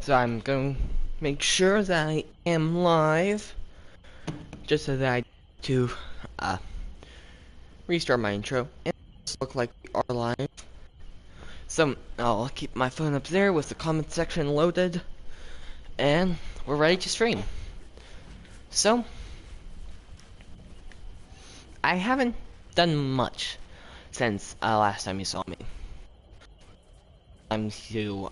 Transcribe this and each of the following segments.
So I'm going to make sure that I am live, just so that I to uh, restart my intro and look like we are live. So I'll keep my phone up there with the comment section loaded, and we're ready to stream. So I haven't done much since last time you saw me. You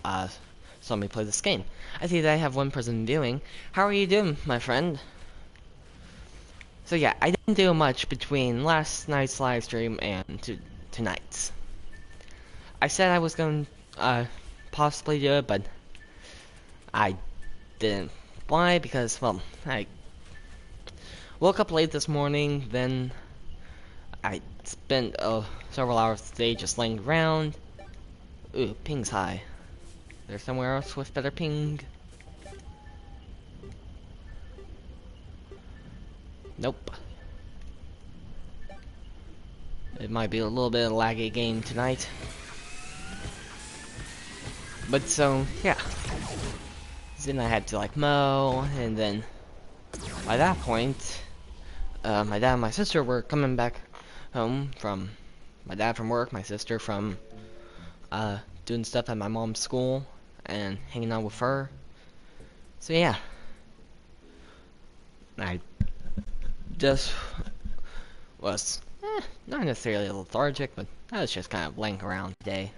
saw me play this game. I see that I have one person viewing. How are you doing, my friend? So yeah, I didn't do much between last night's live stream and tonight's. I said I was going to possibly do it, but I didn't. Why? Because, well, I woke up late this morning, then I spent several hours today just laying around. Ooh, ping's high. There's somewhere else with better ping. Nope. It might be a little bit of a laggy game tonight. But so, yeah. Then I had to like mow, and then by that point, my dad and my sister were coming back home from my dad from work, my sister from doing stuff at my mom's school and hanging out with her. So yeah, I just was not necessarily lethargic, but I was just kind of laying around today.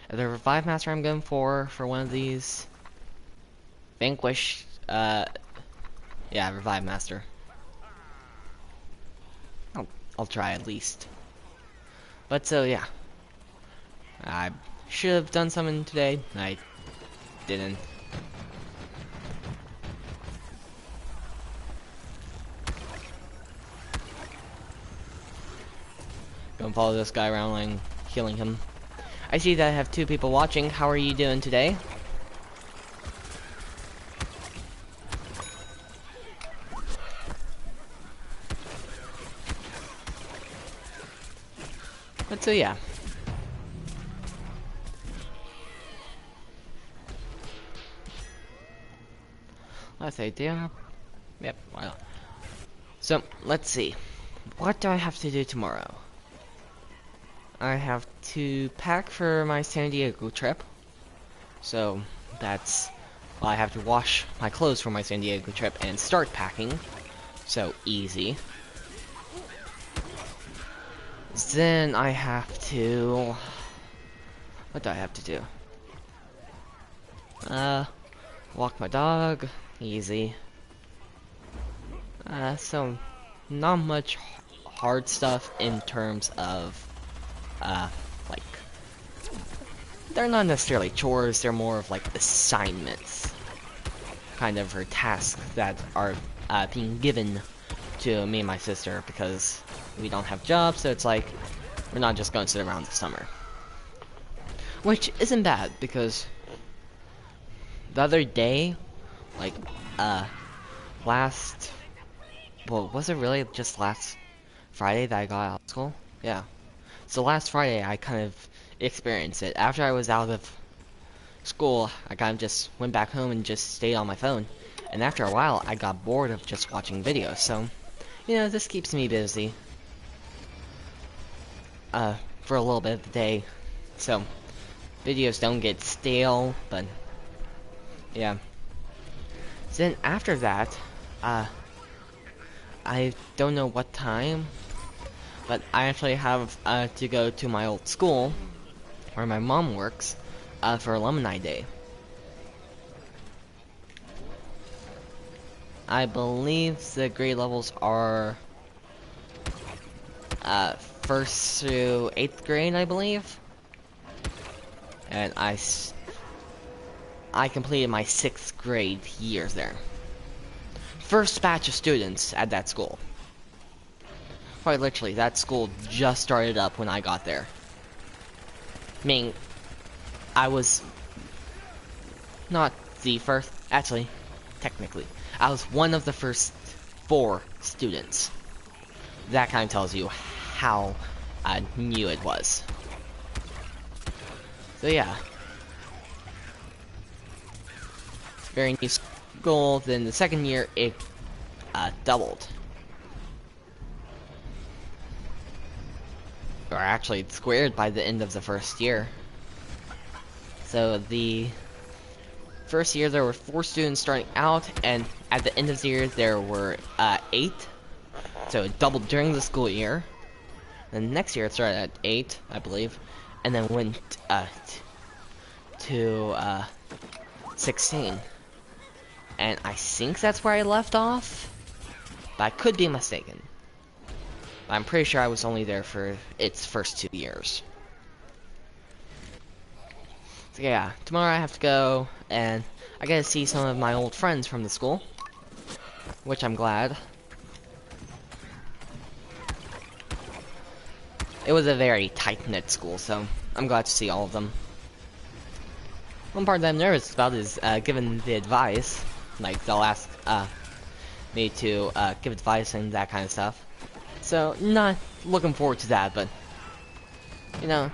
The revive master I'm going for one of these. Vanquish, yeah, revive master. I'll try at least. But so yeah, I should have done something today. I didn't. Gonna follow this guy around and healing him. I see that I have 2 people watching. How are you doing today? But so yeah. Let's say, yeah. Yep, well. So, let's see. What do I have to do tomorrow? I have to pack for my San Diego trip. So, that's... well, I have to wash my clothes for my San Diego trip and start packing. So, easy. Then I have to... what do I have to do? Walk my dog. Easy. So, not much hard stuff in terms of, like, they're not necessarily chores, they're more of, like, assignments. Kind of, or tasks that are, being given to me and my sister, because we don't have jobs, so it's like, we're not just gonna sit around the summer. Which isn't bad, because the other day, like, well, was it really just last Friday that I got out of school? Yeah. So last Friday, I kind of experienced it. After I was out of school, I kind of just went back home and just stayed on my phone. And after a while, I got bored of just watching videos, so, you know, this keeps me busy. For a little bit of the day. So, videos don't get stale, but, yeah. Then after that, I don't know what time, but I actually have to go to my old school, where my mom works, for Alumni Day. I believe the grade levels are 1st through 8th grade, I believe. And I completed my 6th grade years there. First batch of students at that school. Quite literally, that school just started up when I got there. Meaning, I was not the first, actually, technically, I was one of the first 4 students. That kind of tells you how new it was. So yeah, very new school. Then the second year it doubled, or actually it squared by the end of the first year. So the first year there were 4 students starting out, and at the end of the year there were 8. So it doubled during the school year. Then next year it started at 8, I believe, and then went to 16. And I think that's where I left off, but I could be mistaken. I'm pretty sure I was only there for its first 2 years. So yeah, tomorrow I have to go, and I get to see some of my old friends from the school, which I'm glad. It was a very tight-knit school, so I'm glad to see all of them. One part that I'm nervous about is giving the advice. Like, they'll ask me to give advice and that kind of stuff. So, not looking forward to that, but, you know,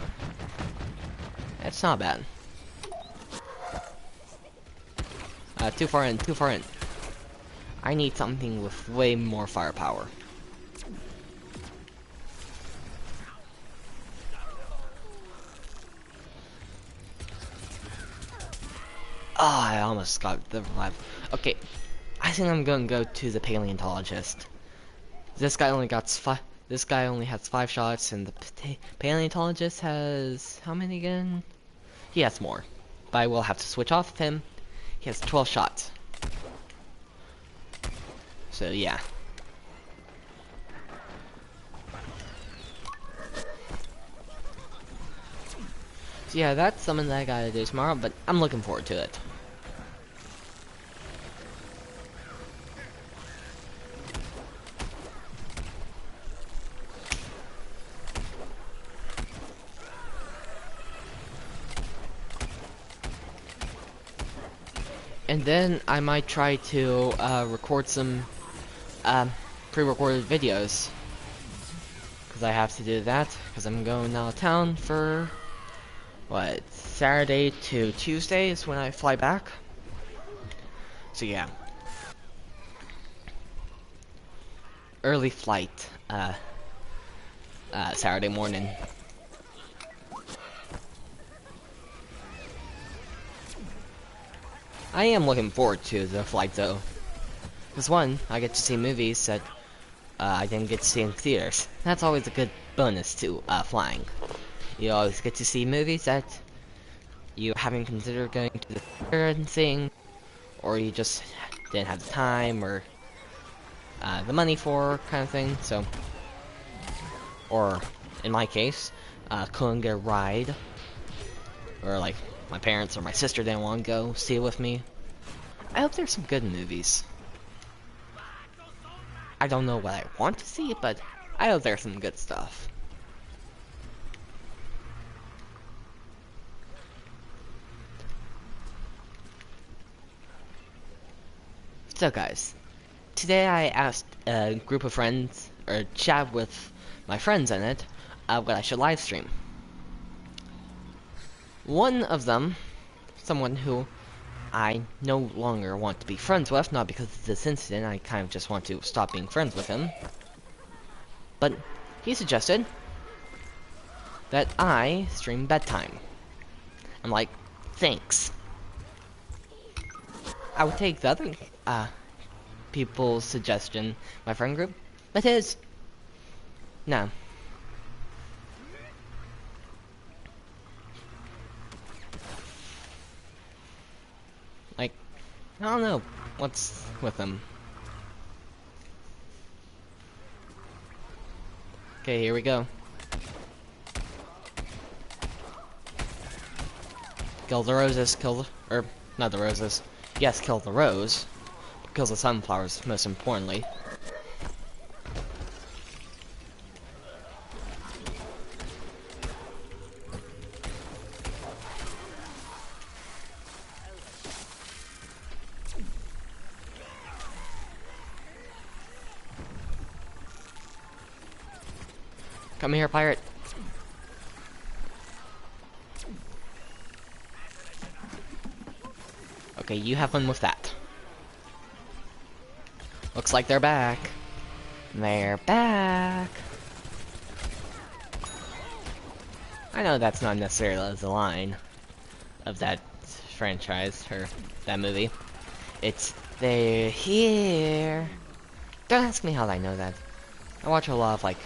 it's not bad. Too far in, too far in. I need something with way more firepower. Oh, I almost got the revive. Okay, I think I'm gonna go to the paleontologist. This guy only got This guy only has 5 shots, and the paleontologist has how many again? He has more, but I will have to switch off of him. He has 12 shots. So yeah. So yeah, that's something that I gotta do tomorrow, but I'm looking forward to it. And then I might try to record some pre-recorded videos, because I have to do that, because I'm going out of town for what, Saturday to Tuesday is when I fly back. So yeah, early flight Saturday morning. I am looking forward to the flight though, because one, I get to see movies that I didn't get to see in theaters. That's always a good bonus to flying. You always get to see movies that you haven't considered going to the theater and seeing, or you just didn't have the time or the money for, kind of thing. So, or in my case, couldn't get a ride, or like my parents or my sister didn't want to go see it with me. I hope there's some good movies. I don't know what I want to see, but I hope there's some good stuff. So guys, today I asked a group of friends, or chat with my friends in it, what I should live stream. One of them, someone who I no longer want to be friends with, not because of this incident, I kind of just want to stop being friends with him, but he suggested that I stream bedtime. I'm like, thanks. I would take the other people's suggestion, my friend group, but his, no. Like, I don't know what's with him. Okay, here we go. Kill the roses, or not the roses. Yes, kill the rose. Kill the sunflowers, most importantly. Come here, pirate. Okay, you have fun with that. Looks like they're back. They're back. I know that's not necessarily the line of that franchise, or that movie. It's, they're here. Don't ask me how I know that. I watch a lot of, like,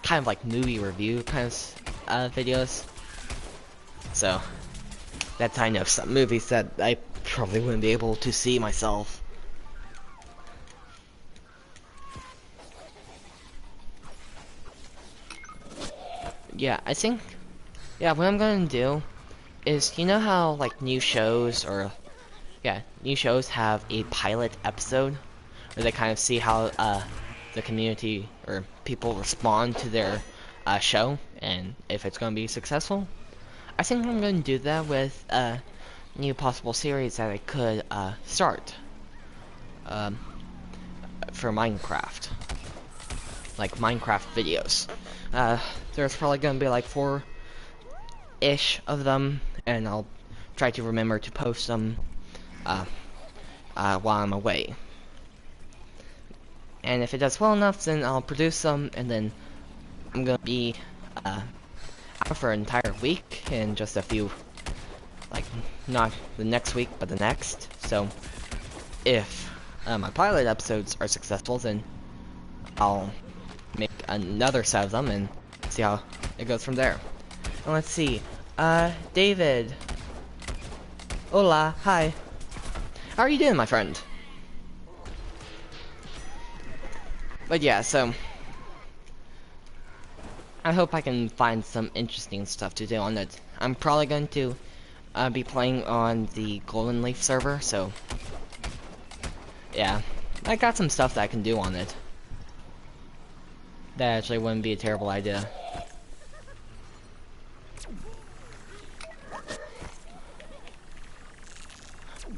kind of like movie review kind of videos. So, that's how I know some movies that I probably wouldn't be able to see myself. Yeah, I think, yeah, what I'm gonna do is, you know how, like, new shows, or, yeah, new shows have a pilot episode, where they kind of see how, the community, or people respond to their, show, and if it's gonna be successful? I think I'm gonna do that with, new possible series that I could, start, um, for Minecraft. Like, Minecraft videos. There's probably gonna be, like, 4-ish of them, and I'll try to remember to post them while I'm away. And if it does well enough, then I'll produce them, and then I'm gonna be out for an entire week in just a few, like, not the next week, but the next. So if my pilot episodes are successful, then I'll make another set of them and see how it goes from there. And let's see. David. Hola. Hi. How are you doing, my friend? But yeah, so I hope I can find some interesting stuff to do on it. I'm probably going to be playing on the Golden Leaf server, so yeah, I got some stuff that I can do on it. That actually wouldn't be a terrible idea.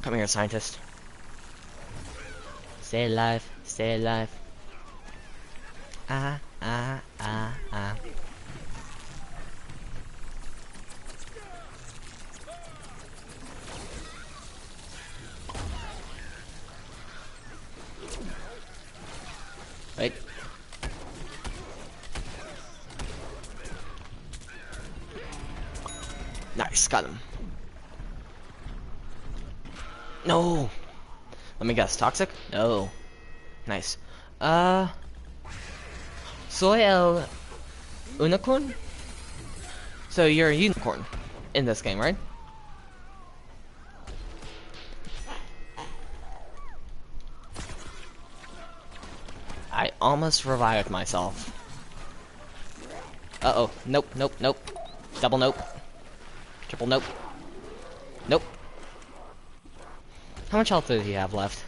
Come here, scientist. Stay alive, stay alive. Ah, ah, ah, ah. Wait. Nice, got him. No! Let me guess, toxic? No. Nice. Soy el unicorn? So you're a unicorn in this game, right? I almost revived myself. Uh-oh. Nope, nope, nope. Double nope. Triple nope. Nope. How much health do you have left?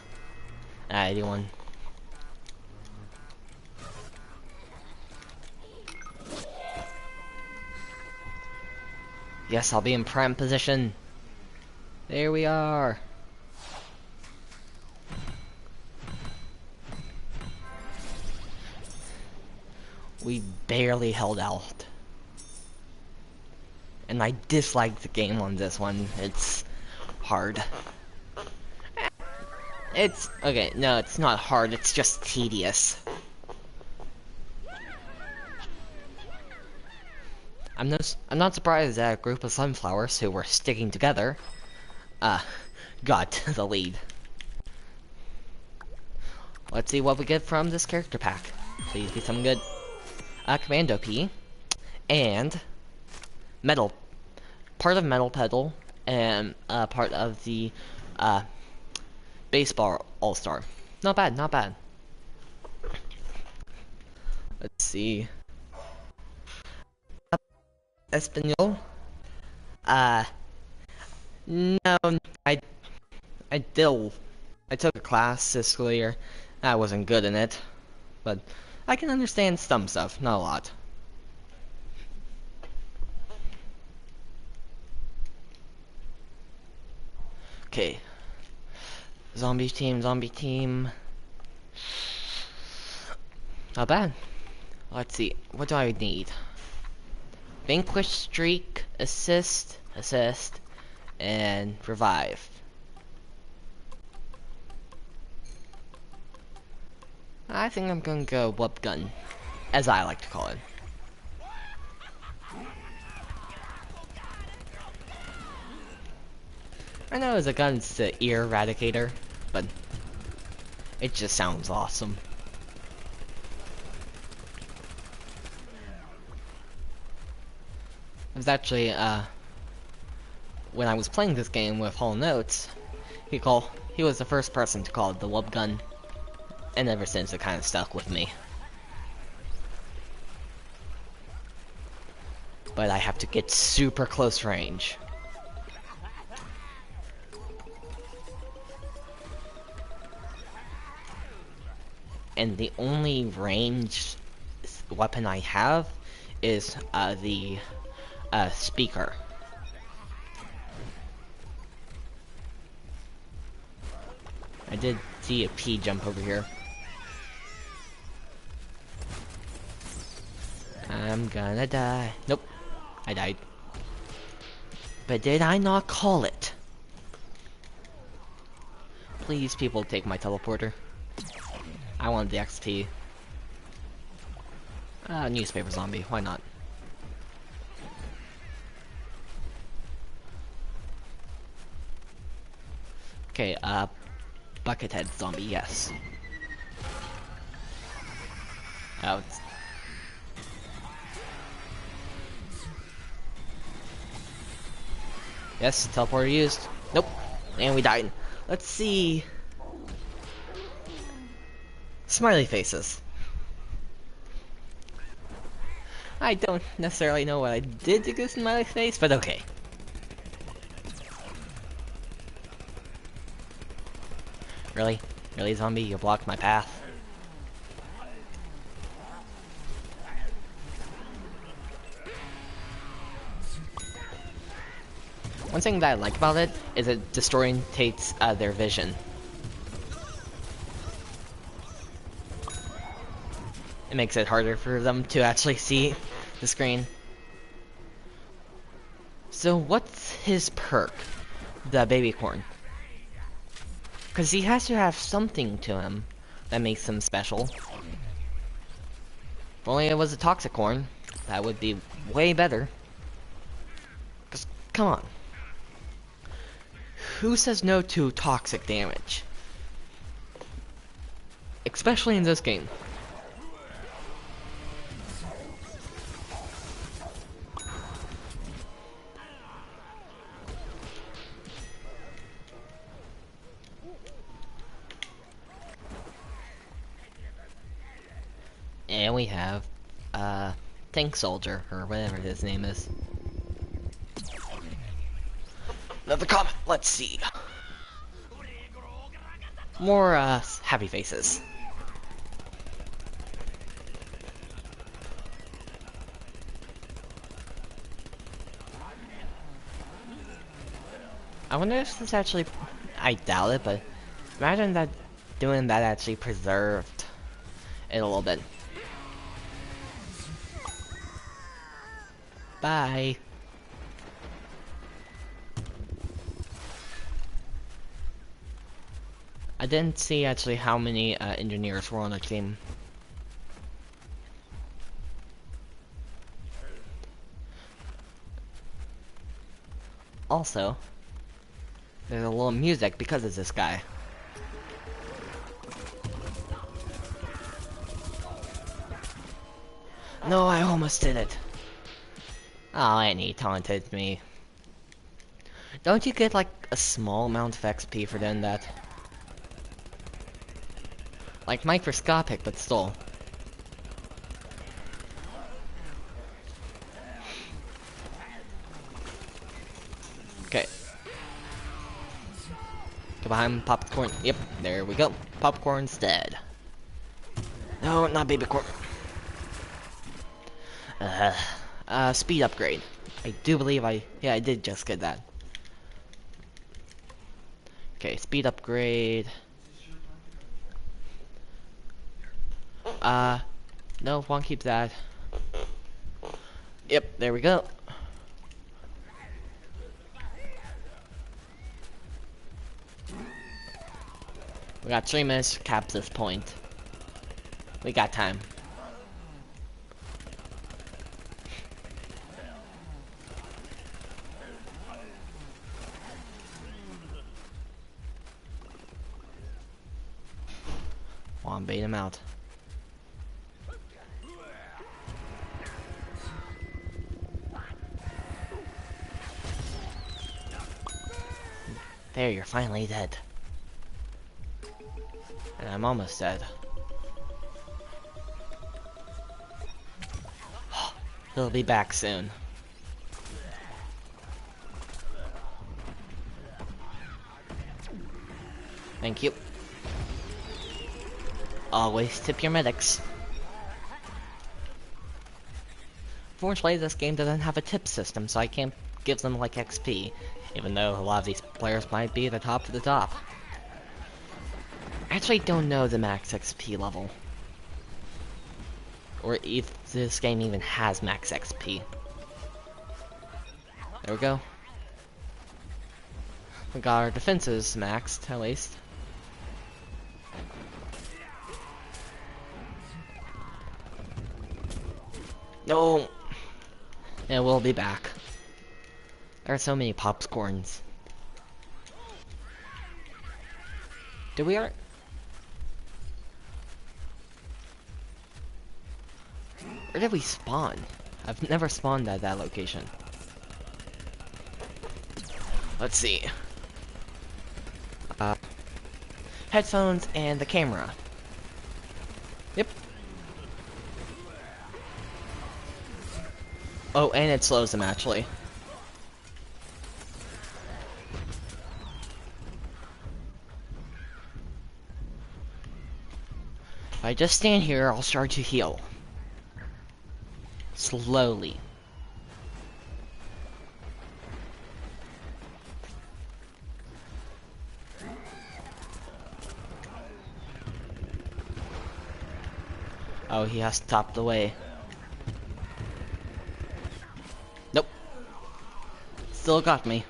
81. Yes, I'll be in prime position. There we are. We barely held out. And I dislike the game on this one. It's hard. It's okay, no, it's not hard, it's just tedious. I'm not surprised that a group of sunflowers who were sticking together got the lead. Let's see what we get from this character pack. Please be something good. Commando P and metal, part of metal pedal, and part of the baseball all-star. Not bad, not bad. Let's see. Espanol. No, I took a class this school year. I wasn't good in it, but I can understand some stuff, not a lot. Okay. Zombie team, zombie team. Not bad. Let's see. What do I need? Vanquish streak, assist, and revive. I think I'm gonna go whoop gun, as I like to call it. I know it's a gun's the ear eradicator, but it just sounds awesome. It was actually, when I was playing this game with Hall Notes, he was the first person to call it the whoop gun, and ever since it kind of stuck with me. But I have to get super close range. And the only ranged weapon I have is the speaker. I did see a P jump over here. I'm gonna die. Nope, I died. But did I not call it? Please, people, take my teleporter. I want the XP. Newspaper zombie, why not? Okay, Buckethead zombie, yes. Oh, it's... Yes, teleporter used. Nope, and we died. Let's see... Smiley faces. I don't necessarily know what I did to get smiley face, but okay. Really? Really, zombie? You blocked my path? One thing that I like about it is it disorientates their vision. It makes it harder for them to actually see the screen. So what's his perk? The baby corn. Because he has to have something to him that makes him special. If only it was a toxic corn, that would be way better. Because, come on. Who says no to toxic damage? Especially in this game. And we have, Tank Soldier, or whatever his name is. Another comment, let's see. More, happy faces. I wonder if this actually, I doubt it, but imagine that doing that actually preserved it a little bit. Bye. I didn't see actually how many engineers were on the team. Also, there's a little music because of this guy. No, I almost did it. Oh, Annie taunted me. Don't you get like a small amount of XP for doing that? Like microscopic, but still. Okay. Go behind popcorn. Yep, there we go. Popcorn's dead. No, not baby corn. Speed upgrade. I do believe I did just get that. Okay, speed upgrade. No, won't keep that. Yep, there we go. We got 3 minutes to cap this point. We got time. Well, I'm baiting him out. There, you're finally dead. And I'm almost dead. He'll be back soon. Thank you. Always tip your medics. Fortunately, this game doesn't have a tip system, so I can't give them like XP, even though a lot of these players might be the top of the top. I actually don't know the max XP level, or if this game even has max XP. There we go. We got our defenses maxed, at least. No! Yeah, we'll be back. There are so many popscorns. Did we Where did we spawn? I've never spawned at that location. Let's see. Headphones and the camera. Yep. Oh, and it slows them actually. If I just stand here, I'll start to heal. Slowly. Oh, he has stopped the way. Nope. Still got me.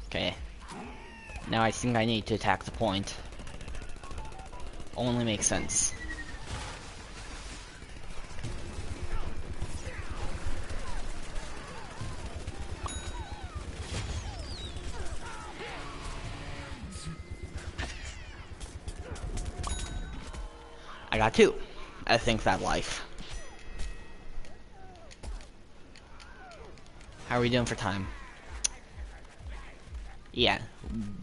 Okay. Now I think I need to attack the point. Only makes sense. I got 2. I think that life. How are we doing for time? Yeah,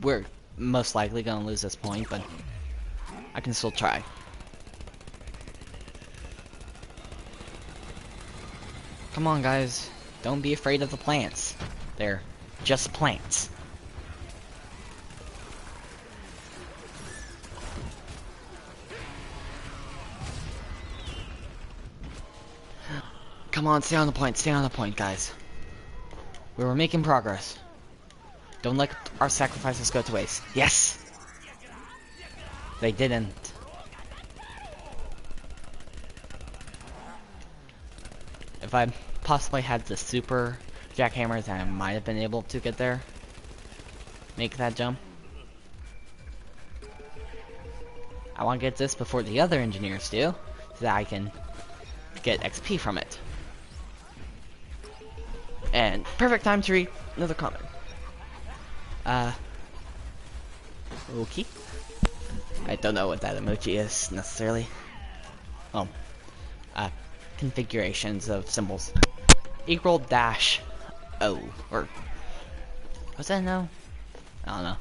we're most likely gonna lose this point, but I can still try. Come on, guys. Don't be afraid of the plants. They're just plants. Come on, stay on the point, guys. We were making progress. Don't let our sacrifices go to waste. Yes! They didn't. If I possibly had the super jackhammers, I might have been able to get there. Make that jump. I want to get this before the other engineers do, so that I can get XP from it. And perfect time to read another comment. Okay. I don't know what that emoji is necessarily. Oh. Configurations of symbols. Equal dash O. Or was that no? I don't know.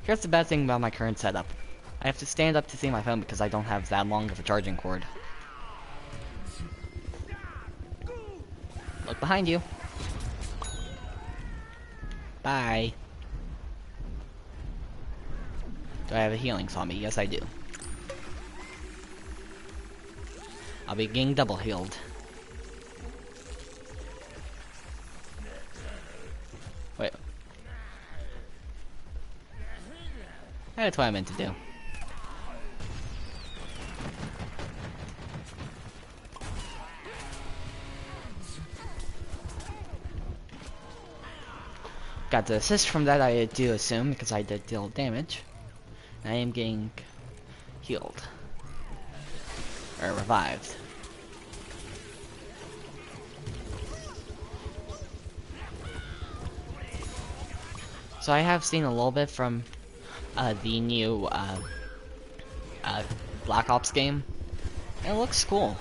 Here's the bad thing about my current setup. I have to stand up to see my phone because I don't have that long of a charging cord. Look behind you. Bye. Do I have a healing on me? Yes, I do. I'll be getting double healed. Wait. That's what I meant to do. got the assist from that, I do assume, because I did deal damage. I am getting healed. Or revived. So I have seen a little bit from the new Black Ops game. It looks cool.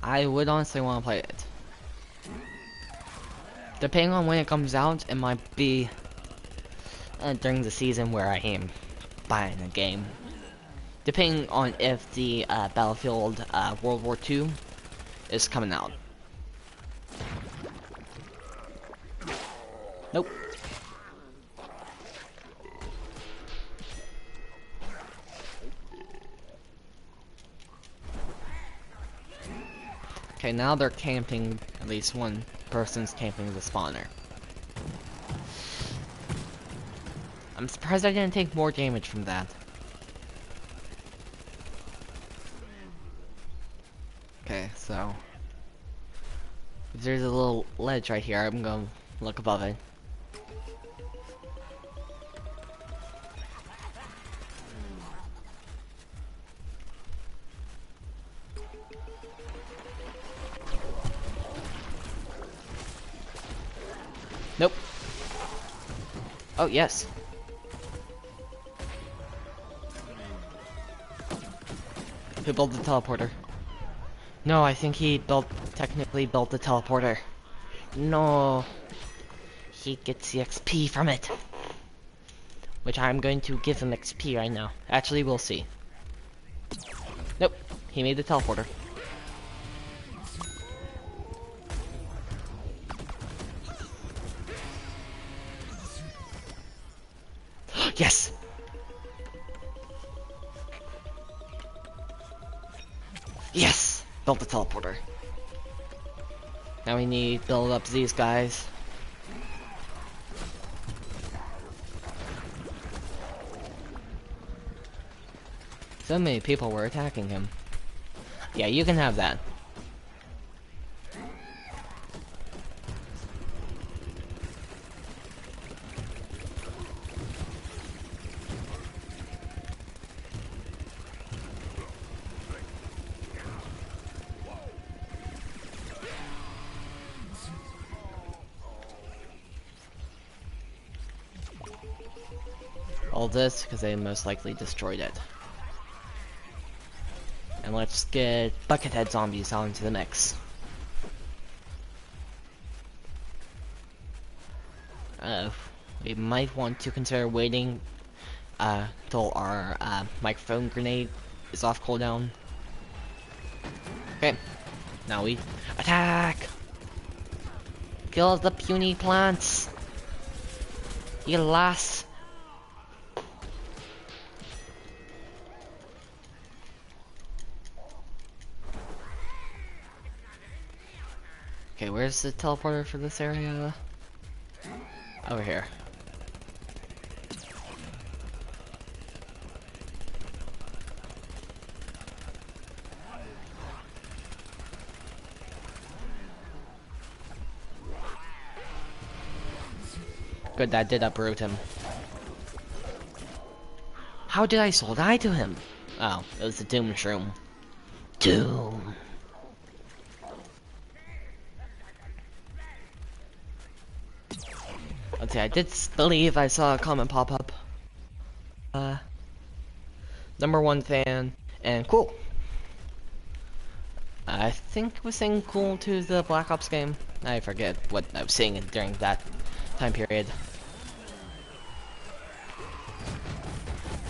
I would honestly want to play it. Depending on when it comes out, it might be during the season where I am buying a game. Depending on if the Battlefield World War II is coming out. Nope. Okay, now they're camping, at least one person's camping the spawner. I'm surprised I didn't take more damage from that. Okay, so if there's a little ledge right here, I'm gonna look above it. Nope. Oh, yes. Who built the teleporter? No, I think he technically built the teleporter. No. He gets the XP from it. Which I'm going to give him XP right now. Actually, we'll see. Nope. He made the teleporter. Yes! Yes! Built the teleporter. Now we need to build up these guys. So many people were attacking him. Yeah, you can have that. All this because they most likely destroyed it. And let's get Buckethead zombies out into the mix. We might want to consider waiting till our microphone grenade is off cooldown. Okay, now we attack! Kill the puny plants! You lost! Okay, where's the teleporter for this area? Over here. Good, that did uproot him. How did I soul die to him? Oh, it was the Doom Shroom. Doom. Let's see, I did believe I saw a comment pop up. #1 fan, and cool. I think I was saying cool to the Black Ops game. I forget what I was saying during that time period.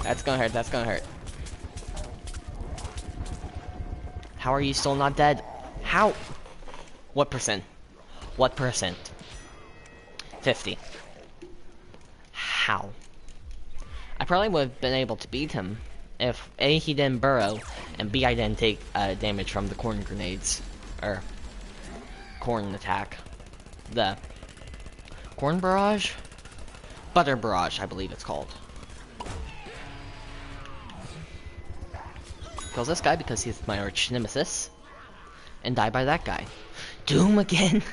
That's gonna hurt, that's gonna hurt. How are you still not dead? How? What percent? What percent? 50. How? I probably would have been able to beat him if A, he didn't burrow, and B, I didn't take damage from the corn grenades. Or corn attack. The corn barrage? Butter barrage, I believe it's called. Kills this guy because he's my arch nemesis. And die by that guy. Doom again!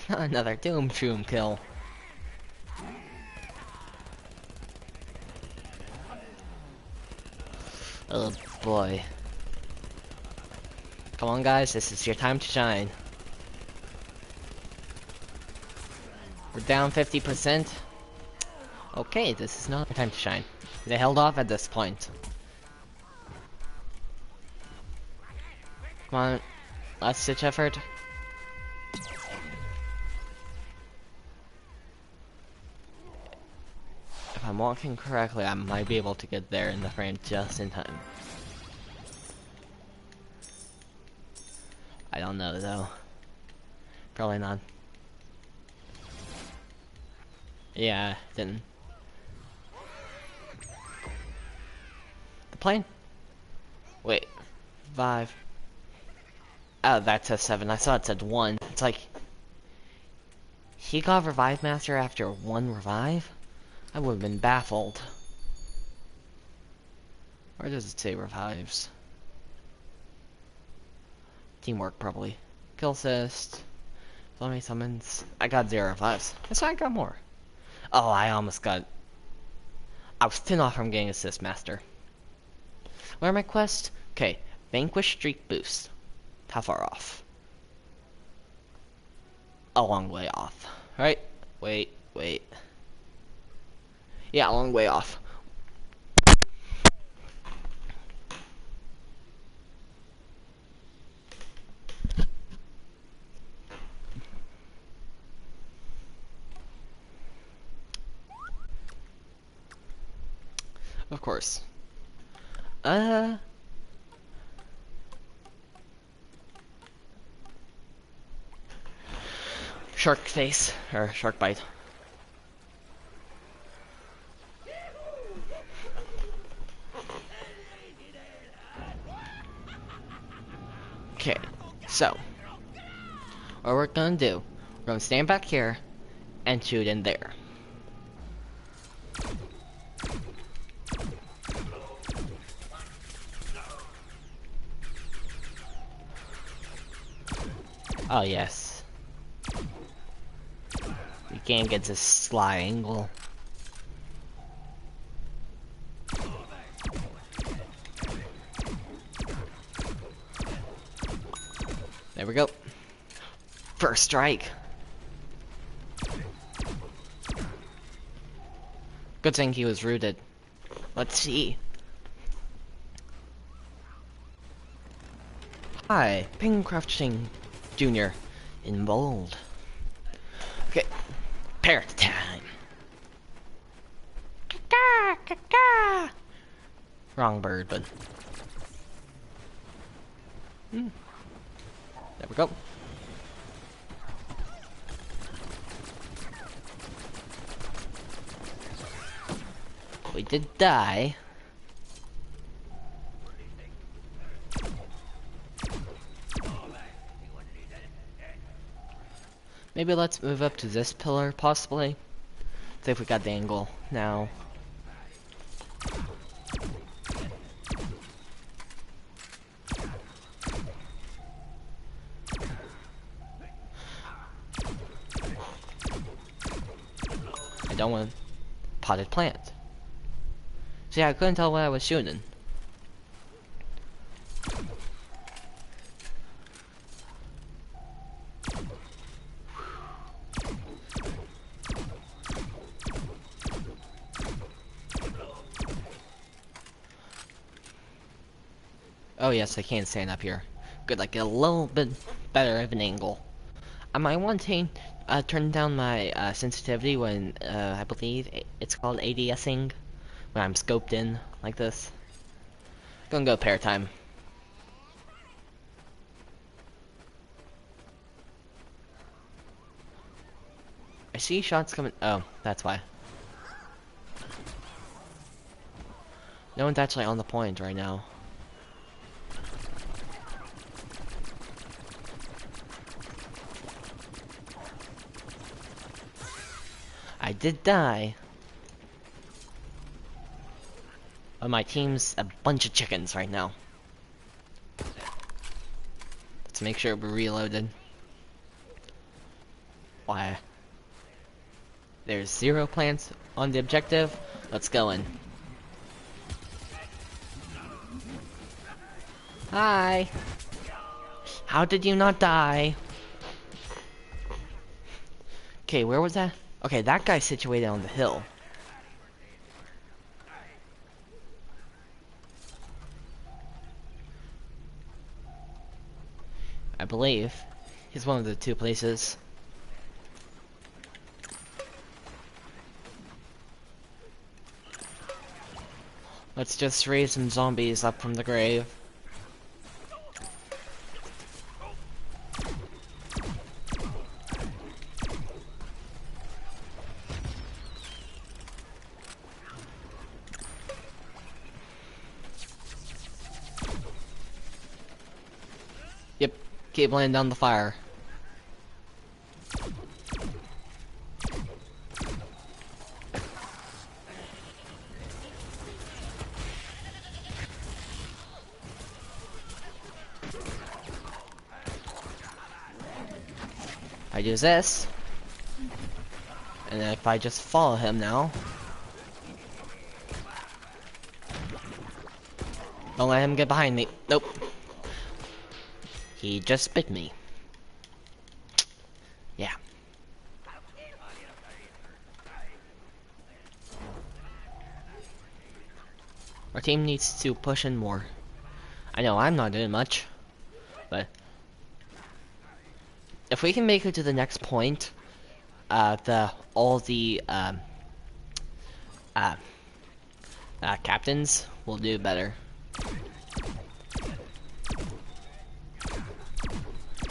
Another Doom Shroom kill. Oh boy. Come on guys, this is your time to shine. We're down 50%. Okay, this is not our time to shine. They held off at this point. Come on, last ditch effort. If I'm walking correctly, I might be able to get there in the frame just in time. I don't know though. Probably not. Yeah, didn't. The plane? Wait. 5. Oh, that says 7. I saw it said 1. It's like... He got Revive Master after 1 revive? I would have been baffled. Where does it say revives? Teamwork, probably. Kill assist. Flaming summons. I got 0 revives. That's why I got more. Oh, I almost got... I was 10 off from getting Assist Master. Where are my quests? Okay. Vanquish Streak Boost. How far off? A long way off. Right? Wait. Yeah, a long way off. Of course. Shark face, or shark bite. Okay, so, what we're gonna do, we're gonna stand back here, and shoot in there. Oh yes. We can't get this sly angle. There we go. First strike. Good thing he was rooted. Let's see. Hi, PenguinCraftJr. In bold. Okay, parrot time. Caca, caca. Wrong bird, but. There we go. We did die. Maybe let's move up to this pillar, possibly. See if we got the angle now. I don't want potted plant. See, I couldn't tell what I was shooting. Oh yes, I can stand up here. Good, like a little bit better of an angle. I might want to turn down my sensitivity when I believe it's called ADSing, when I'm scoped in like this. Gonna go pair time. I see shots coming. Oh, that's why. No one's actually on the point right now. I did die. But my team's a bunch of chickens right now. Let's make sure we're reloaded. Why? There's 0 plants on the objective. Let's go in. Hi. How did you not die? Okay, where was that? Okay, that guy's situated on the hill. I believe he's one of the 2 places. Let's just raise some zombies up from the grave. Yep, keep laying down the fire. I use this, and if I just follow him now, don't let him get behind me. Nope. He just bit me. Yeah. Our team needs to push in more. I know I'm not doing much, but if we can make it to the next point, all the captains will do better.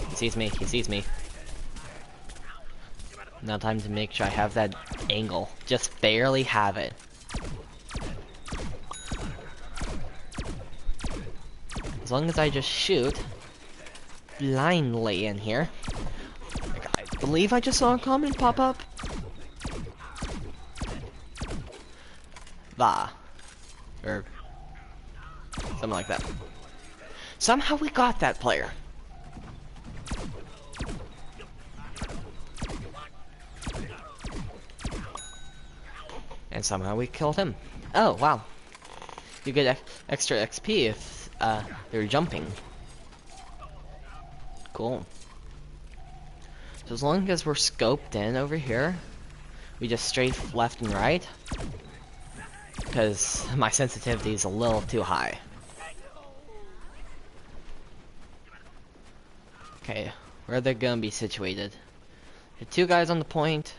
He sees me. He sees me. Now time to make sure I have that angle. Just barely have it. As long as I just shoot blindly in here. I believe I just saw a comment pop up. Va. Or something like that. Somehow we got that player. And somehow we killed him. Oh, wow. You get extra XP if they're jumping. Cool. So as long as we're scoped in over here, we just strafe left and right. Because my sensitivity is a little too high. Okay, where are they gonna be situated? 2 guys on the point.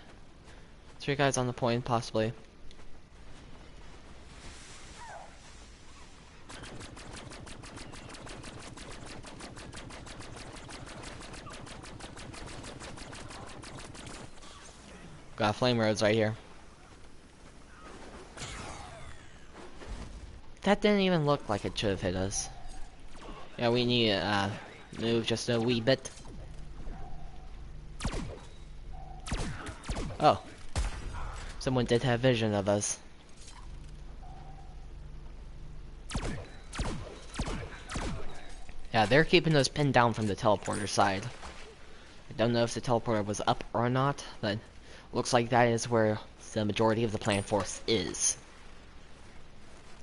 3 guys on the point, possibly. Got flame roads right here. That didn't even look like it should have hit us. Yeah, we need to move just a wee bit. Oh. Someone did have vision of us. Yeah, they're keeping us pinned down from the teleporter side. I don't know if the teleporter was up or not, but looks like that is where the majority of the plant force is.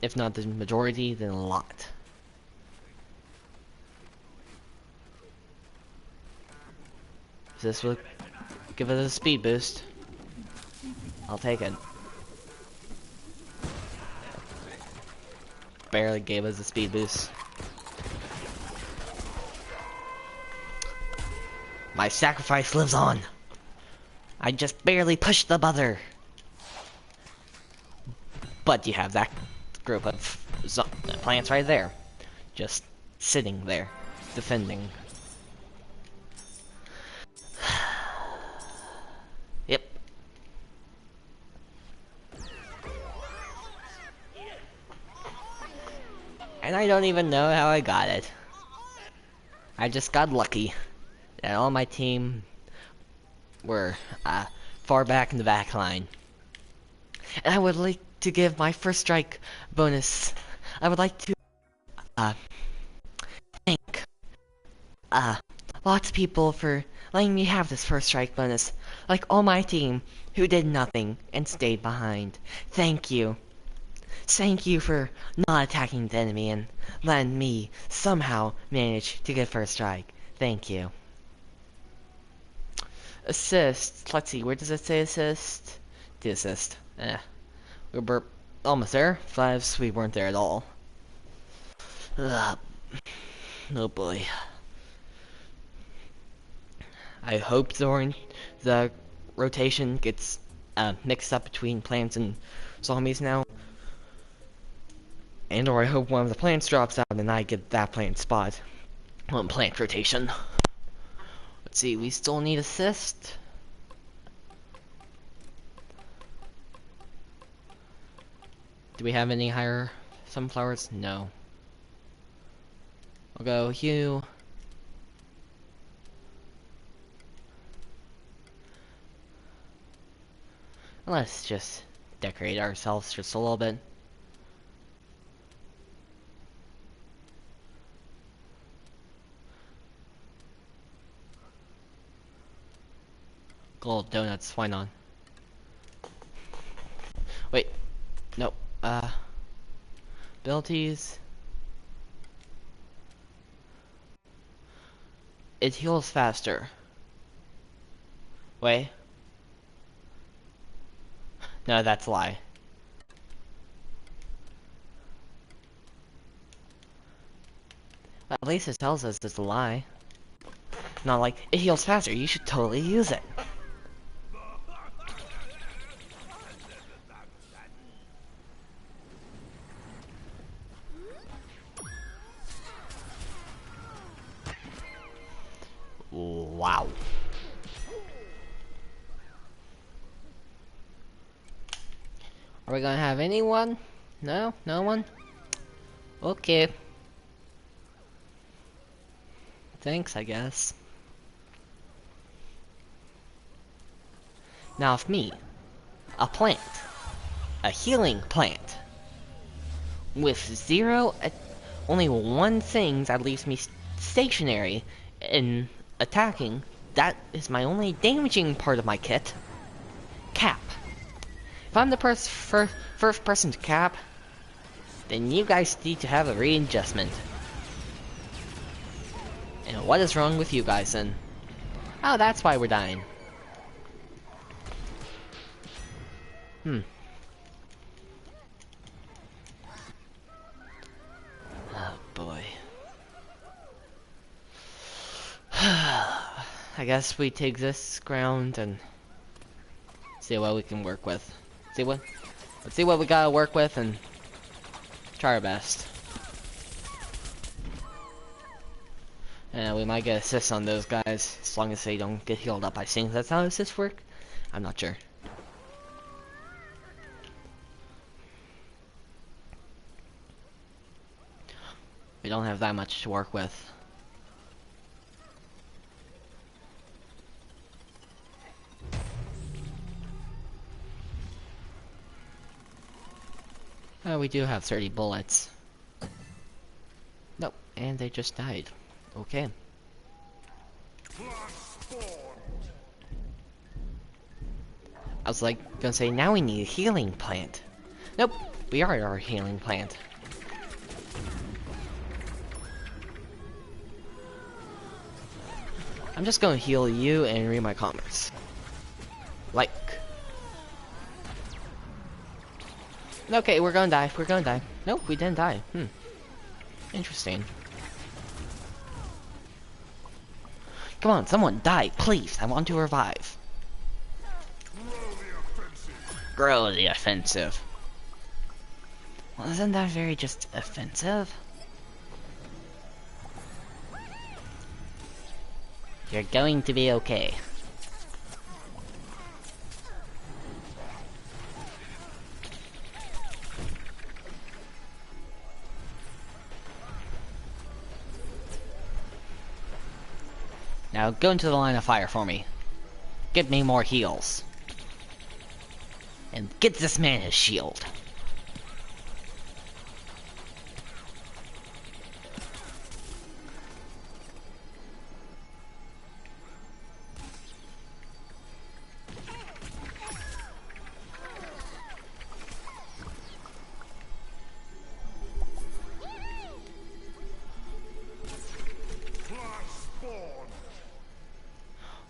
If not the majority, then a lot. This will give it a speed boost. I'll take it. Barely gave us a speed boost. My sacrifice lives on. I just barely pushed the buzzer. But you have that group of plants right there. Just sitting there, defending. Yep. And I don't even know how I got it. I just got lucky that all my team were far back in the back line. And I would like to give my first strike bonus. I would like to thank lots of people for letting me have this first strike bonus. Like all my team, who did nothing and stayed behind. Thank you. Thank you for not attacking the enemy and letting me somehow manage to get first strike. Thank you. Assist. Let's see, where does it say assist? The assist. We were almost there. Fives, we weren't there at all. Ugh. Oh boy. I hope the rotation gets mixed up between plants and zombies now. And or I hope one of the plants drops out and I get that plant spot on plant rotation. Let's see, we still need assist. Do we have any higher sunflowers? No. I'll go you. Let's just decorate ourselves just a little bit. Gold donuts, why not? Wait, no, abilities. It heals faster. Wait. No, that's a lie. Well, at least it tells us it's a lie. Not like, it heals faster, you should totally use it. Wow. Are we gonna have anyone? No? No one? Okay. Thanks, I guess. Now if me, a plant, a healing plant, with only one thing that leaves me stationary in attacking, that is my only damaging part of my kit. Cap. If I'm the first person to cap, then you guys need to have a readjustment. And what is wrong with you guys then? Oh, that's why we're dying. Oh boy. I guess we take this ground and see what we can work with. Let's see what we gotta work with and try our best. And we might get assists on those guys as long as they don't get healed up. I think that's how assists work. I'm not sure. We don't have that much to work with. Oh, we do have 30 bullets. Nope, and they just died. Okay. I was like, gonna say, now we need a healing plant. Nope, we are our healing plant. I'm just gonna heal you and read my comments. Like. Okay, we're gonna die. We're gonna die. Nope, we didn't die. Interesting. Come on, someone die, please. I want to revive. Grow the offensive. Well, isn't that very just offensive? You're going to be okay. Now go into the line of fire for me. Get me more heals. And get this man his shield.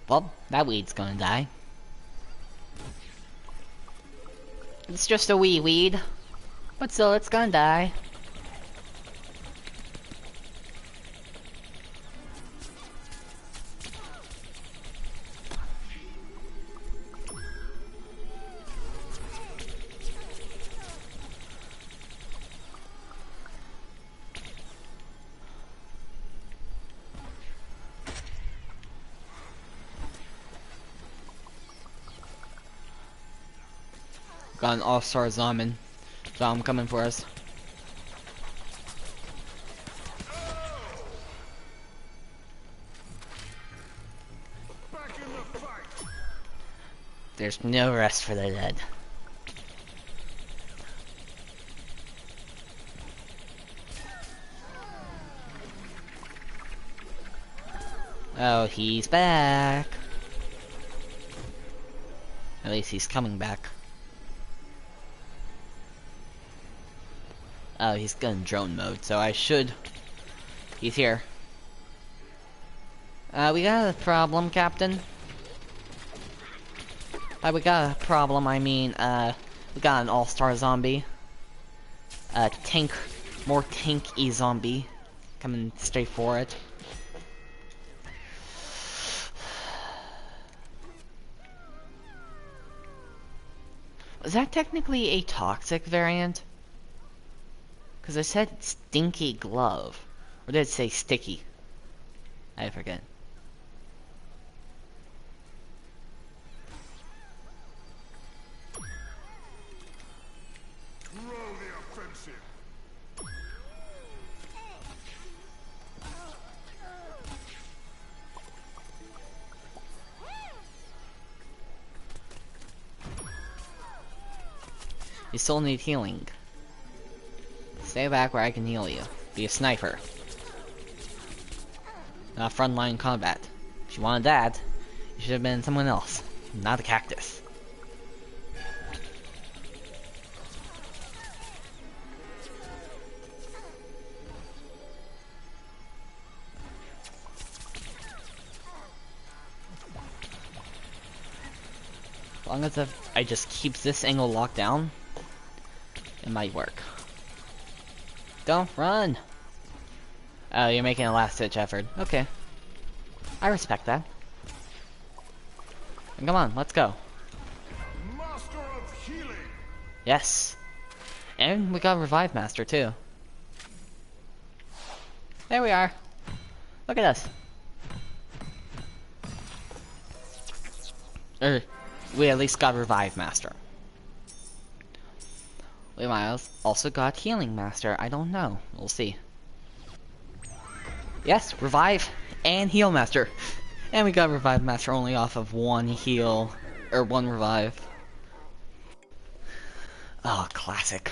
Well, that weed's gonna die. It's just a wee weed. But still, it's gonna die. Got an all-star zombie. Coming for us. There's no rest for the dead. Oh, he's back. At least he's coming back. Oh, he's going drone mode, so I should... He's here. We got a problem, Captain. By we got a problem, I mean, we got an all-star zombie. More tanky zombie. Coming straight for it. Was that technically a toxic variant? Because I said stinky glove. Or did it say sticky? I forget. You still need healing. Stay back where I can heal you. Be a sniper. Not frontline combat. If you wanted that, you should have been someone else. Not a cactus. As long as I just keep this angle locked down, it might work. Don't run! Oh, you're making a last-ditch effort. Okay. I respect that. And come on, let's go. Master of healing. Yes. And we got Revive Master, too. There we are. Look at us. We at least got Revive Master. We might have also got Healing Master. I don't know. We'll see. Yes, Revive and Heal Master. And we got Revive Master only off of one heal, or one revive. Oh, classic.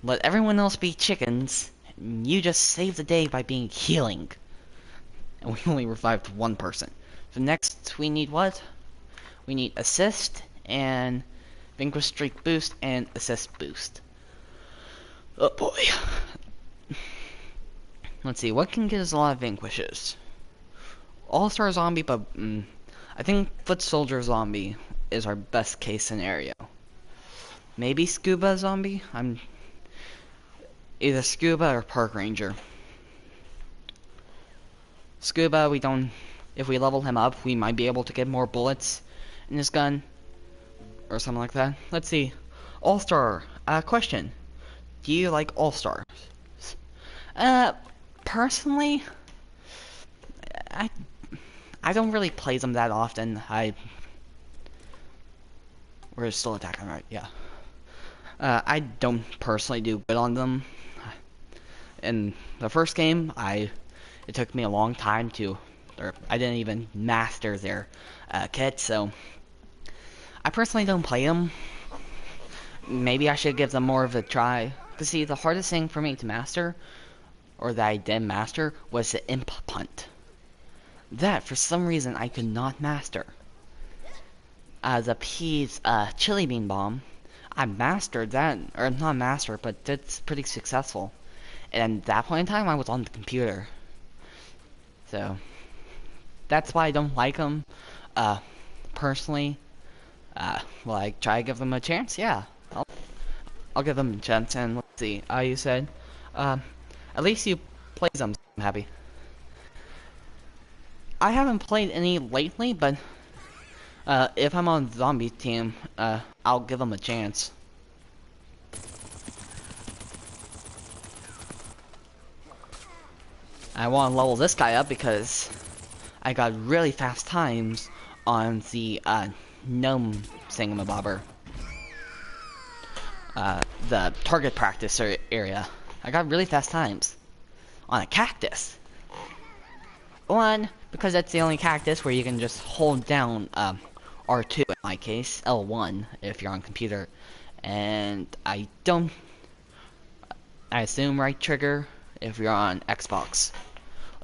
Let everyone else be chickens, and you just save the day by being healing. And we only revived one person. So next, we need what? We need Assist, and Vanquish Streak Boost, and Assist Boost. Oh boy. Let's see, what can get us a lot of Vanquishes? All-Star Zombie, but I think Foot Soldier Zombie is our best case scenario. Maybe Scuba Zombie? I'm either Scuba or Park Ranger. Scuba, we don't... If we level him up, we might be able to get more bullets in his gun. Or something like that. Let's see. All-Star. Question. Do you like All-Stars? Personally... I don't really play them that often. We're still attacking, right? Yeah. I don't personally do good on them. In the first game, it took me a long time I didn't even master their kit, so I personally don't play them. Maybe I should give them more of a try. Because see, the hardest thing for me to master, or that I did master, was the Imp Punt. That, for some reason, I could not master. The P's Chili Bean Bomb, I mastered that, or not mastered, but it's pretty successful. And at that point in time, I was on the computer. So, that's why I don't like them. Personally, will I try to give them a chance? Yeah, I'll give them a chance. And let's see. You said, at least you play them. So I'm happy. I haven't played any lately, but if I'm on zombie team, I'll give them a chance. I want to level this guy up because I got really fast times on the gnome thingamabobber. The target practice area. I got really fast times on a cactus. One, because that's the only cactus where you can just hold down R2 in my case, L1 if you're on computer, and I assume right trigger if you're on Xbox.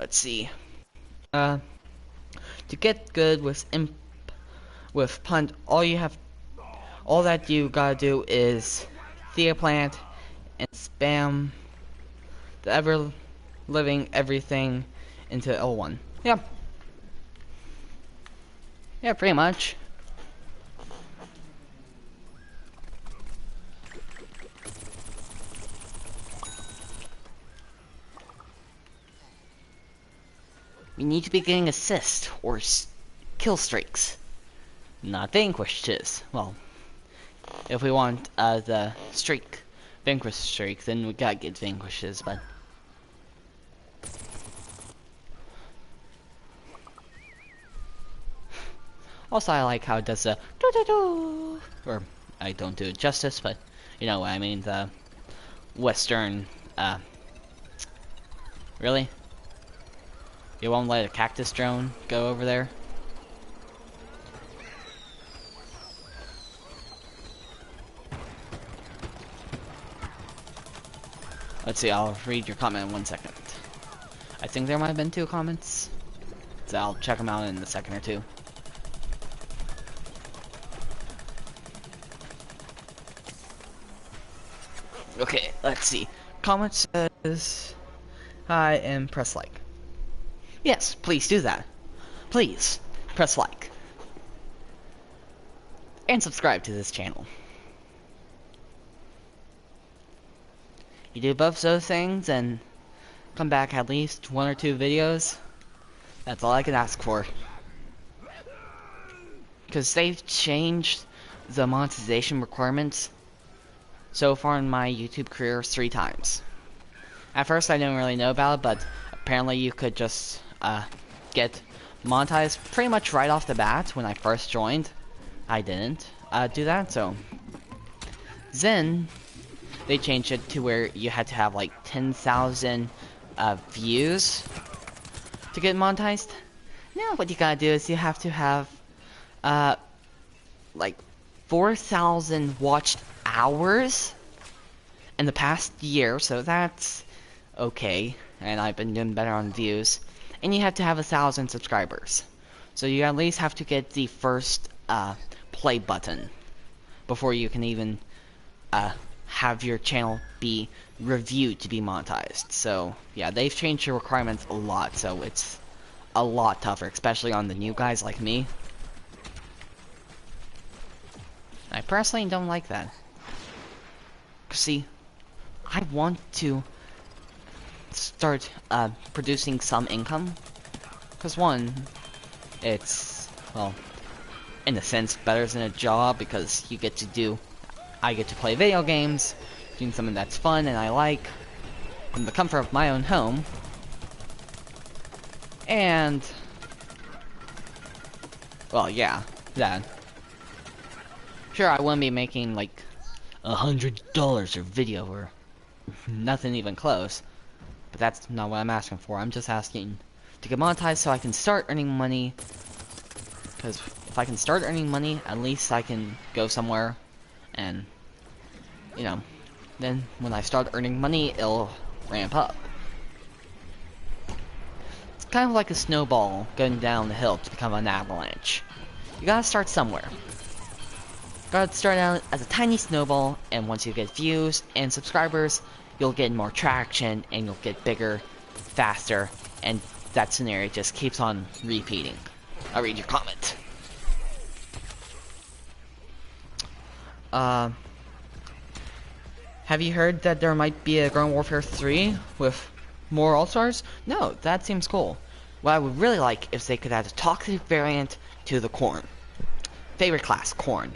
Let's see. To get good with punt, all that you gotta do is Theoplant and spam the ever living everything into L1. Yeah. Yeah, pretty much. We need to be getting assists or kill streaks, not vanquishes. Well, if we want the vanquish streak, then we gotta get vanquishes, but also I like how it does the do-do-do, or I don't do it justice, but you know what I mean, the Western, really? You won't let a cactus drone go over there? Let's see, I'll read your comment in 1 second. I think there might have been 2 comments, so I'll check them out in a second or 2. Okay, let's see. Comment says, hi, and press like. Yes, please do that. Please, press like. And subscribe to this channel. You do both those things and come back at least 1 or 2 videos. That's all I can ask for. Because they've changed the monetization requirements so far in my YouTube career 3 times. At first I didn't really know about it, but apparently you could just get monetized pretty much right off the bat when I first joined. I didn't do that, so then they changed it to where you had to have like 10,000 views to get monetized. Now what you gotta do is you have to have like 4,000 watched hours in the past year, so that's okay, and I've been doing better on views. And you have to have 1,000 subscribers, so you at least have to get the first play button before you can even have your channel be reviewed to be monetized. So yeah, they've changed the requirements a lot, so it's a lot tougher, especially on the new guys like me. I personally don't like that. See, I want to start producing some income, because one, it's, well, in a sense better than a job, because I get to play video games, doing something that's fun and I like, in the comfort of my own home, and, well, yeah, that. Sure, I wouldn't be making like $100 a video, or nothing even close. But that's not what I'm asking for. I'm just asking to get monetized so I can start earning money. Because if I can start earning money, at least I can go somewhere and, you know, then when I start earning money, it'll ramp up. It's kind of like a snowball going down the hill to become an avalanche. You gotta start somewhere. Gotta start out as a tiny snowball, and once you get views and subscribers, you'll get more traction, and you'll get bigger, faster, and that scenario just keeps on repeating. I'll read your comment. Have you heard that there might be a Garden Warfare 3 with more All-Stars? No, that seems cool. What I would really like is they could add a toxic variant to the corn. Favorite class, corn.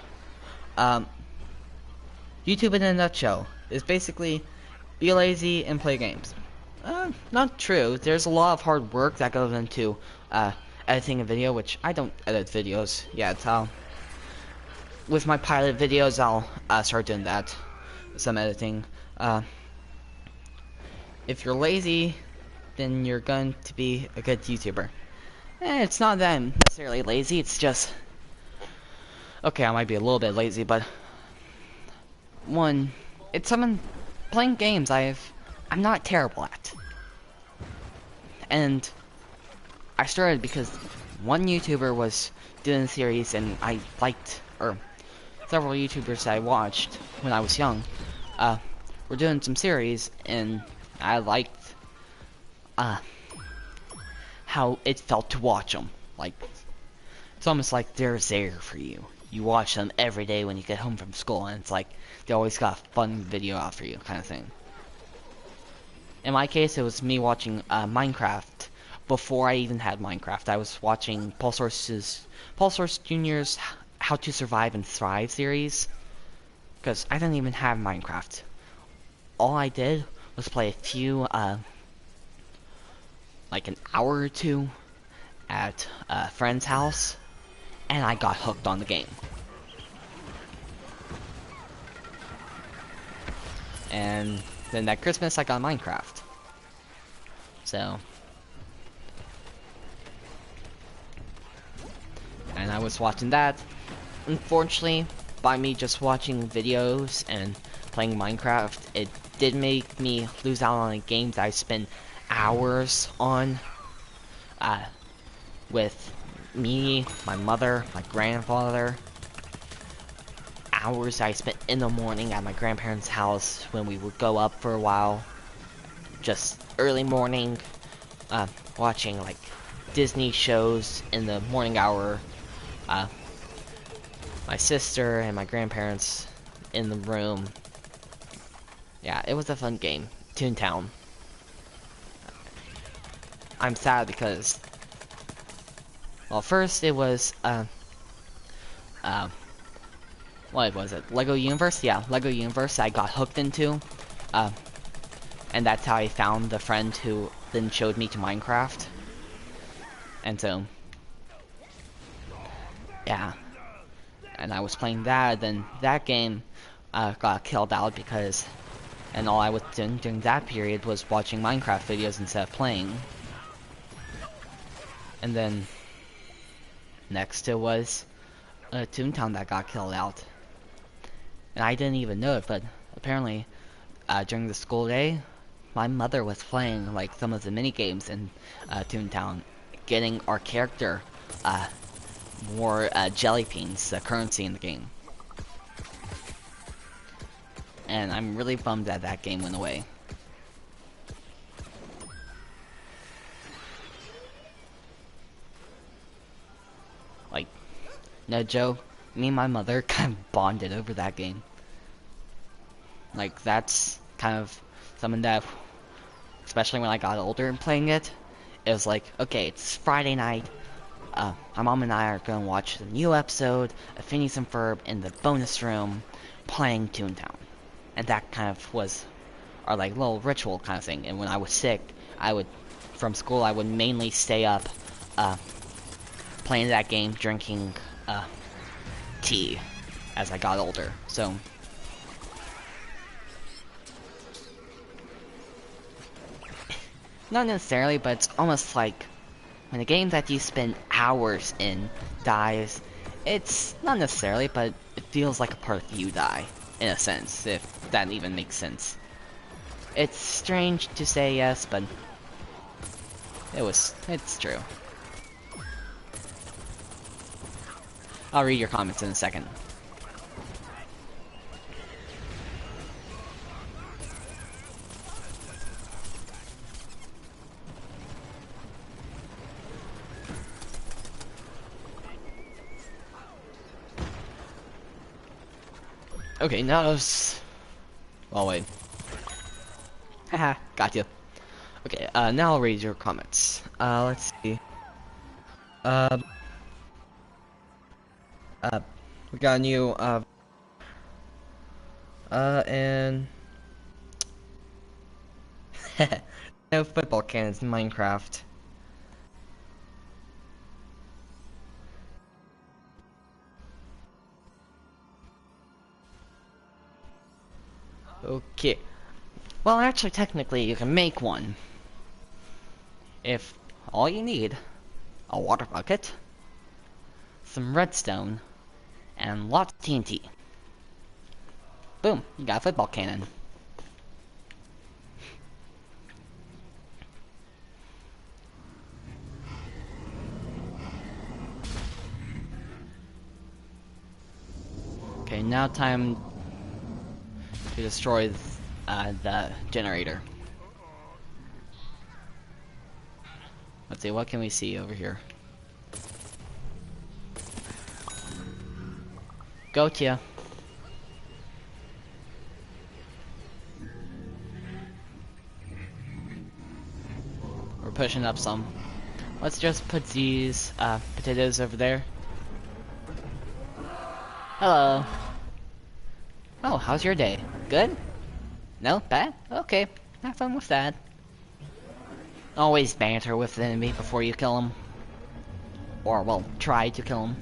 YouTube in a nutshell is basically be lazy and play games. Not true. There's a lot of hard work that goes into editing a video, which I don't edit videos yet. With my pilot videos, I'll start doing that. Some editing. If you're lazy, then you're going to be a good YouTuber. It's not that I'm necessarily lazy, it's just... Okay, I might be a little bit lazy, but... One, it's something... Playing games I'm not terrible at. And... I started because one YouTuber was doing a series and I liked... Or... Several YouTubers I watched when I was young, were doing some series, and I liked, how it felt to watch them. Like, it's almost like they're there for you. You watch them every day when you get home from school, and it's like, they always got a fun video out for you, kind of thing. In my case, it was me watching, Minecraft, before I even had Minecraft. I was watching PulseSource Jr.'s How to Survive and Thrive series, because I didn't even have Minecraft. All I did was play a few, like an hour or two at a friend's house, and I got hooked on the game. And then that Christmas I got Minecraft. So... And I was watching that. Unfortunately, by me just watching videos and playing Minecraft, it did make me lose out on a game that I spent hours on. With me, my mother, my grandfather. Hours I spent in the morning at my grandparents' house when we would go up for a while. Just early morning, watching like Disney shows in the morning hour. My sister and my grandparents in the room. Yeah, it was a fun game. Toontown. I'm sad because... Well, first it was, what was it? Lego Universe? Yeah, Lego Universe I got hooked into. And that's how I found the friend who then showed me to Minecraft. And so... Yeah. And I was playing that, then that game got killed out because... And all I was doing during that period was watching Minecraft videos instead of playing. And then... Next it was Toontown that got killed out. And I didn't even know it, but apparently during the school day, my mother was playing like some of the mini games in Toontown, getting our character more jelly beans, the currency in the game. And I'm really bummed that that game went away. Like, no joke, me and my mother kind of bonded over that game. Like, that's kind of something that, especially when I got older and playing it, it was like, okay, it's Friday night, my mom and I are going to watch the new episode of Phineas and Ferb in the bonus room, playing Toontown. And that kind of was our, like, little ritual kind of thing. And when I was sick, from school, I would mainly stay up, playing that game, drinking, tea, as I got older, so... Not necessarily, but it's almost like when a game that you spend hours in dies, it's not necessarily, but it feels like a part of you die, in a sense, if that even makes sense. It's strange to say yes, but it's true. I'll read your comments in a second. Okay, now let's... Oh, wait. Haha, got you. Okay, now I'll read your comments. Let's see. Uh, we got a new, and... no football cannons in Minecraft. Okay. Well, actually, technically, you can make one. If all you need, a water bucket, some redstone, and lots of TNT. Boom, you got a football cannon. Okay, now time to destroy the generator. Let's see, what can we see over here? Gotcha. We're pushing up some. Let's just put these potatoes over there. Hello. Oh, how's your day? Good? No? Bad? Okay. Have fun with that. Always banter with the enemy before you kill him. Or, well, try to kill him.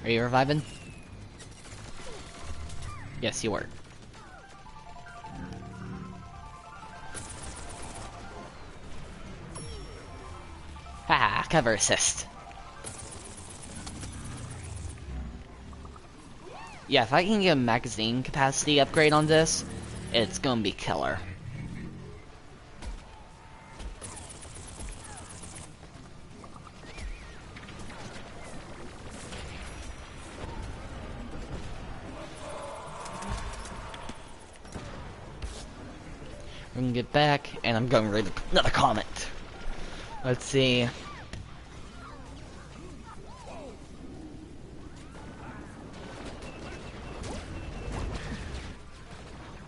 Are you reviving? Yes, you were. Haha, cover assist. Yeah, if I can get a magazine capacity upgrade on this, it's gonna be killer. We're gonna get back, and I'm gonna read another comment. Let's see.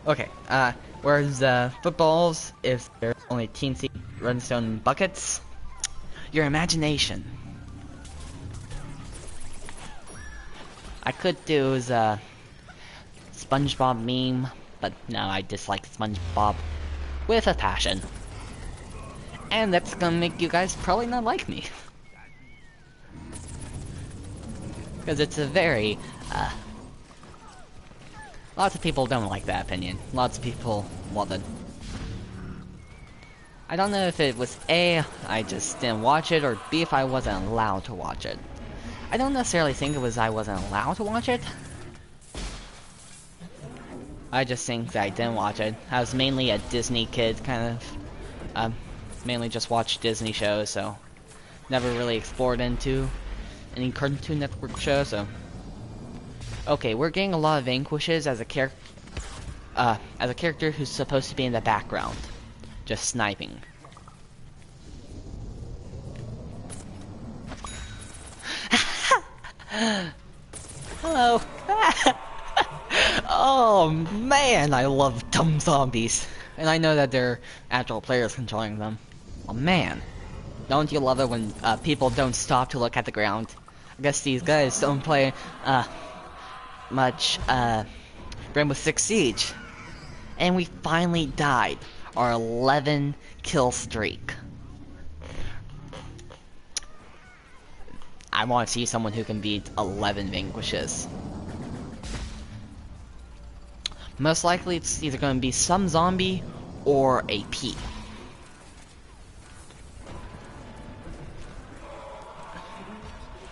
Okay, whereas footballs, if there's only teensy redstone buckets, your imagination. I could do a SpongeBob meme, but no, I dislike SpongeBob with a passion. And that's gonna make you guys probably not like me. Because it's a very, lots of people don't like that opinion. Lots of people love it. I don't know if it was A, I just didn't watch it, or B, if I wasn't allowed to watch it. I don't necessarily think it was I wasn't allowed to watch it. I just think that I didn't watch it. I was mainly a Disney kid, kind of. Mainly just watched Disney shows, so never really explored into any Cartoon Network show, so. Okay, we're getting a lot of vanquishes as a character who's supposed to be in the background, just sniping. Hello. Oh man, I love dumb zombies, and I know that they're actual players controlling them. Oh man, don't you love it when people don't stop to look at the ground? I guess these guys don't play much Rainbow Six Siege. And we finally died our 11 kill streak. I want to see someone who can beat 11 vanquishes. Most likely it's either going to be some zombie or a P.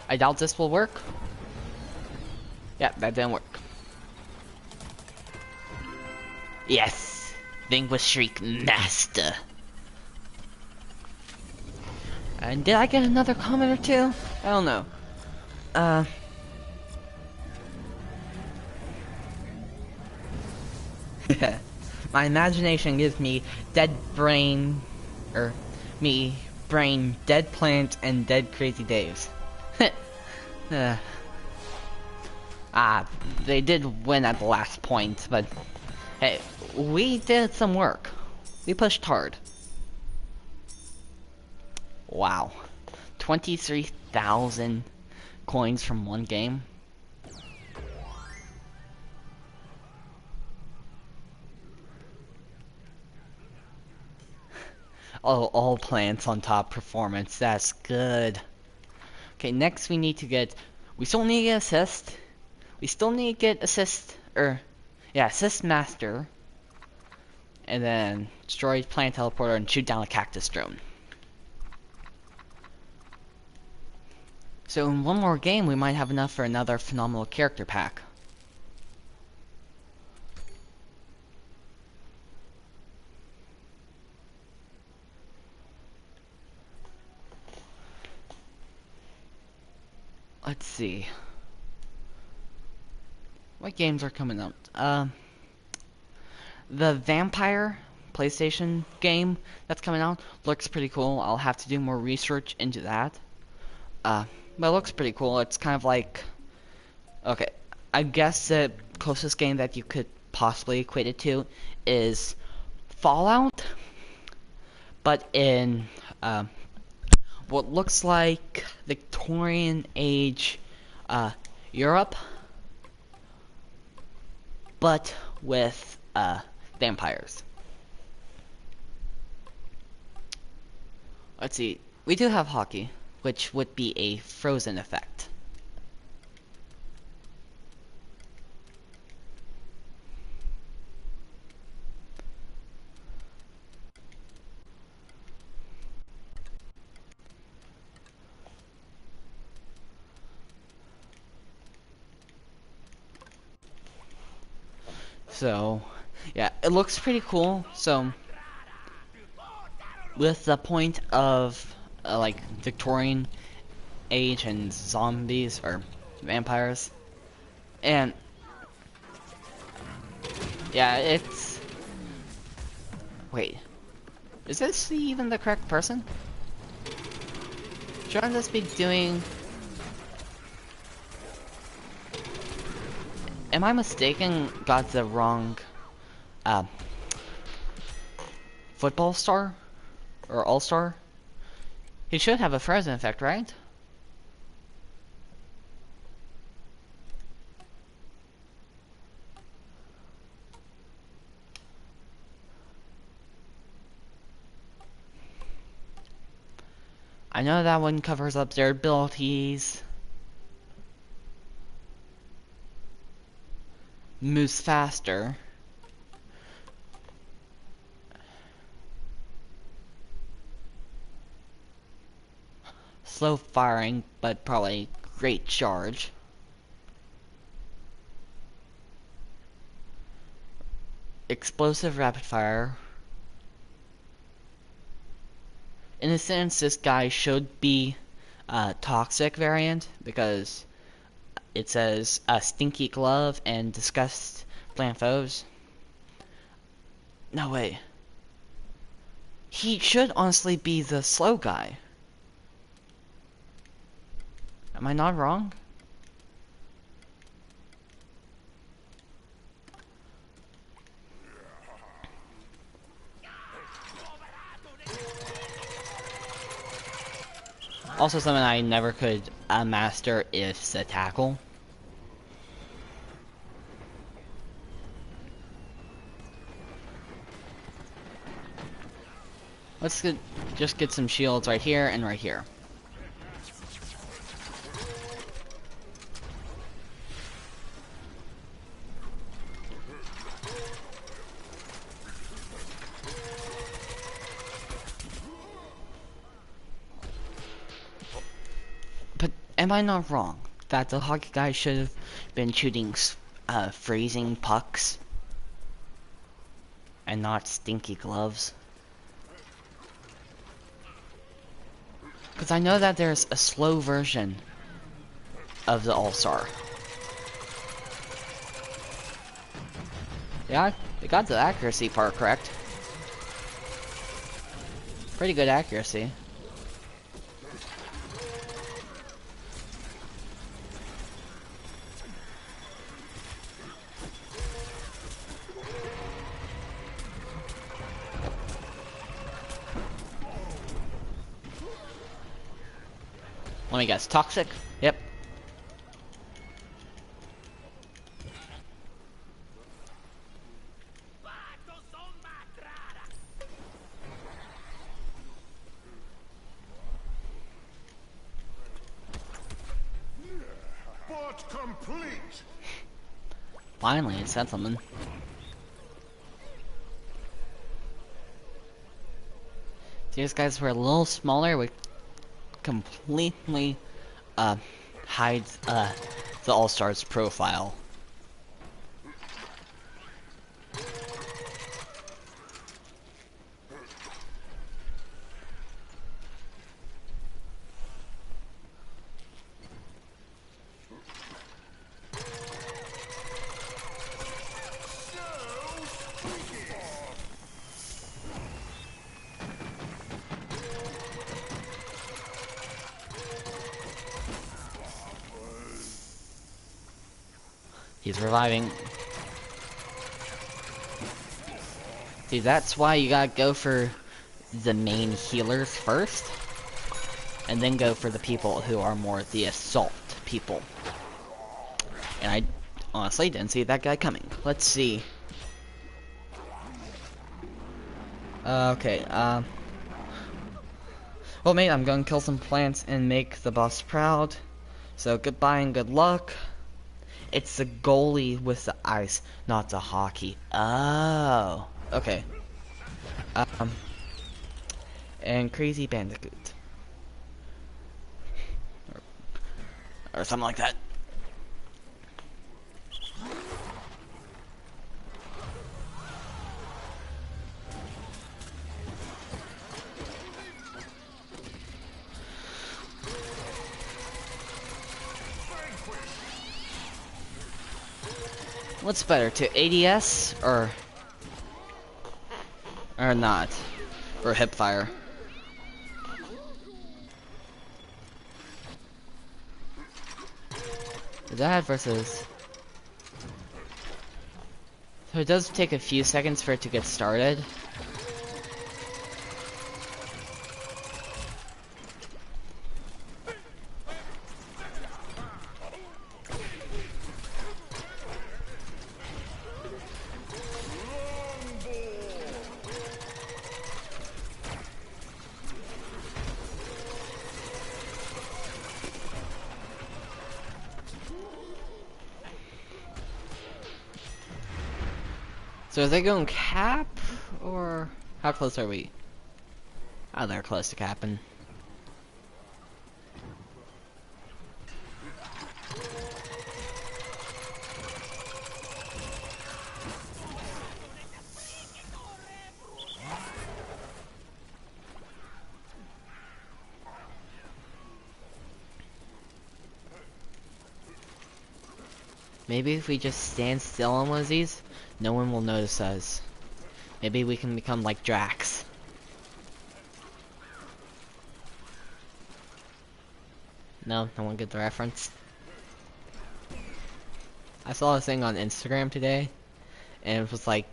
I doubt this will work. Yeah, that didn't work. Yes! Vanquish Shriek Master! And did I get another comment or two? I don't know. My imagination gives me dead brain, or me brain dead plants and dead crazy Daves. uh, they did win at the last point, but hey, we did some work. We pushed hard. Wow. 23,000 coins from one game. Oh, all plants on top performance. That's good. Okay, next we need to get... We still need to get assist. We still need to get assist... assist master. And then destroy plant teleporter and shoot down a cactus drone. So in one more game, we might have enough for another phenomenal character pack. Let's see. What games are coming out? The Vampire PlayStation game that's coming out looks pretty cool. I'll have to do more research into that. But it looks pretty cool. It's kind of like... Okay, I guess the closest game that you could possibly equate it to is Fallout, but in what looks like Victorian age Europe, but with vampires. Let's see, we do have hockey, which would be a frozen effect. So, yeah, it looks pretty cool. So, with the point of like Victorian age and zombies or vampires, and yeah, it's... Wait, is this even the correct person? Shouldn't this be doing... Am I mistaken? Got the wrong football star? Or all-star? He should have a frozen effect, right? I know that one covers up their abilities. Moves faster. Slow firing, but probably great charge. Explosive rapid fire. In a sense, this guy should be a toxic variant because it says stinky glove and disgust plant foes. No way. He should honestly be the slow guy. Am I not wrong? Also, something I never could master is the tackle. Let's just get some shields right here and right here. But am I not wrong that the hockey guy should have been shooting freezing pucks and not stinky gloves? Because I know that there's a slow version of the All-Star. Yeah, they got the accuracy part correct. Pretty good accuracy. Let me guess. Toxic? Yep. But complete. Finally, it said something. These guys were a little smaller, would completely hide the All-Stars profile. He's reviving. See, that's why you gotta go for the main healers first, and then go for the people who are more the assault people. And I honestly didn't see that guy coming. Let's see. Okay, well, mate, I'm gonna kill some plants and make the boss proud. So, goodbye and good luck. It's the goalie with the ice, not the hockey. Oh, okay. And Crazy Bandicoot. Or something like that. What's better, to ADS or not? Or hipfire? That versus... So it does take a few seconds for it to get started. So are they going cap, or how close are we? Oh, they're close to capping. Maybe if we just stand still on one of these, no one will notice us. Maybe we can become like Drax. No one get the reference. I saw a thing on Instagram today, and it was like,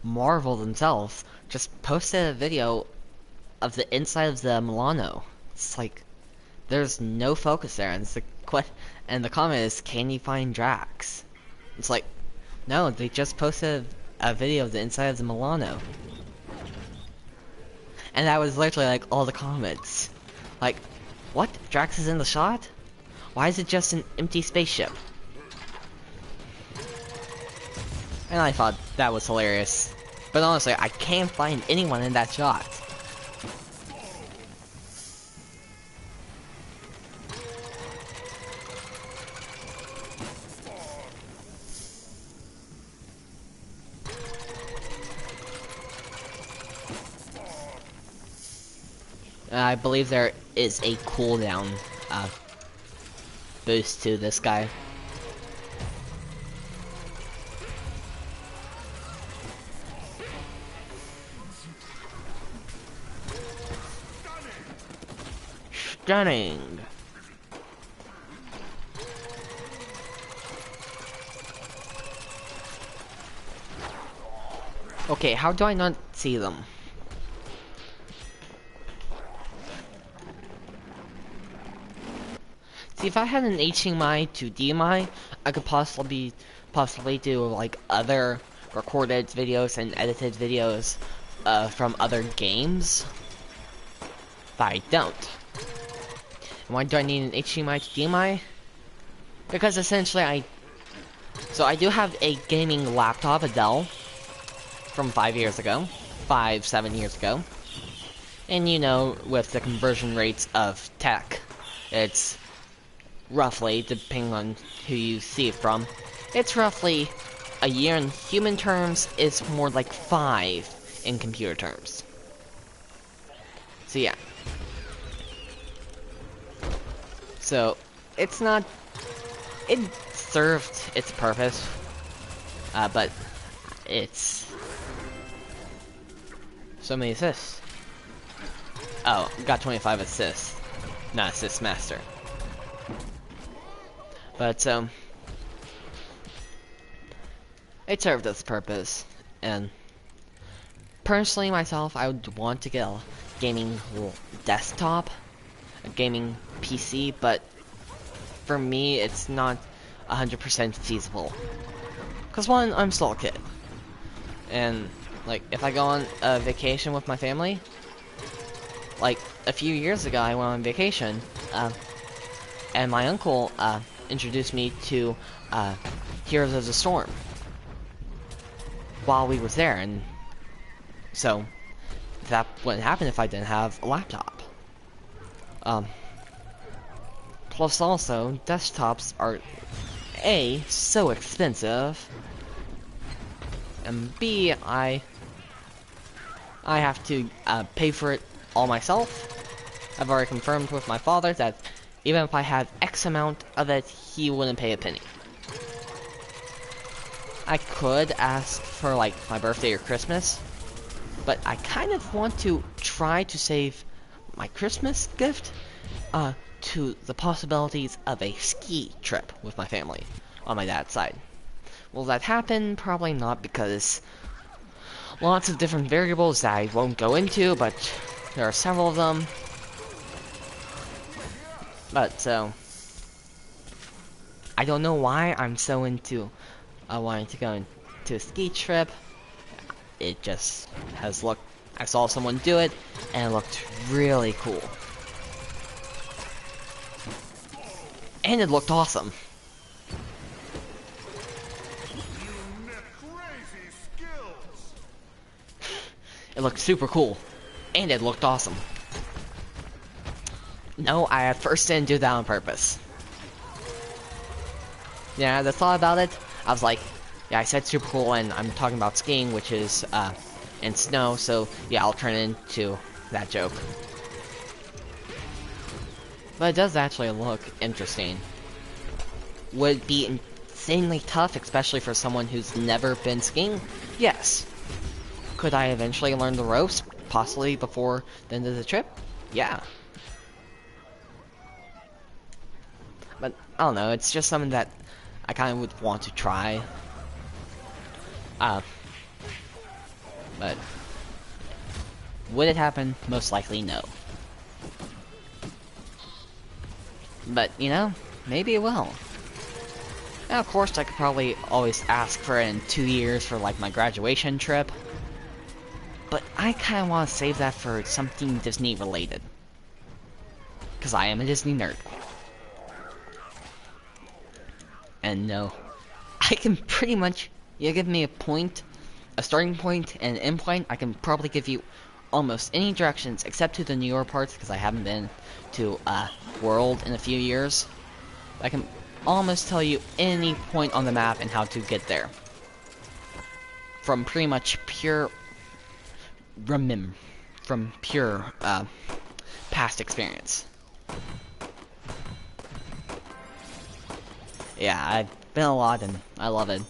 Marvel themselves just posted a video of the inside of the Milano. It's like, there's no focus there, and it's and the comment is, can you find Drax? It's like, no, they just posted a video of the inside of the Milano. And that was literally like all the comments. Like, what? Drax is in the shot? Why is it just an empty spaceship? And I thought that was hilarious. But honestly, I can't find anyone in that shot. I believe there is a cooldown boost to this guy. Stunning. Okay, how do I not see them? See, if I had an HDMI to DMI, I could possibly do like other recorded videos and edited videos from other games. But I don't. And why do I need an HDMI to DMI? Because essentially I do have a gaming laptop, a Dell, from 5 years ago. 7 years ago. And you know, with the conversion rates of tech, it's roughly, depending on who you see it from, it's roughly a year in human terms is more like 5 in computer terms. So yeah. So, it's not... It served its purpose, but it's... So many assists. Oh, got 25 assists. Not assist master. But, it served its purpose, and personally myself, I would want to get a gaming desktop, a gaming PC, but for me, it's not 100% feasible. Because one, I'm still a kid. And, like, if I go on a vacation with my family, like, a few years ago, I went on vacation, and my uncle, introduced me to, Heroes of the Storm while we were there, and so that wouldn't happen if I didn't have a laptop. Plus also, desktops are A, so expensive, and B, I have to pay for it all myself. I've already confirmed with my father that even if I had X amount of it, he wouldn't pay a penny. I could ask for, like, my birthday or Christmas, but I kind of want to try to save my Christmas gift to the possibilities of a ski trip with my family on my dad's side. Will that happen? Probably not, because lots of different variables that I won't go into, but there are several of them. But, so, I don't know why I'm so into wanting to go into a ski trip. It just has looked... I saw someone do it, and it looked really cool. And it looked awesome. It looked super cool. And it looked awesome. No, I at first didn't do that on purpose. Yeah, the thought about it, I was like, yeah, I said super cool, and I'm talking about skiing, which is, in snow, so yeah, I'll turn it into that joke. But it does actually look interesting. Would it be insanely tough, especially for someone who's never been skiing? Yes. Could I eventually learn the ropes, possibly before the end of the trip? Yeah. But, I don't know, it's just something that I kind of would want to try. But would it happen? Most likely no. But, you know, maybe it will. Now, of course, I could probably always ask for it in 2 years for, like, my graduation trip. But I kind of want to save that for something Disney-related. Because I am a Disney nerd. And no, I can pretty much... You give me a point, a starting point, and an end point, I can probably give you almost any directions except to the New York parts, because I haven't been to World in a few years. I can almost tell you any point on the map and how to get there. From pretty much pure... from pure, past experience. Yeah, I've been a lot and I love it.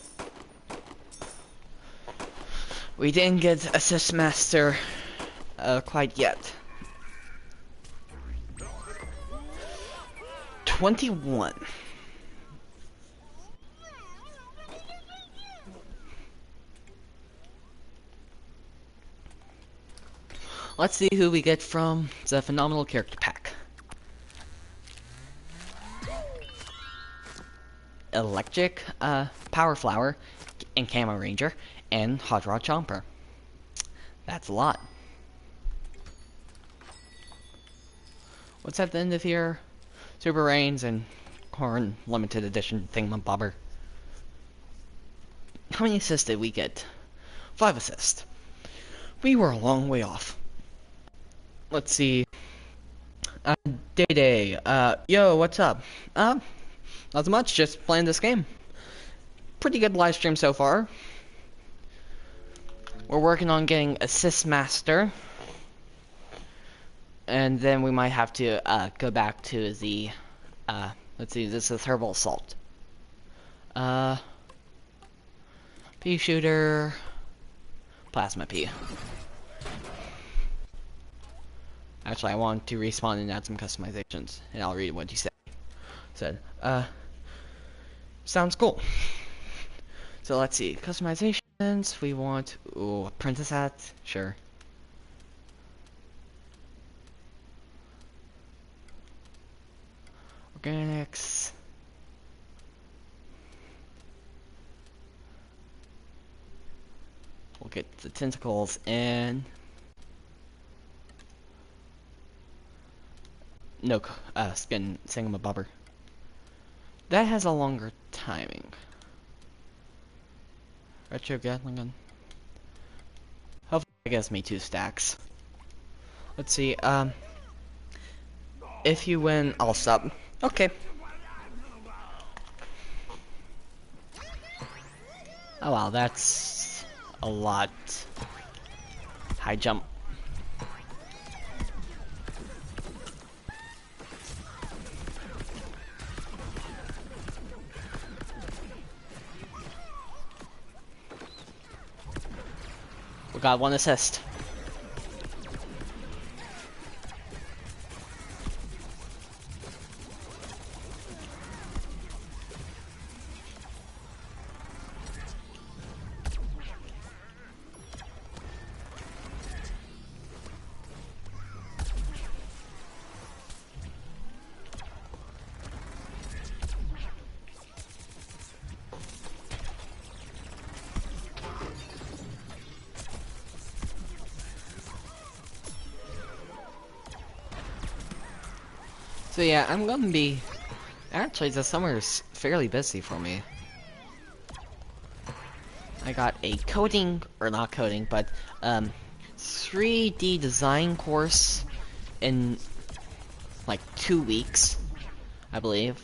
We didn't get Assist Master quite yet. 21. Let's see who we get from the Phenomenal Character Pack. Electric, Power Flower, and Camo Ranger, and Hot Rod Chomper. That's a lot. What's at the end of here? Super Rains and Corn Limited Edition Thingamabobber. How many assists did we get? 5 assists. We were a long way off. Let's see. Day. Yo, what's up? Not much, just playing this game. Pretty good live stream so far. We're working on getting Assist Master. And then we might have to go back to the let's see, this is Herbal Assault. Pea Shooter, Plasma Pea. Actually, I want to respawn and add some customizations, and I'll read what you said. Sounds cool. So let's see, customizations. We want a princess hat, sure. Organics. We'll get the tentacles and no skin Thingamabobber. That has a longer timing. Retro Gatling gun. Hopefully it gives me 2 stacks. Let's see, if you win, I'll sub. Okay. Oh wow, that's a lot. High jump. We got 1 assist. So yeah, I'm gonna be... Actually, the summer is fairly busy for me. I got a coding, or not coding, but 3D design course in like 2 weeks, I believe.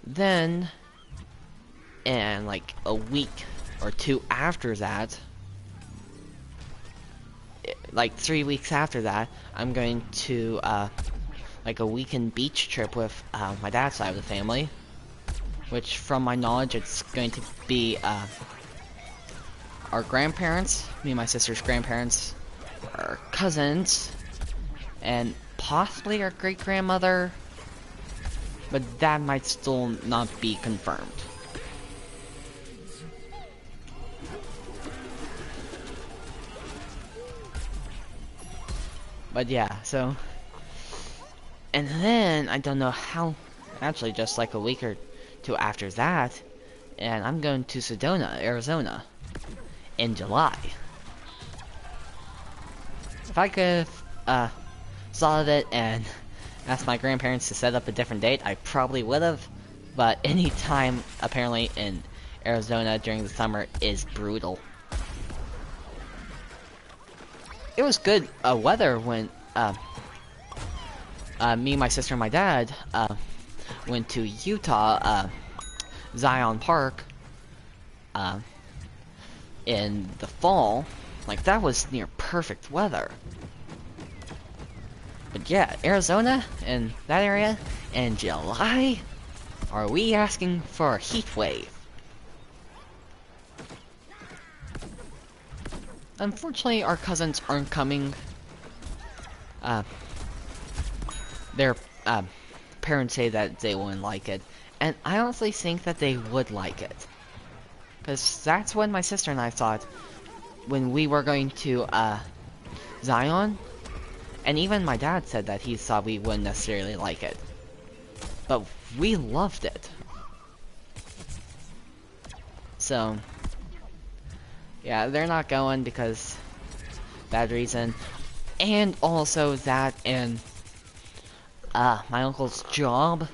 Then, and like a week or 2 after that, like 3 weeks after that, I'm going to like a weekend beach trip with my dad's side of the family, which from my knowledge it's going to be our grandparents, me and my sister's grandparents, our cousins, and possibly our great-grandmother, but that might still not be confirmed. But yeah, so... And then, I don't know how... Actually, just like a week or 2 after that, and I'm going to Sedona, Arizona, in July. If I could have thought of it and asked my grandparents to set up a different date, I probably would have. But any time, apparently, in Arizona during the summer is brutal. It was good weather when me, my sister, and my dad went to Utah, Zion Park, in the fall. Like, that was near perfect weather. But yeah, Arizona and that area in July? Are we asking for a heat wave? Unfortunately, our cousins aren't coming. Their parents say that they wouldn't like it, and I honestly think that they would like it. Because that's what my sister and I thought when we were going to Zion, and even my dad said that he thought we wouldn't necessarily like it. but we loved it. So, yeah, they're not going because bad reason. And also that and my uncle's job,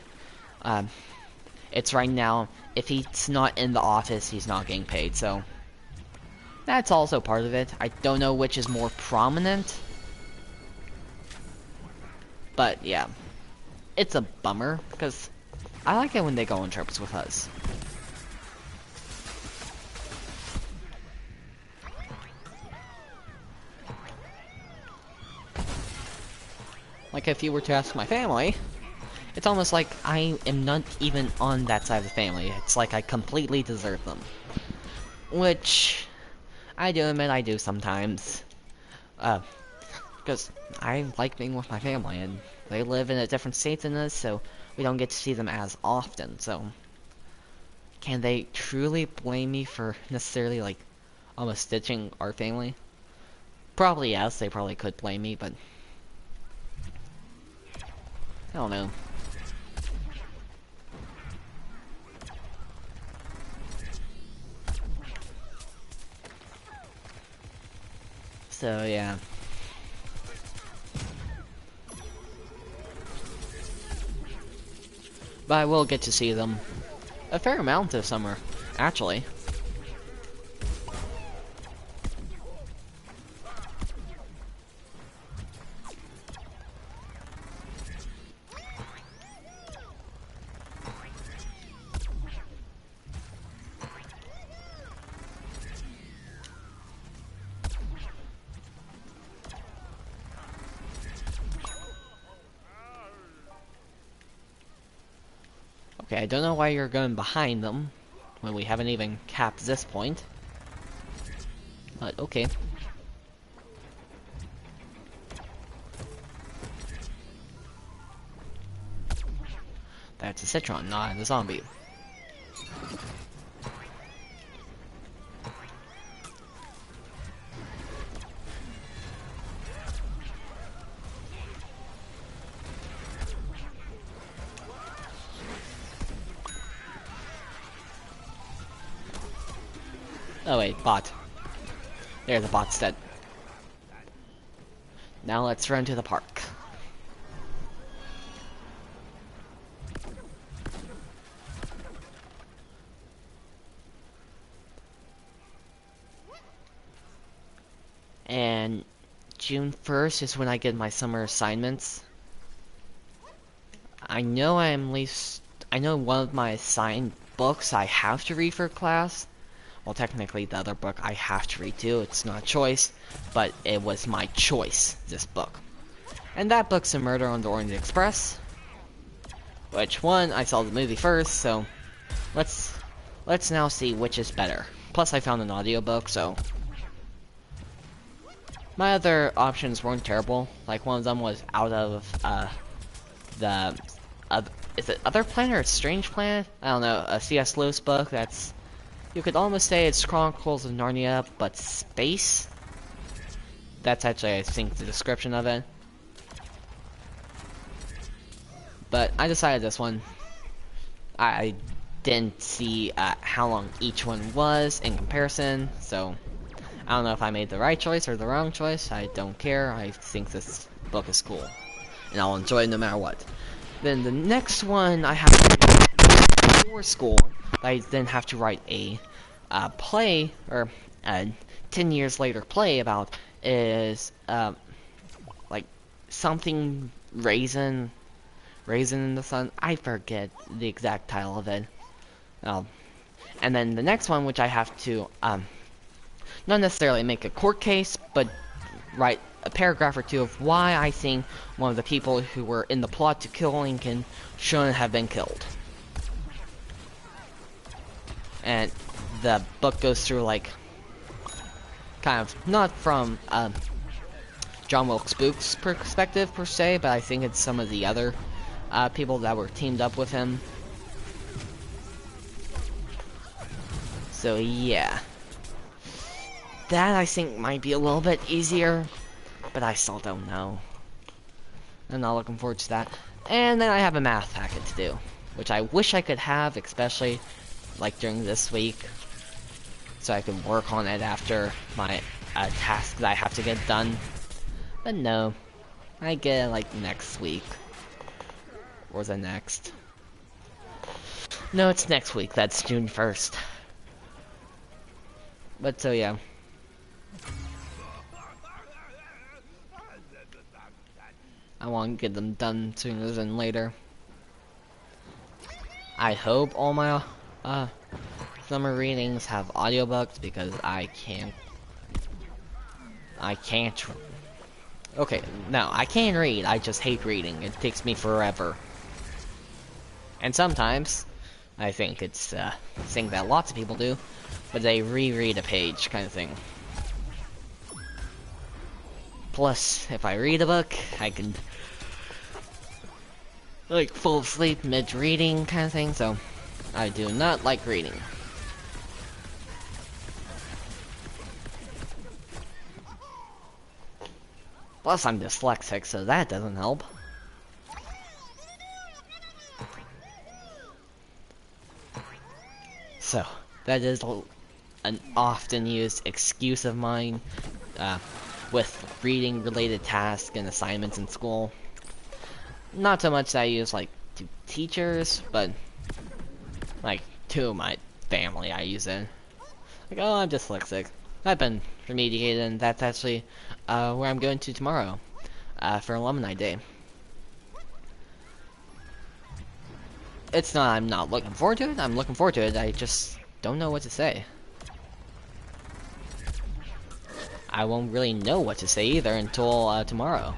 it's right now, if he's not in the office, he's not getting paid, so that's also part of it. I don't know which is more prominent, but yeah, it's a bummer because I like it when they go on trips with us. Like, if you were to ask my family, it's almost like I am not even on that side of the family. It's like I completely desert them. Which, I do admit I do sometimes. Because I like being with my family, and they live in a different state than us, so we don't get to see them as often, so... Can they truly blame me for necessarily, like, almost ditching our family? Probably yes, they probably could blame me, but... I don't know. So, yeah. But I will get to see them a fair amount this summer, actually. Okay, I don't know why you're going behind them when we haven't even capped this point. But, okay. That's a Citron, not a zombie. Oh wait, bot. There's a bot's dead. Now let's run to the park. And June 1st is when I get my summer assignments. I know I know one of my assigned books I have to read for class. Well, technically the other book I have to read too. It's not a choice, but it was my choice, this book. And that book's A Murder on the Orient Express. Which one, I saw the movie first, so let's now see which is better. Plus I found an audiobook, so my other options weren't terrible. Like, one of them was out of the is it Other Planet or Strange Planet? I don't know, a C.S. Lewis book that's, you could almost say it's Chronicles of Narnia, but space. That's actually, I think, the description of it. But I decided this one. I didn't see how long each one was in comparison, so I don't know if I made the right choice or the wrong choice. I don't care. I think this book is cool, and I'll enjoy it no matter what. Then the next one I have to read for school. I then have to write a play, or a 10 years later play about, is like something raisin in the sun. I forget the exact title of it. And then the next one, which I have to not necessarily make a court case, but write a paragraph or two of why I think one of the people who were in the plot to kill Lincoln shouldn't have been killed. And the book goes through, like, kind of, not from John Wilkes Booth's perspective per se, but I think it's some of the other people that were teamed up with him. So yeah, that I think might be a little bit easier, but I still don't know. I'm not looking forward to that. And then I have a math packet to do, which I wish I could have, especially like during this week, so I can work on it after my task that I have to get done. But no, I get it like next week. Or the next. No, it's next week. That's June 1st. But so yeah. I want to get them done sooner than later. I hope all my summer readings have audiobooks because I can't. Okay, no, I can read. I just hate reading. It takes me forever. And sometimes, I think it's a thing that lots of people do, but they reread a page kind of thing. Plus, if I read a book, I can like fall asleep mid-reading kind of thing, so I do not like reading. Plus, I'm dyslexic, so that doesn't help. So, that is an often used excuse of mine with reading related tasks and assignments in school. Not so much that I use like to teachers, but like to my family I use it. Like, oh, I'm dyslexic. I've been remediated, and that's actually where I'm going to tomorrow for Alumni Day. It's not I'm not looking forward to it. I'm looking forward to it. I just don't know what to say. I won't really know what to say either until tomorrow.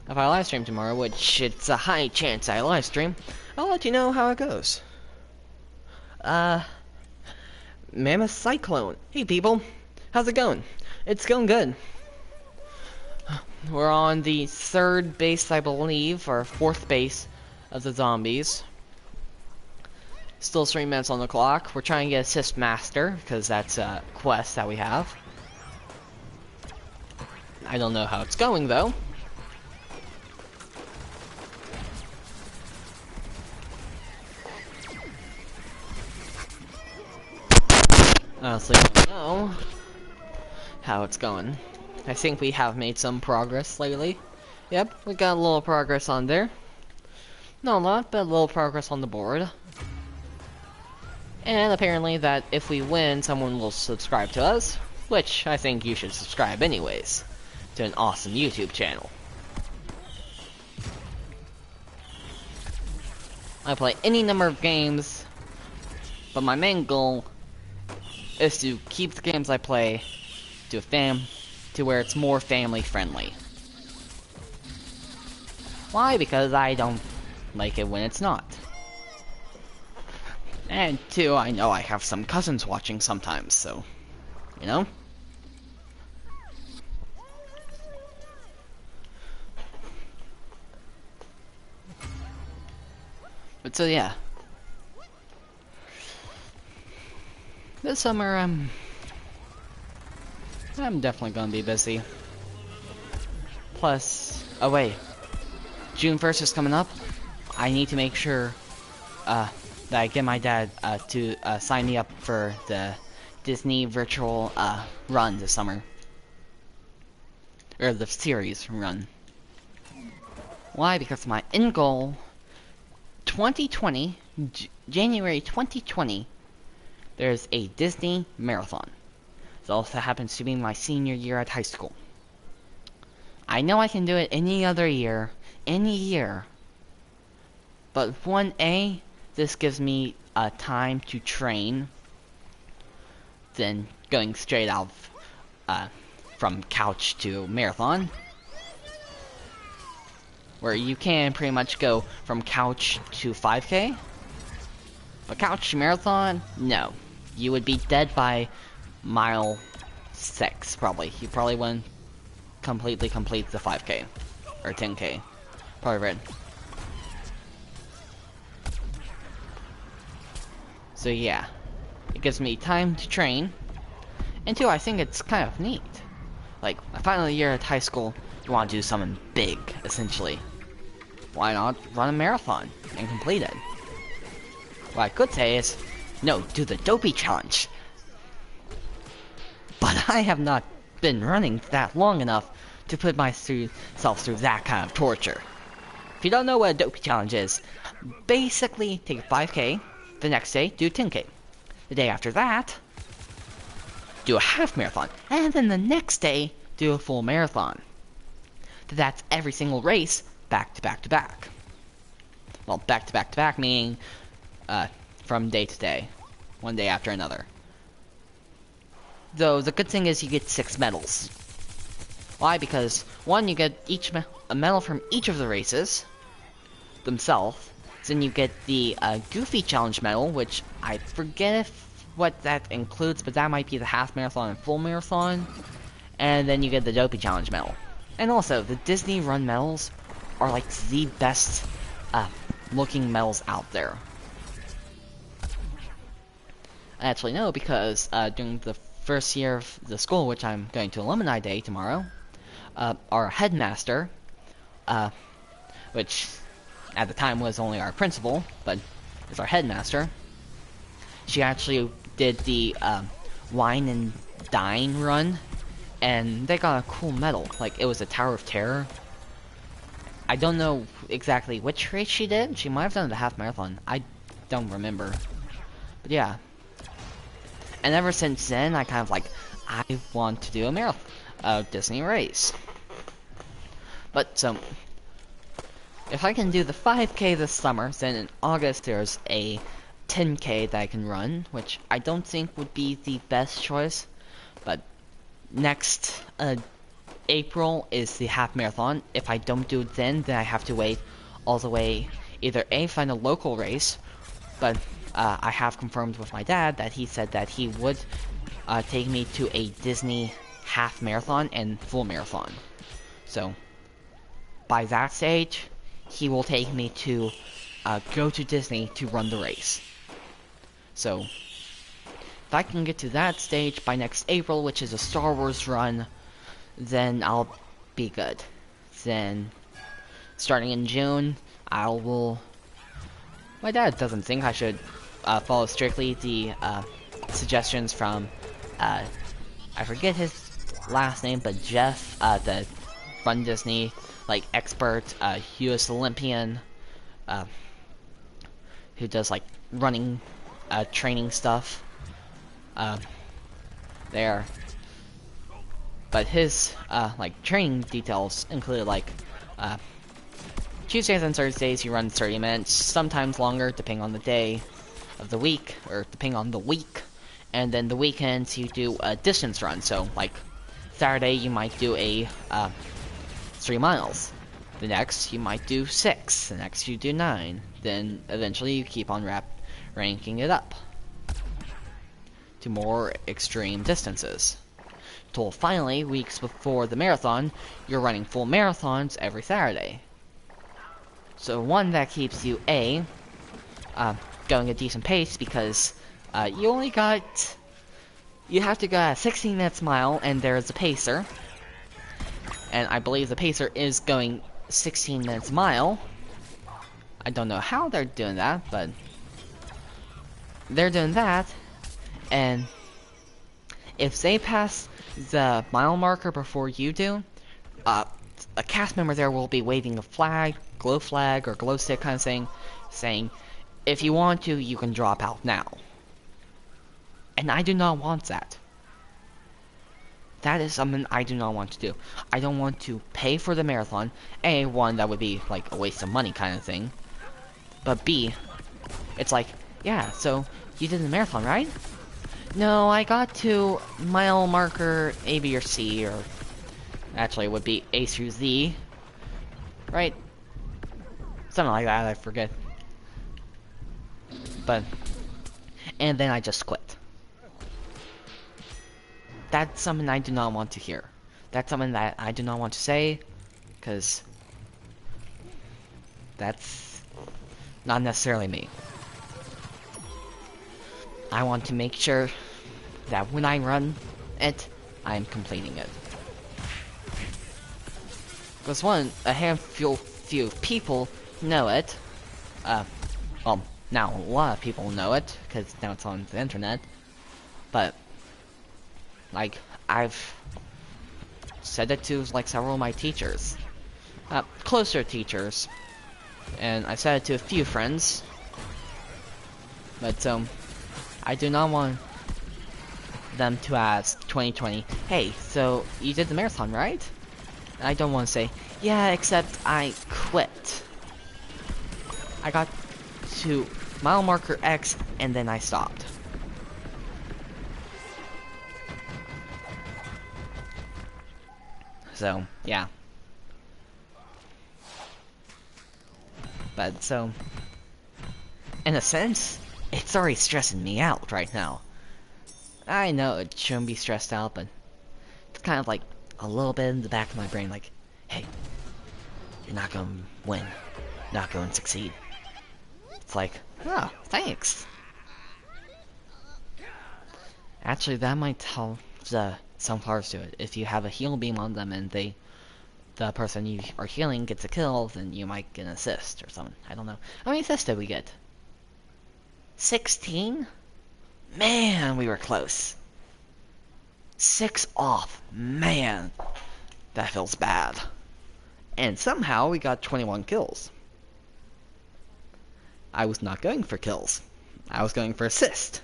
If I live stream tomorrow, which it's a high chance I live stream, I'll let you know how it goes. Mammoth Cyclone. Hey people, how's it going? It's going good. We're on the 3rd base, I believe, or 4th base of the zombies. Still 3 minutes on the clock. We're trying to get Assist Master, because that's a quest that we have. I don't know how it's going, though. Honestly, I don't know how it's going. I think we have made some progress lately. Yep, we got a little progress on there. Not a lot, but a little progress on the board. And apparently that if we win, someone will subscribe to us, which I think you should subscribe anyways, to an awesome YouTube channel. I play any number of games, but my main goal is to keep the games I play to where it's more family friendly. Why? Because I don't like it when it's not. And 2, I know I have some cousins watching sometimes, so, you know? But so yeah. This summer, I'm definitely gonna be busy. Plus, oh wait, June 1st is coming up. I need to make sure that I get my dad to sign me up for the Disney virtual run this summer. Or the series run. Why? Because my end goal, 2020, January 2020, there's a Disney marathon. It also happens to be my senior year at high school. I know I can do it any other year, any year. But 1A, this gives me time to train than going straight out from couch to marathon. Where you can pretty much go from couch to 5K. But couch to marathon, no. You would be dead by mile 6, probably. You probably wouldn't completely complete the 5K. Or 10K. Probably right. So yeah. It gives me time to train. And 2, I think it's kind of neat. Like, my final year at high school, you want to do something big, essentially, why not run a marathon and complete it? What I could say is, no, do the dopey challenge. But I have not been running that long enough to put myself through that kind of torture. If you don't know what a dopey challenge is, basically take a 5K, the next day do 10K. The day after that, do a half marathon, and then the next day, do a full marathon. That's every single race, back to back to back. Well, back to back to back meaning from day to day, one day after another. Though the good thing is you get 6 medals. Why? Because one, you get a medal from each of the races themselves. Then you get the Goofy Challenge medal, which I forget what that includes, but that might be the half marathon and full marathon. And then you get the Dopey Challenge medal. And also, the Disney Run medals are like the best looking medals out there. I actually know because during the first year of the school, which I'm going to Alumni Day tomorrow, our headmaster, which at the time was only our principal, but is our headmaster, she actually did the Wine and Dine run, and they got a cool medal. Like, it was a Tower of Terror. I don't know exactly which race she did. She might have done the half marathon. I don't remember. But yeah. And ever since then, I kind of like, I want to do a marathon, Disney race. But so, if I can do the 5K this summer, then in August there's a 10K that I can run, which I don't think would be the best choice. But next April is the half marathon. If I don't do it then I have to wait all the way, either A, find a local race, but I have confirmed with my dad that he said that he would take me to a Disney half marathon and full marathon. So, by that stage, he will take me to go to Disney to run the race. So, if I can get to that stage by next April, which is a Star Wars run, then I'll be good. Then, starting in June, my dad doesn't think I should follow strictly the suggestions from, I forget his last name, but Jeff, the Run Disney, like, expert, US Olympian, who does, like, running, training stuff, there. But his, like, training details include, like, Tuesdays and Thursdays you run 30 minutes, sometimes longer, depending on the day of the week, or depending on the week. And then the weekends you do a distance run, so, like, Saturday you might do a, 3 miles. The next you might do 6, the next you do 9. Then eventually you keep on ranking it up to more extreme distances. Till finally, weeks before the marathon, you're running full marathons every Saturday. So one, that keeps you going a decent pace, because you have to go at 16 minutes a mile, and there's a pacer. And I believe the pacer is going 16 minutes a mile. I don't know how they're doing that, but they're doing that. And if they pass the mile marker before you do, a cast member there will be waving a flag, glow flag, or glow stick kind of thing, saying, if you want to, you can drop out now. And I do not want that. That is something I do not want to do. I don't want to pay for the marathon. A, one, that would be like a waste of money kind of thing. But B, it's like, yeah, so you did the marathon, right? No, I got to mile marker A, B, or C, or actually it would be A through Z, right? Something like that, I forget. But, and then I just quit. That's something I do not want to hear. That's something that I do not want to say, because that's not necessarily me. I want to make sure that when I run it, I'm completing it. Because one, a handful few people know it. Well, now a lot of people know it, because now it's on the internet. But, like, I've said it to, like, several of my teachers. Closer teachers. And I said it to a few friends. But, I do not want them to ask 2020, hey, so you did the marathon, right? I don't want to say, yeah, except I quit. I got to mile marker X and then I stopped. So, yeah. But, so, in a sense, it's already stressing me out right now. I know it shouldn't be stressed out, but it's kind of like a little bit in the back of my brain, like, hey, you're not gonna win, not gonna succeed. It's like, oh, thanks. Actually, that might tell the sunflowers to it. If you have a heal beam on them and the person you are healing gets a kill, then you might get an assist or something. I don't know. How many assists did we get? 16? Man, we were close. 6 off. Man, that feels bad. And somehow we got 21 kills. I was not going for kills. I was going for assist.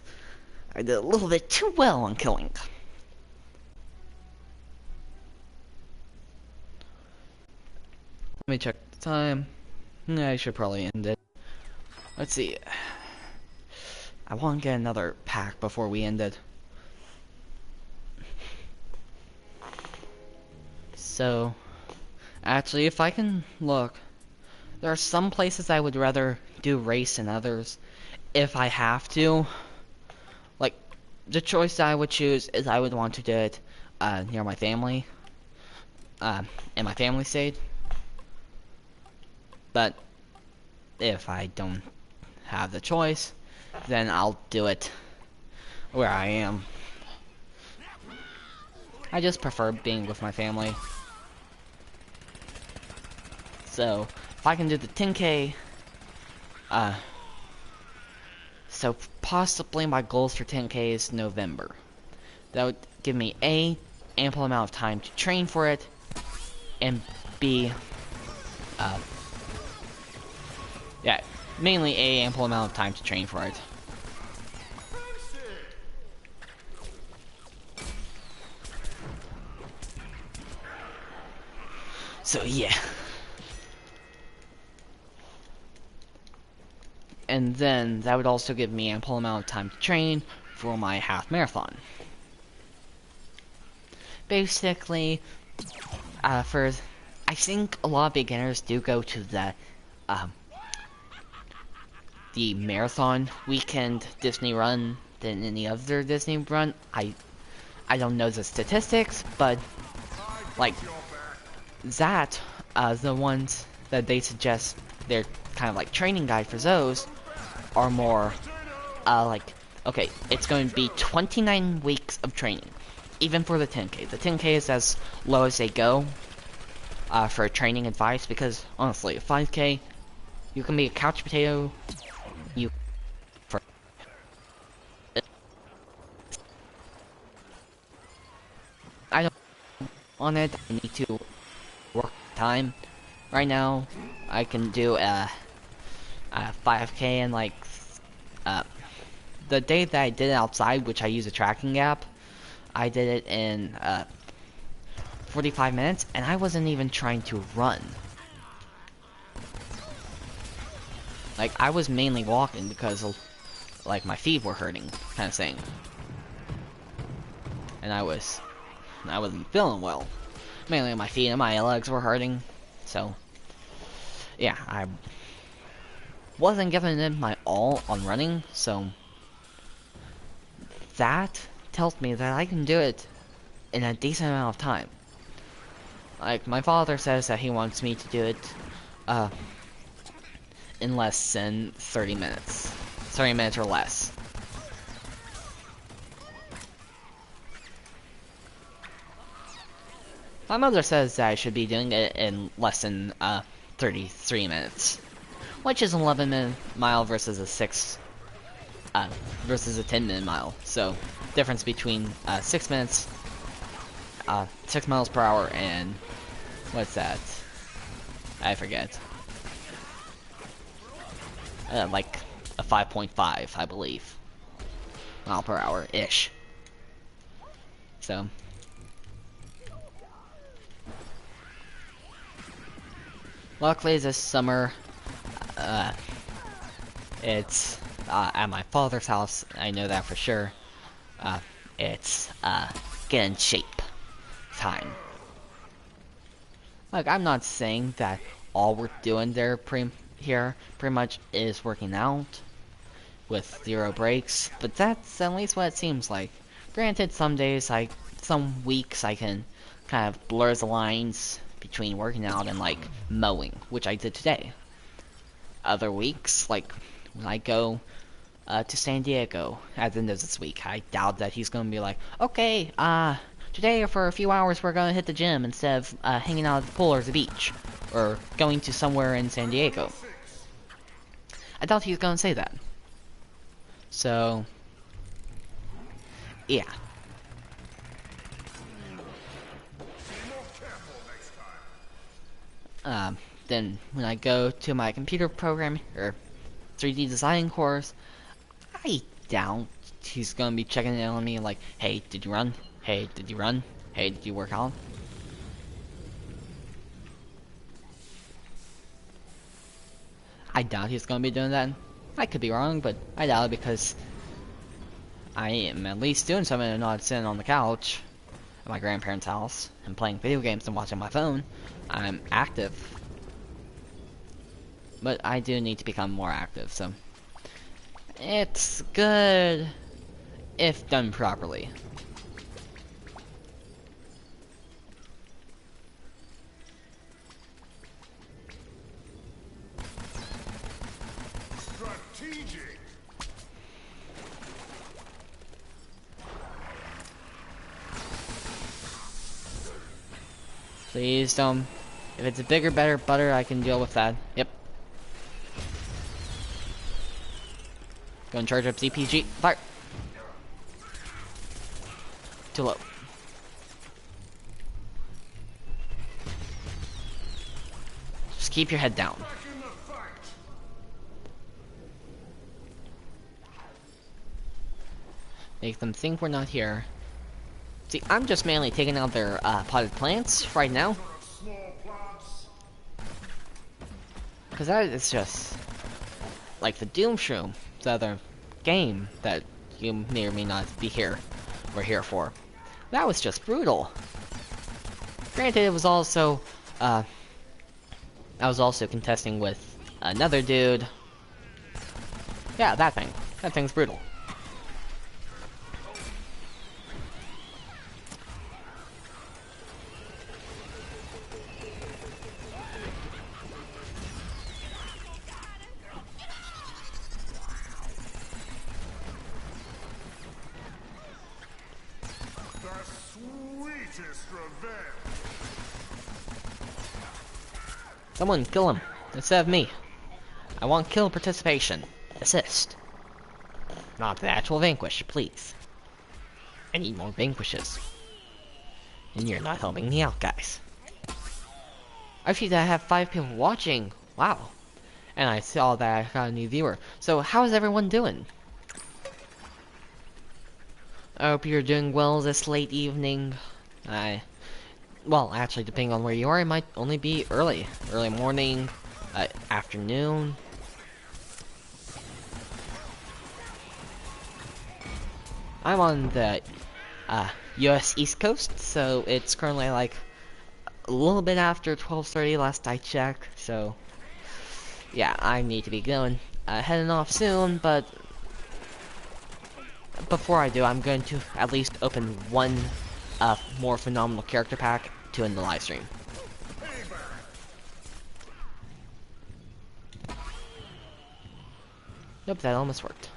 I did a little bit too well on killing. Let me check the time. I should probably end it. Let's see. I want to get another pack before we end it. So, actually, if I can look, there are some places I would rather do race than others. If I have to, like, the choice I would choose is I would want to do it near my family, in my family state. But if I don't have the choice, then I'll do it where I am. I just prefer being with my family. So, if I can do the 10K, so possibly my goals for 10K is November. That would give me A, ample amount of time to train for it, and B, yeah, mainly A, ample amount of time to train for it. So yeah. And then that would also give me ample amount of time to train for my half marathon. Basically, I think a lot of beginners do go to the marathon weekend Disney run than any other Disney run. I don't know the statistics, but like that, the ones that they suggest they're kind of like training guide for those are more like, okay, it's going to be 29 weeks of training, even for the 10K. The 10K is as low as they go for training advice, because honestly, 5K, you can be a couch potato. You for I don't on it. I need to work time. Right now, I can do a 5K and like the day that I did it outside, which I use a tracking app, I did it in 45 minutes, and I wasn't even trying to run. Like, I was mainly walking because like my feet were hurting, kind of thing, and I wasn't feeling well. Mainly my feet and my legs were hurting, so yeah, I wasn't giving it my all on running, so that tells me that I can do it in a decent amount of time. Like, my father says that he wants me to do it in less than 30 minutes. 30 minutes or less. My mother says that I should be doing it in less than 33 minutes, which is an 11-minute mile versus a 10-minute mile. So, difference between 6 minutes, 6 miles per hour, and what's that? I forget. Like a 5.5, I believe, mile per hour ish. So. Luckily, this summer, it's at my father's house. I know that for sure. It's get in shape time. Like, I'm not saying that all we're doing there here pretty much is working out with 0 breaks, but that's at least what it seems like. Granted, some weeks I can kind of blur the lines between working out and like mowing, which I did today. Other weeks, like when I go to San Diego at the end of this week, I doubt that he's gonna be like, okay, today for a few hours we're gonna hit the gym instead of hanging out at the pool or the beach, or going to somewhere in San Diego. I doubt he's gonna say that. So, yeah. Then when I go to my computer programming or 3D design course, I doubt he's gonna be checking in on me like, hey, did you run? Hey, did you run? Hey, did you work out? I doubt he's gonna be doing that. I could be wrong, but I doubt it because I am at least doing something and not sitting on the couch at my grandparents' house and playing video games and watching my phone. I'm active. But I do need to become more active, so it's good if done properly. Strategic. Please don't. If it's a bigger, better butter, I can deal with that. Yep. Go and charge up ZPG. Fire. Too low. Just keep your head down. Back in the fight. Make them think we're not here. See, I'm just mainly taking out their potted plants right now. Small plots. Because that is just like the Doom Shroom, the other game that you may or may not be here or here for. That was just brutal. Granted, it was also I was also contesting with another dude. Yeah, that thing. That thing's brutal. Sweetest revenge. Someone kill him instead of me. I want kill participation. Assist. Not the actual vanquish, please. I need more vanquishes. And you're not helping me out, guys. I see that I have 5 people watching. Wow. And I saw that I got a new viewer. So how is everyone doing? I hope you're doing well this late evening. Well, actually, depending on where you are, it might only be early morning, afternoon. I'm on the US East Coast, so it's currently like a little bit after 12:30 last I checked. So yeah, I need to be going, heading off soon, but before I do, I'm going to at least open one more phenomenal character pack to end the live stream. Nope, that almost worked.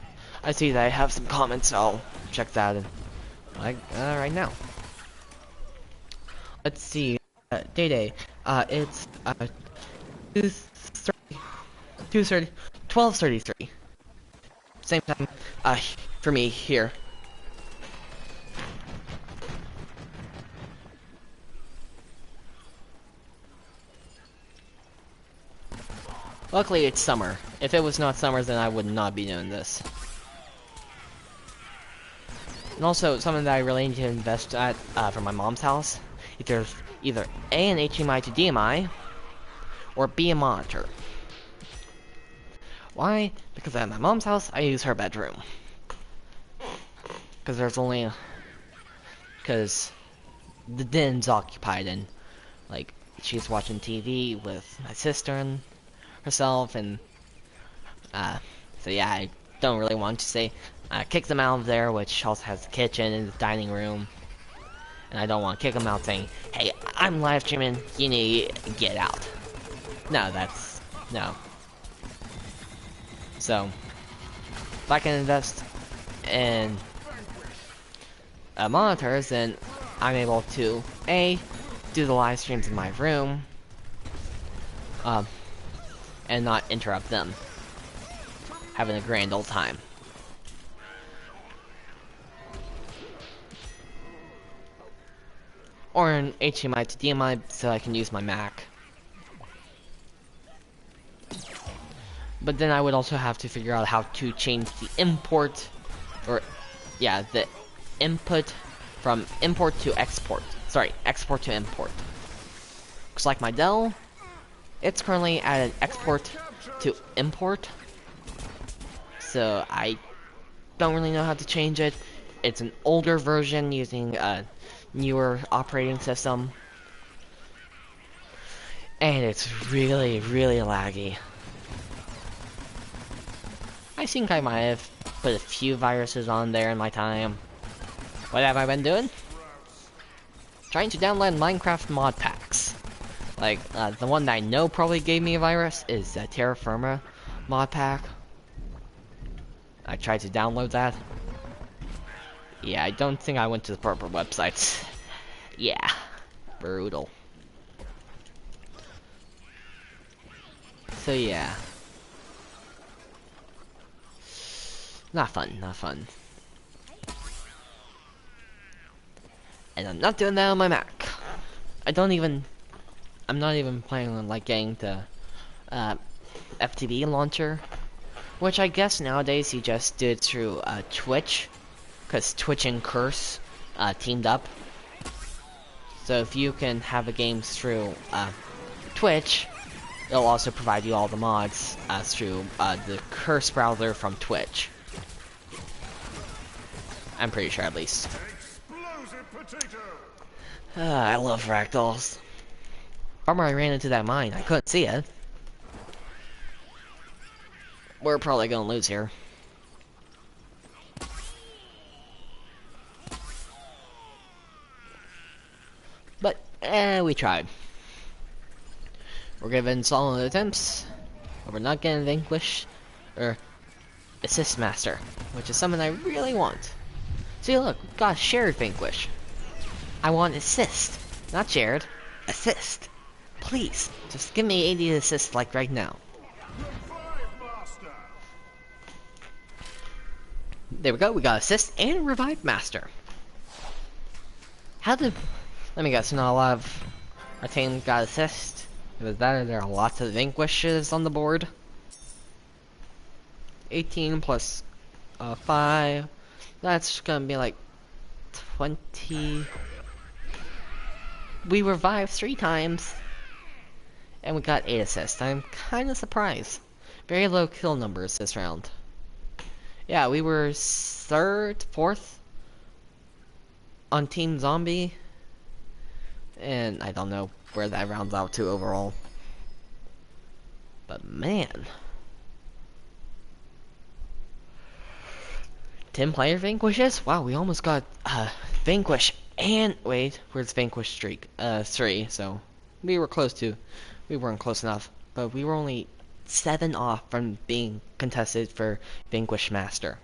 I see that I have some comments, so I'll check that in, like, right now. Let's see. Day. It's 2:30, 2:30, 12:33. Same time. For me here. Luckily, it's summer. If it was not summer, then I would not be doing this. And also, something that I really need to invest at for my mom's house. If there's either A, an HDMI to DMI, or B, a monitor. Why? Because at my mom's house, I use her bedroom. Because there's only... Because the den's occupied and, like, she's watching TV with my sister and herself, and, so yeah, I don't really want to say, kick them out of there, which also has the kitchen and the dining room. And I don't want to kick them out saying, hey, I'm live streaming, you need to get out. No, no. So, if I can invest in monitors, then I'm able to, A, do the live streams in my room, and not interrupt them. Having a grand old time. Or an HDMI to DMI so I can use my Mac. But then I would also have to figure out how to change the import, or, yeah, the input from import to export. Sorry, export to import. Looks like my Dell, it's currently at an export to import. So I don't really know how to change it. It's an older version using a newer operating system. And it's really, really laggy. I think I might have put a few viruses on there in my time. What have I been doing? Trying to download Minecraft mod packs. Like, the one that I know probably gave me a virus is the Terra Firma mod pack. I tried to download that. Yeah, I don't think I went to the proper websites. Yeah, brutal. So yeah. Not fun, not fun. And I'm not doing that on my Mac. I'm not even planning on, like, getting the FTP launcher. Which I guess nowadays you just do it through Twitch. Because Twitch and Curse teamed up. So if you can have the games through Twitch, it'll also provide you all the mods through the Curse browser from Twitch. I'm pretty sure, at least. I love ragdolls. Bummer I ran into that mine. I couldn't see it. We're probably gonna lose here. But, we tried. We're giving solid attempts, but we're not getting vanquished, or assist master, which is something I really want. See, look, we got a shared vanquish. I want assist, not shared. Assist. Please, just give me 80 assists like right now. There we go, we got assist and revive master. How did... Let me guess, not a lot of our team got assist. With that, there are lots of vanquishes on the board. 18 plus 5. That's gonna be like 20. We revived 3 times. And we got 8 assists. I'm kinda surprised. Very low kill numbers this round. Yeah, we were 3rd, 4th on Team Zombie. And I don't know where that rounds out to overall. But man. 10 player vanquishes? Wow, we almost got vanquish and wait, where's vanquish streak? 3, so we were close to. We weren't close enough, but we were only 7 off from being contested for vanquish master.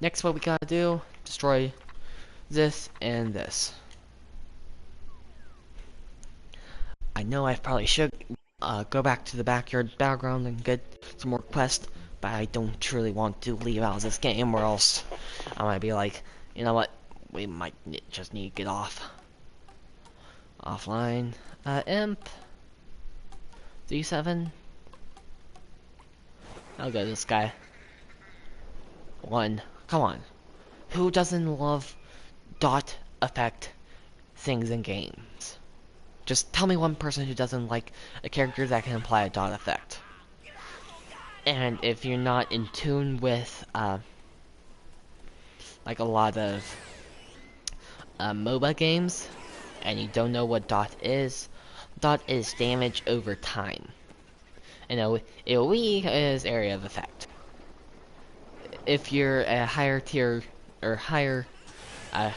Next, what we gotta do, destroy this and this. I know I probably should go back to the backyard battleground and get some more quests, but I don't truly want to leave out of this game, or else I might be like, you know what, we might just need to get offline. Imp D7. I'll go this guy. One. Come on. Who doesn't love dot effect things in games? Just tell me one person who doesn't like a character that can apply a dot effect. And if you're not in tune with like a lot of MOBA games, and you don't know what dot is damage over time. And AoE is area of effect. If you're a higher tier or higher, a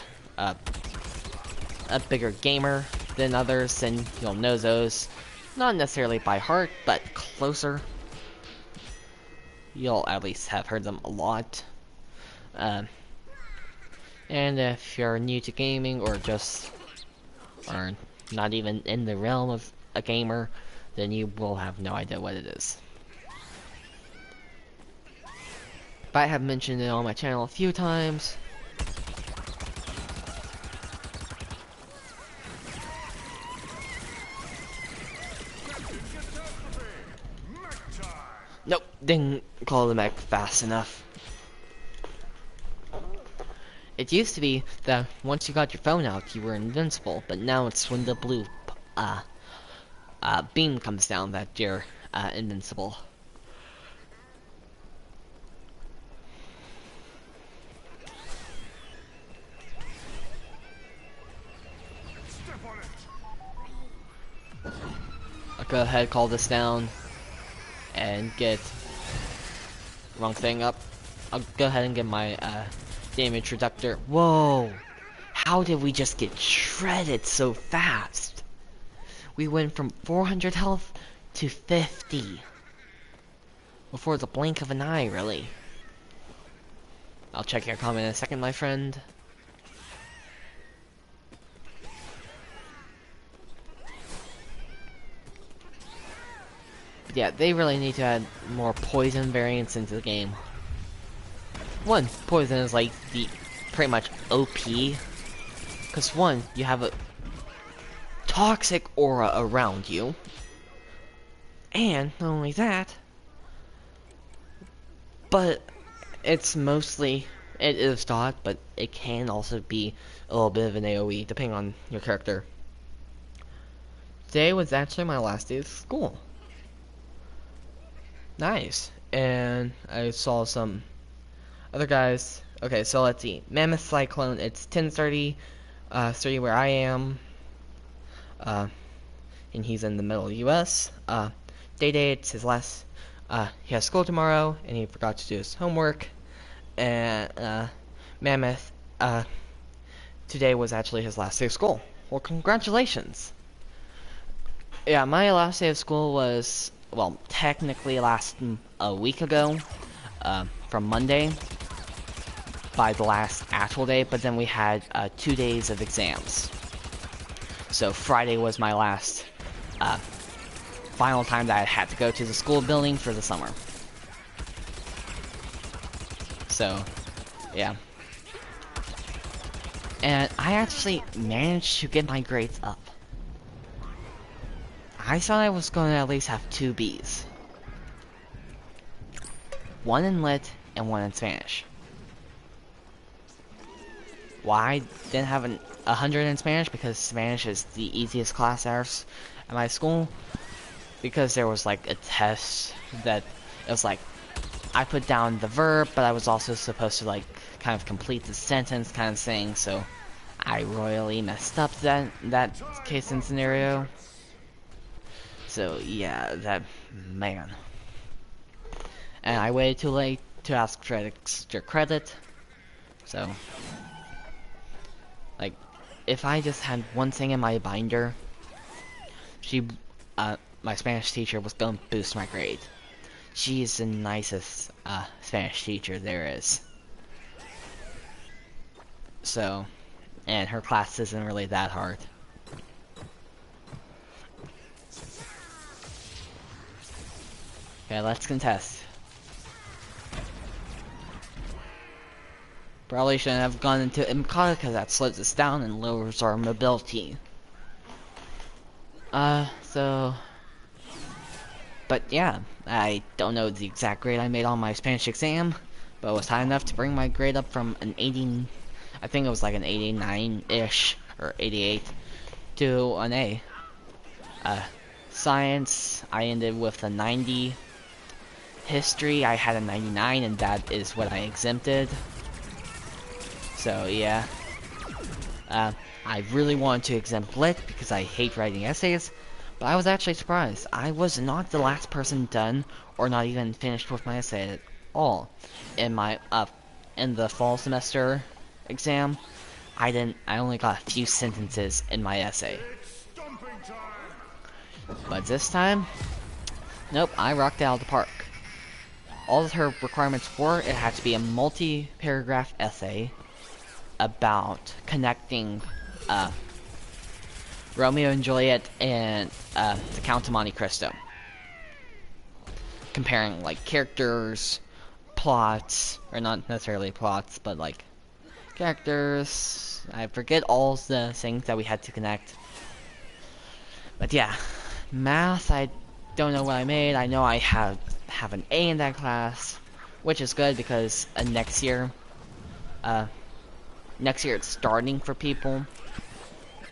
bigger gamer than others, then you'll know those. Not necessarily by heart, but closer. You'll at least have heard them a lot. And if you're new to gaming or or not even in the realm of a gamer, then you will have no idea what it is. But I have mentioned it on my channel a few times. Nope, didn't call the mech fast enough. It used to be that once you got your phone out, you were invincible, but now it's when the blue beam comes down that you're invincible. I'll go ahead, call this down, and get wrong thing up. I'll go ahead and get my damage reductor. Whoa! How did we just get shredded so fast? We went from 400 health to 50 before the blink of an eye, really. I'll check your comment in a second, my friend. But yeah, they really need to add more poison variants into the game. One, poison is like the pretty much OP, because one, you have a toxic aura around you, and not only that, but it's mostly, it is dot, but it can also be a little bit of an AoE depending on your character. Today was actually my last day of school. Nice. And I saw some other guys. Okay, so let's see. Mammoth Cyclone, it's 10:30, 3 where I am. And he's in the middle US. Day, it's his last, he has school tomorrow, and he forgot to do his homework. And, Mammoth, today was actually his last day of school. Well, congratulations. Yeah, my last day of school was, well, technically last a week ago, from Monday, by the last actual day, but then we had 2 days of exams. So Friday was my last final time that I had to go to the school building for the summer. So, yeah. And I actually managed to get my grades up. I thought I was going to at least have 2 B's. 1 in Lit and 1 in Spanish. Why I didn't have 100 in Spanish? Because Spanish is the easiest class at my school. Because there was like a test that it was like I put down the verb, but I was also supposed to like kind of complete the sentence kind of thing. So I royally messed up that case and scenario. So yeah, that man. And I waited too late to ask for extra credit. So like, if I just had one thing in my binder, my Spanish teacher was gonna boost my grade. She is the nicest Spanish teacher there is. So, and her class isn't really that hard. Okay, let's contest. Probably shouldn't have gone into Imkata because that slows us down and lowers our mobility. So... But yeah, I don't know the exact grade I made on my Spanish exam, but it was high enough to bring my grade up from an 80... I think it was like an 89-ish, or 88, to an A. Science, I ended with a 90. History, I had a 99, and that is what I exempted. So yeah, I really wanted to exempt Lit because I hate writing essays, but I was actually surprised. I was not the last person done, or not even finished with my essay at all. In my in the fall semester exam, I only got a few sentences in my essay. It's stomping time. But this time, nope, I rocked it out of the park. All of her requirements were, it had to be a multi-paragraph essay about connecting Romeo and Juliet and the Count of Monte Cristo. Comparing, like, characters, plots, or not necessarily plots, but, like, characters. I forget all the things that we had to connect. But yeah, math, I don't know what I made. I know I have an A in that class, which is good because next year it's starting for people.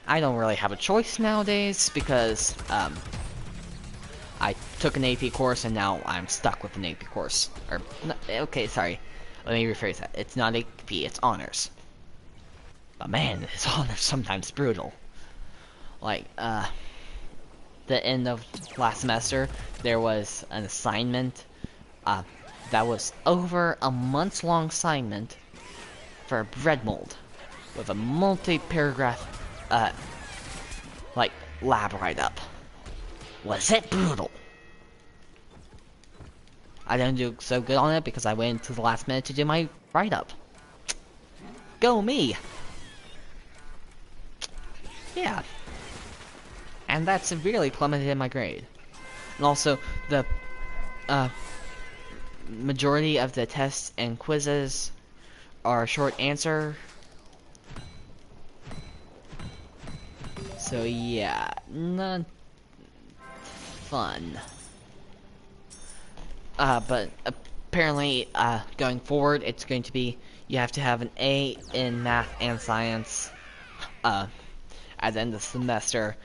I don't really have a choice nowadays because I took an AP course and now I'm stuck with an AP course. Or okay, sorry, let me rephrase that. It's not AP, it's honors. But man, this honors sometimes brutal. Like the end of last semester, there was an assignment that was over a month-long assignment for a bread mold with a multi-paragraph like lab write-up. Was it brutal? I didn't do so good on it because I waited until the last minute to do my write-up. Go me! Yeah. And that severely plummeted my grade. And also, the majority of the tests and quizzes are short answer. So yeah, not fun. But apparently, going forward, it's going to be, you have to have an A in math and science, at the end of the semester,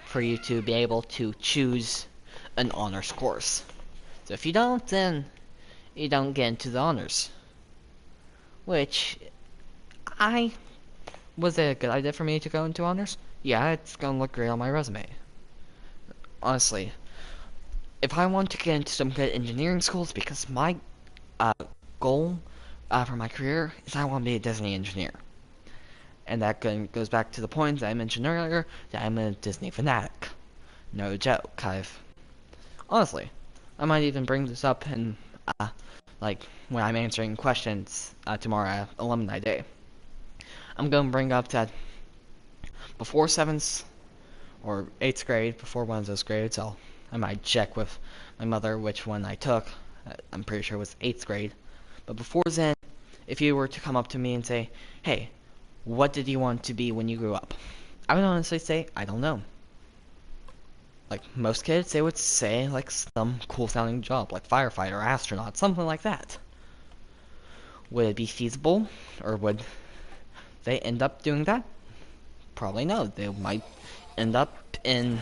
for you to be able to choose an honors course. So if you don't, then you don't get into the honors. Which, was it a good idea for me to go into honors? Yeah, it's gonna look great on my resume. Honestly, if I want to get into some good engineering schools, because my goal for my career is I want to be a Disney engineer. And that goes back to the point that I mentioned earlier, that I'm a Disney fanatic. No joke. Honestly, I might even bring this up in, like, when I'm answering questions tomorrow at Alumni Day. I'm going to bring up that before 7th or 8th grade, before one of those grades, I might check with my mother which one I took. I'm pretty sure it was 8th grade. But before then, if you were to come up to me and say, hey, what did you want to be when you grew up? I would honestly say, I don't know. Like most kids, they would say like some cool sounding job, like firefighter, astronaut, something like that. Would it be feasible, or would they end up doing that? Probably no. They might end up in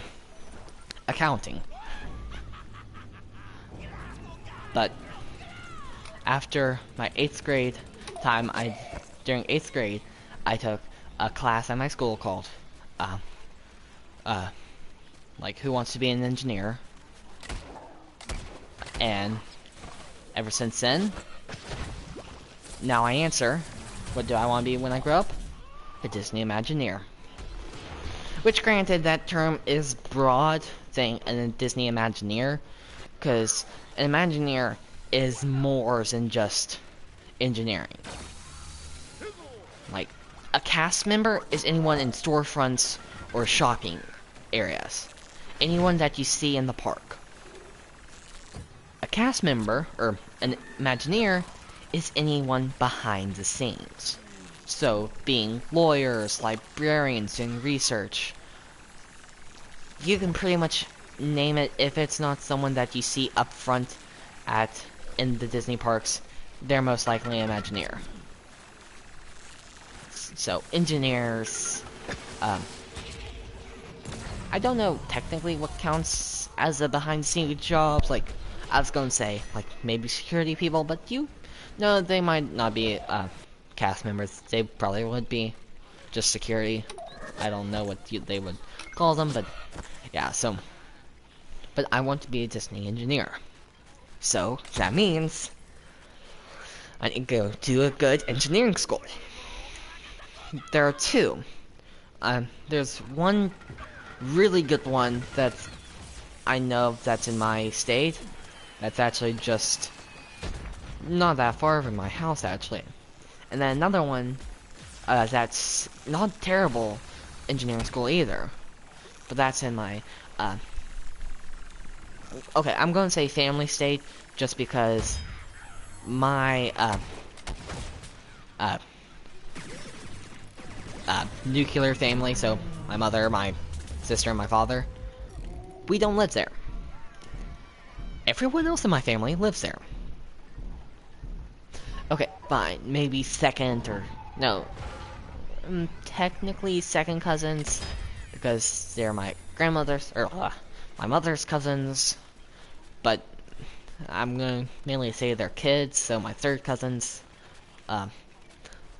accounting. But after my 8th grade time, during 8th grade, I took a class at my school called, like, Who Wants to Be an Engineer? And ever since then, now I answer, what do I want to be when I grow up? A Disney Imagineer. Which, granted, that term is broad thing, and a Disney Imagineer, because an Imagineer is more than just engineering. Like, a cast member is anyone in storefronts or shopping areas. Anyone that you see in the park. cast member, or an Imagineer, is anyone behind the scenes. So, being lawyers, librarians, doing research. You can pretty much name it. If it's not someone that you see up front in the Disney parks, they're most likely an Imagineer. So, engineers, I don't know technically what counts as a behind-the-scenes jobs. Like, I was gonna say, like, maybe security people, but no, they might not be cast members. They probably would be just security. I don't know what they would call them, but yeah. So, but I want to be a Disney engineer. So that means I need to go to a good engineering school. There are two. There's one really good one that I know that's in my state. That's actually just not that far from my house, actually. And then another one that's not terrible engineering school either. But that's in my, okay, I'm gonna say family state just because my, nuclear family, so my mother, my sister, and my father, we don't live there. Everyone else in my family lives there. Okay, fine. Maybe second or... No. Technically second cousins. Because they're my grandmother's... Or, my mother's cousins. But I'm gonna mainly say they're kids, so my third cousins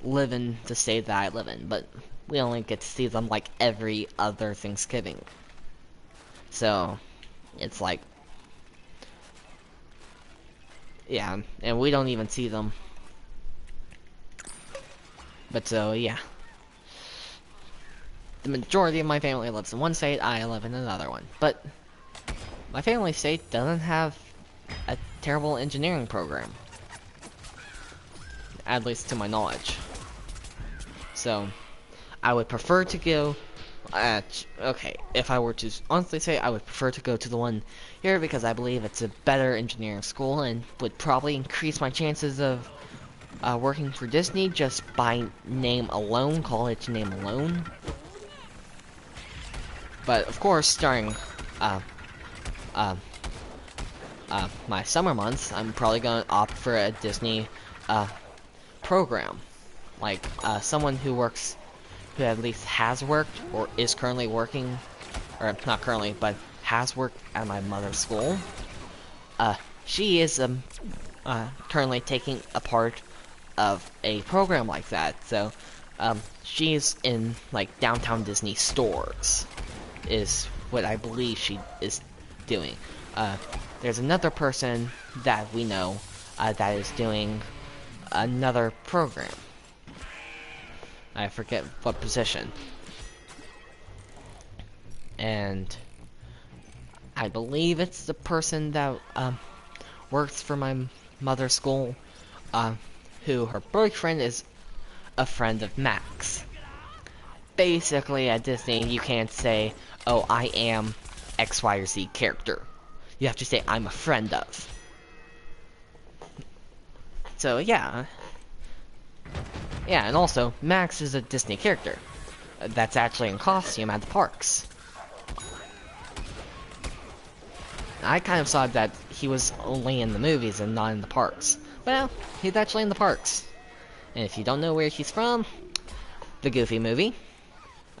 live in the state that I live in. But we only get to see them like every other Thanksgiving. So, it's like... Yeah, and we don't even see them. But so, yeah. The majority of my family lives in one state, I live in another one. But my family state doesn't have a terrible engineering program. At least to my knowledge. So, I would prefer to go... okay, if I were to honestly say, I would prefer to go to the one here because I believe it's a better engineering school and would probably increase my chances of working for Disney just by name alone, college name alone. But of course, during my summer months, I'm probably gonna opt for a Disney program, like someone who at least has worked or is currently working, or not currently, but has worked at my mother's school. She is currently taking a part of a program like that. So she's in like downtown Disney stores is what I believe she is doing. There's another person that we know that is doing another program. I forget what position. And I believe it's the person that works for my mother's school, who her boyfriend is a friend of Max. Basically, at Disney, you can't say, oh, I am X, Y, or Z character. You have to say, I'm a friend of. So, yeah. Yeah, and also, Max is a Disney character. That's actually in costume at the parks. I kind of saw that he was only in the movies and not in the parks. Well, he's actually in the parks. And if you don't know where he's from, the Goofy movie.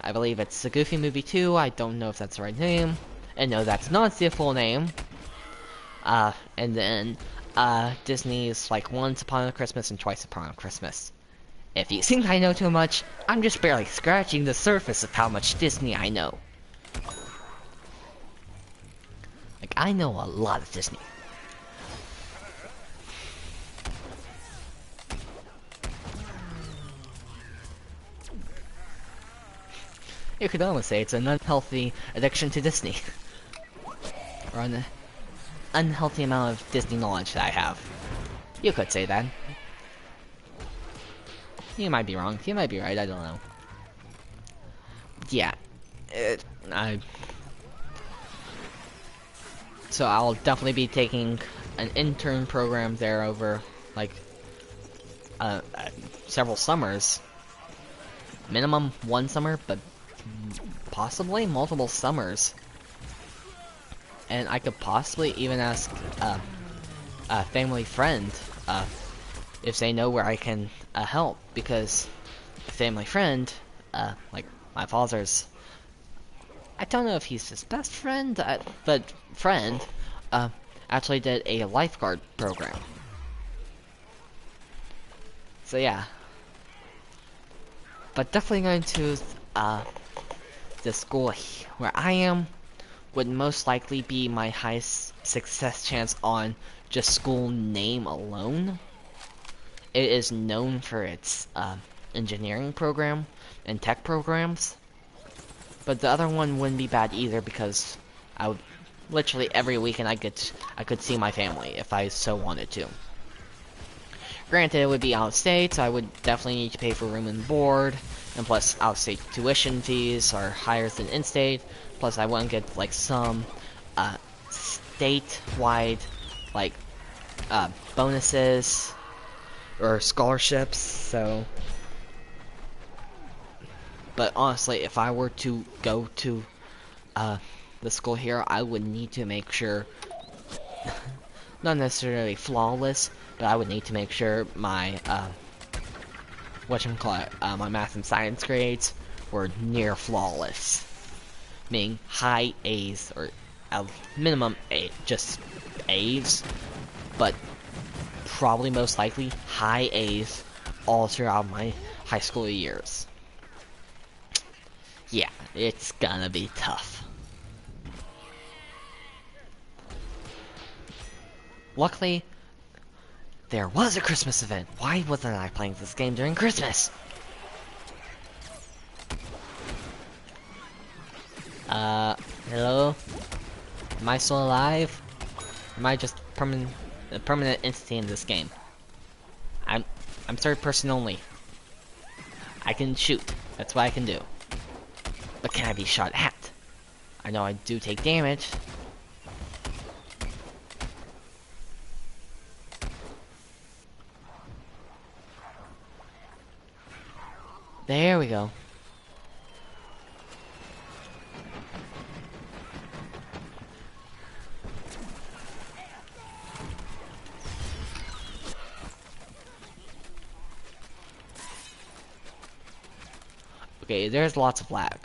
I believe it's the Goofy Movie 2, I don't know if that's the right name. And no, that's not the full name. And then, Disney's like Once Upon a Christmas and Twice Upon a Christmas. If you think I know too much, I'm just barely scratching the surface of how much Disney I know. Like, I know a lot of Disney. You could almost say it's an unhealthy addiction to Disney. Or an unhealthy amount of Disney knowledge that I have. You could say that. You might be wrong. You might be right. I don't know. Yeah. So I'll definitely be taking an intern program there over like several summers. Minimum one summer, but possibly multiple summers. And I could possibly even ask a family friend if they know where I can help, because a family friend, like my father's, I don't know if he's his best friend, but friend, actually did a lifeguard program. So yeah. But definitely going to the school where I am would most likely be my highest success chance on just school name alone. It is known for its engineering program and tech programs, but the other one wouldn't be bad either, because I would literally every weekend I could see my family if I so wanted to. Granted, it would be out of state, so I would definitely need to pay for room and board, and plus out of state tuition fees are higher than in-state. Plus, I wouldn't get like some statewide like bonuses or scholarships. So, but honestly, if I were to go to the school here, I would need to make sure, not necessarily flawless, but I would need to make sure my my math and science grades were near flawless, meaning high A's or at minimum just A's, but probably most likely high A's all throughout my high school years. Yeah, it's gonna be tough. Luckily, there was a Christmas event. Why wasn't I playing this game during Christmas? Hello? Am I still alive? Am I just a permanent entity in this game? I'm third person only. I can shoot. That's what I can do. But can I be shot at? I know I do take damage. There we go. Okay, there's lots of lag.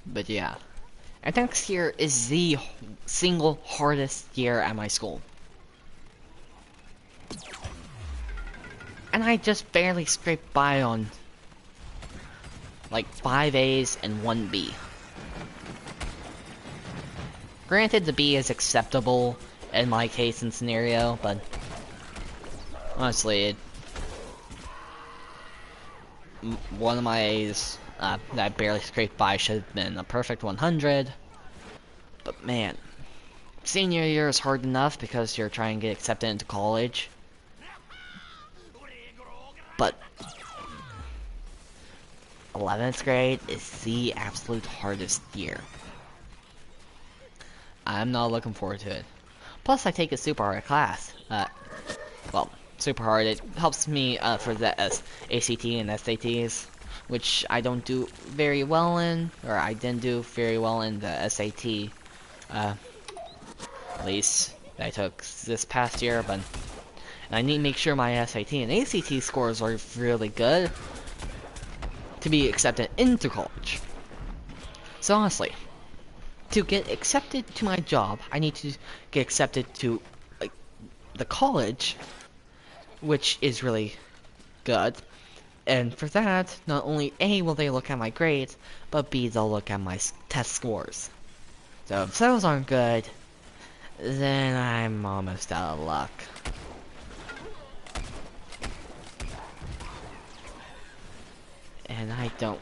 But yeah. And next year is the single hardest year at my school. And I just barely scraped by on like 5 A's and 1 B. Granted, the B is acceptable in my case and scenario, but honestly, one of my A's that I barely scraped by should have been a perfect 100. But man, senior year is hard enough because you're trying to get accepted into college. But 11th grade is the absolute hardest year. I'm not looking forward to it. Plus, I take a super hard class. Well, super hard. It helps me for the ACT and SATs, which I don't do very well in, or I didn't do very well in the SAT. At least I took this past year, but I need to make sure my SAT and ACT scores are really good to be accepted into college. So honestly, to get accepted to my job, I need to get accepted to like the college, which is really good. And for that, not only A, will they look at my grades, but B, they'll look at my test scores. So if those aren't good, then I'm almost out of luck. And I don't...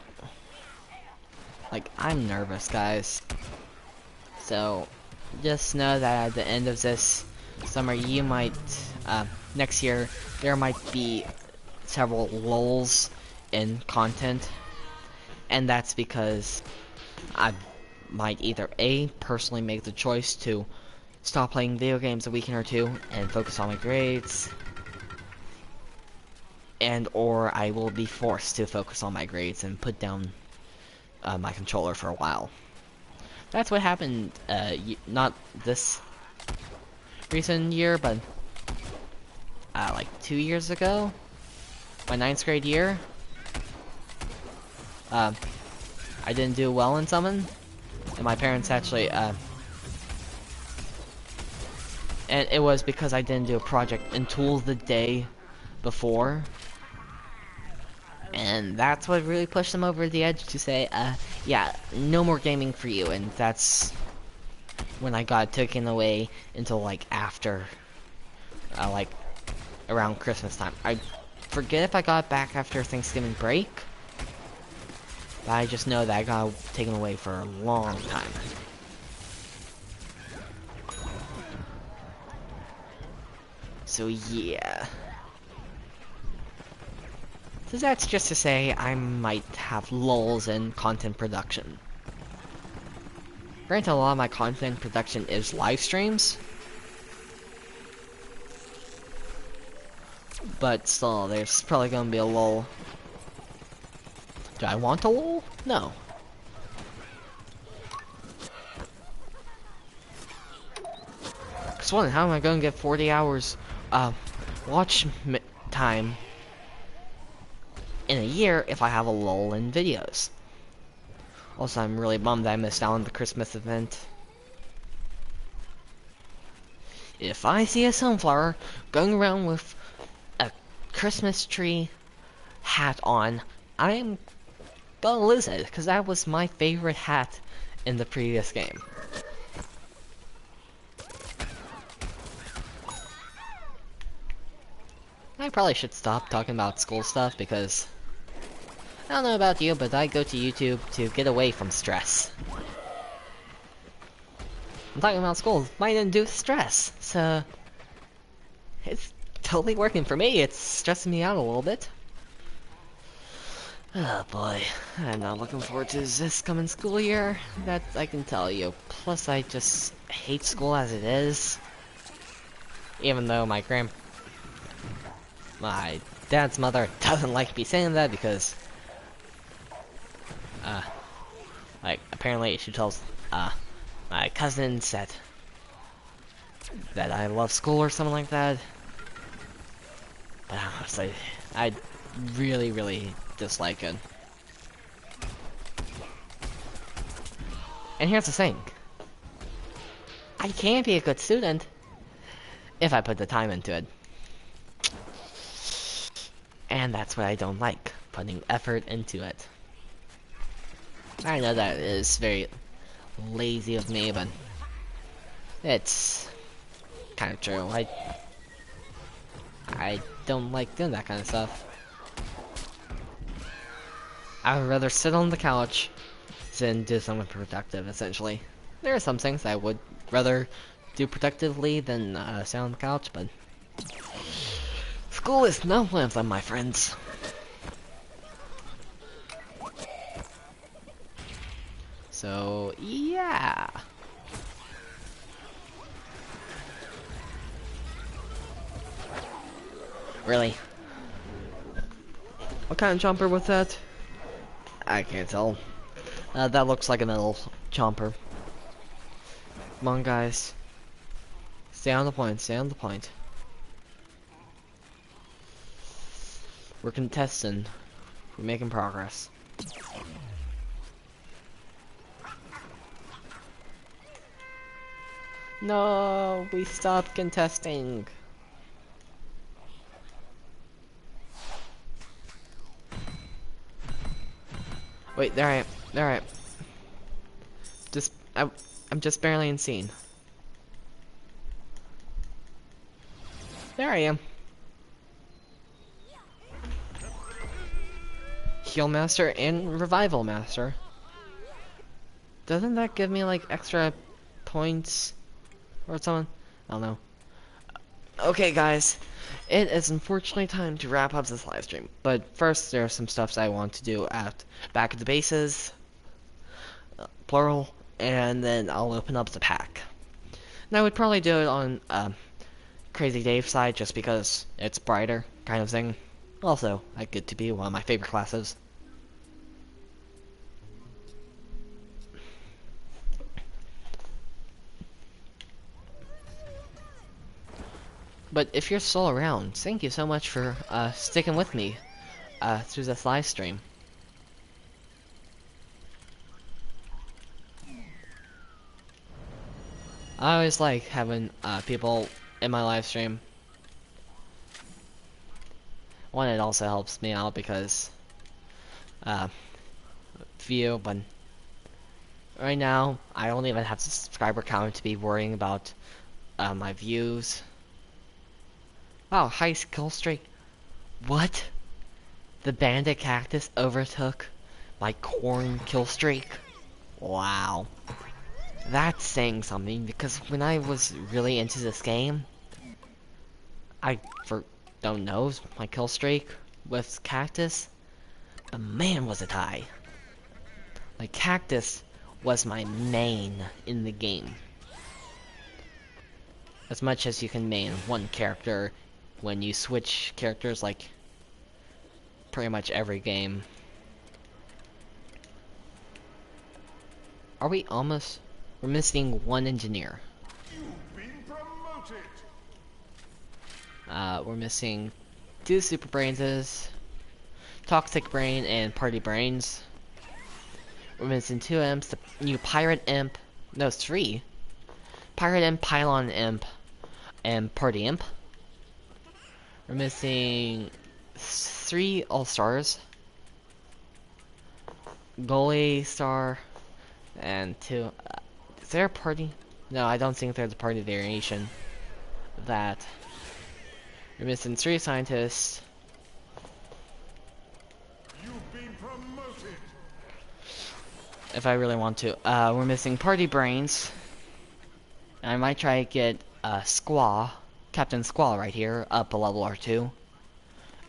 Like, I'm nervous, guys. So, just know that at the end of this summer, you might... next year, there might be several lulls in content, and that's because I might either A, personally make the choice to stop playing video games a weekend or two and focus on my grades, and or I will be forced to focus on my grades and put down my controller for a while. That's what happened, not this recent year, but like 2 years ago, my 9th grade year. I didn't do well in summon, and my parents actually, and it was because I didn't do a project until the day before, and that's what really pushed them over the edge to say, yeah, no more gaming for you, and that's when I got taken away until like after, like around Christmas time. I forget if I got back after Thanksgiving break, but I just know that I got taken away for a long time. So yeah. So that's just to say I might have lulls in content production. Granted, a lot of my content production is live streams, but still, there's probably gonna be a lull. Do I want a lull? No. Cause one, how am I gonna get 40 hours watch time in a year if I have a lull in videos? Also, I'm really bummed that I missed out on the Christmas event. If I see a sunflower going around with a Christmas tree hat on, I'm gonna lose it, because that was my favorite hat in the previous game. I probably should stop talking about school stuff, because I don't know about you, but I go to YouTube to get away from stress. I'm talking about school, might induce stress, so it's totally working for me. It's stressing me out a little bit. Oh boy, I'm not looking forward to this coming school year, that I can tell you. Plus, I just hate school as it is. Even though my dad's mother doesn't like me saying that because, like, apparently she tells, my cousins that I love school or something like that. But honestly, I really dislike it. And here's the thing. I can be a good student if I put the time into it. And that's what I don't like, putting effort into it. I know that is very lazy of me, but it's kind of true. I don't like doing that kind of stuff. I would rather sit on the couch than do something productive, essentially. There are some things I would rather do productively than sit on the couch, but school is not one of them, my friends. So, yeah. Really? What kind of jumper was that? I can't tell. That looks like a metal jumper. Come on, guys. Stay on the point, stay on the point. We're contesting. We're making progress. No, we stopped contesting. Wait, there I am. There I am. I'm just barely unseen. There I am. Heal Master and Revival Master. Doesn't that give me like extra points or something? I don't know. Okay, guys, it is unfortunately time to wrap up this live stream. But first, there are some stuffs I want to do at back at the bases, plural, and then I'll open up the pack. And I would probably do it on Crazy Dave's side just because it's brighter, kind of thing. Also, I get to be one of my favorite classes. But if you're still around, thank you so much for sticking with me through this live stream. I always like having people in my live stream. One, it also helps me out because view, but right now I don't even have the subscriber count to be worrying about my views. Wow, high skill streak. What? The bandit cactus overtook my corn kill streak? Wow. That's saying something, because when I was really into this game, don't know, my kill streak with cactus, but man was it high. Like, cactus was my main in the game. As much as you can main one character when you switch characters, like pretty much every game. Are we almost? We're missing one engineer. You've been promoted. We're missing 2 super brainses, toxic brain and party brains. We're missing 2 imps, the new pirate imp, no 3. Pirate imp, pylon imp, and party imp. We're missing 3 all-stars, goalie star, and 2. Is there a party? No, I don't think there's a party variation of that. We're missing 3 scientists. You've been promoted. If I really want to. We're missing party brains. And I might try to get Squaw, Captain Squaw right here, up a level or 2.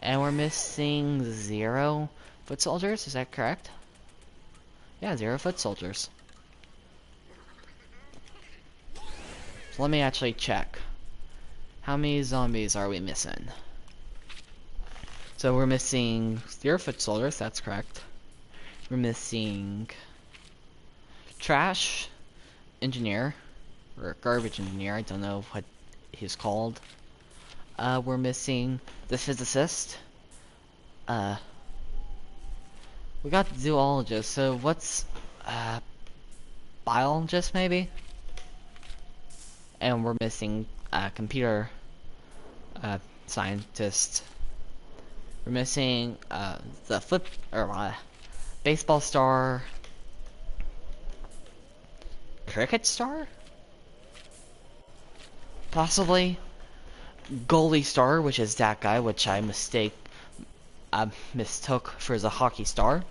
And we're missing 0 foot soldiers, is that correct? Yeah, 0 foot soldiers. So let me actually check. How many zombies are we missing? So we're missing 0 foot soldiers, that's correct. We're missing trash engineer, or garbage engineer, I don't know what he's called. We're missing the physicist. We got the zoologist, so what's biologist maybe? And we're missing computer scientist. We're missing the baseball star, cricket star, possibly goalie star, which is that guy, which I mistook for the hockey star.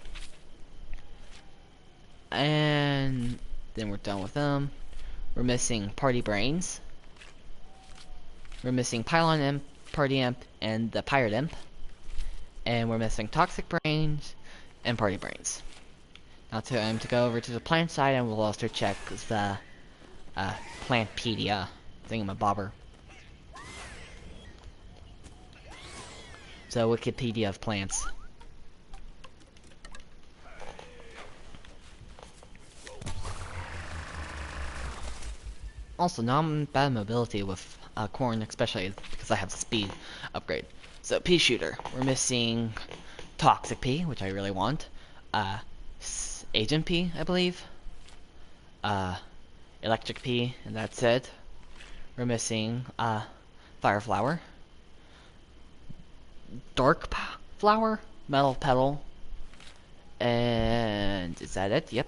And then we're done with them. We're missing party brains. We're missing pylon imp, party imp, and the pirate imp. And we're missing toxic brains and party brains. Now time to go over to the plant side, and we'll also check the Plantpedia thingamabobber. So Wikipedia of plants. Also, not bad mobility with corn, especially because I have the speed upgrade. So pea shooter, we're missing toxic pea, which I really want. Agent pea, I believe. Electric pea, and that's it. We're missing fire flower. Dark flower, metal petal, and is that it? Yep.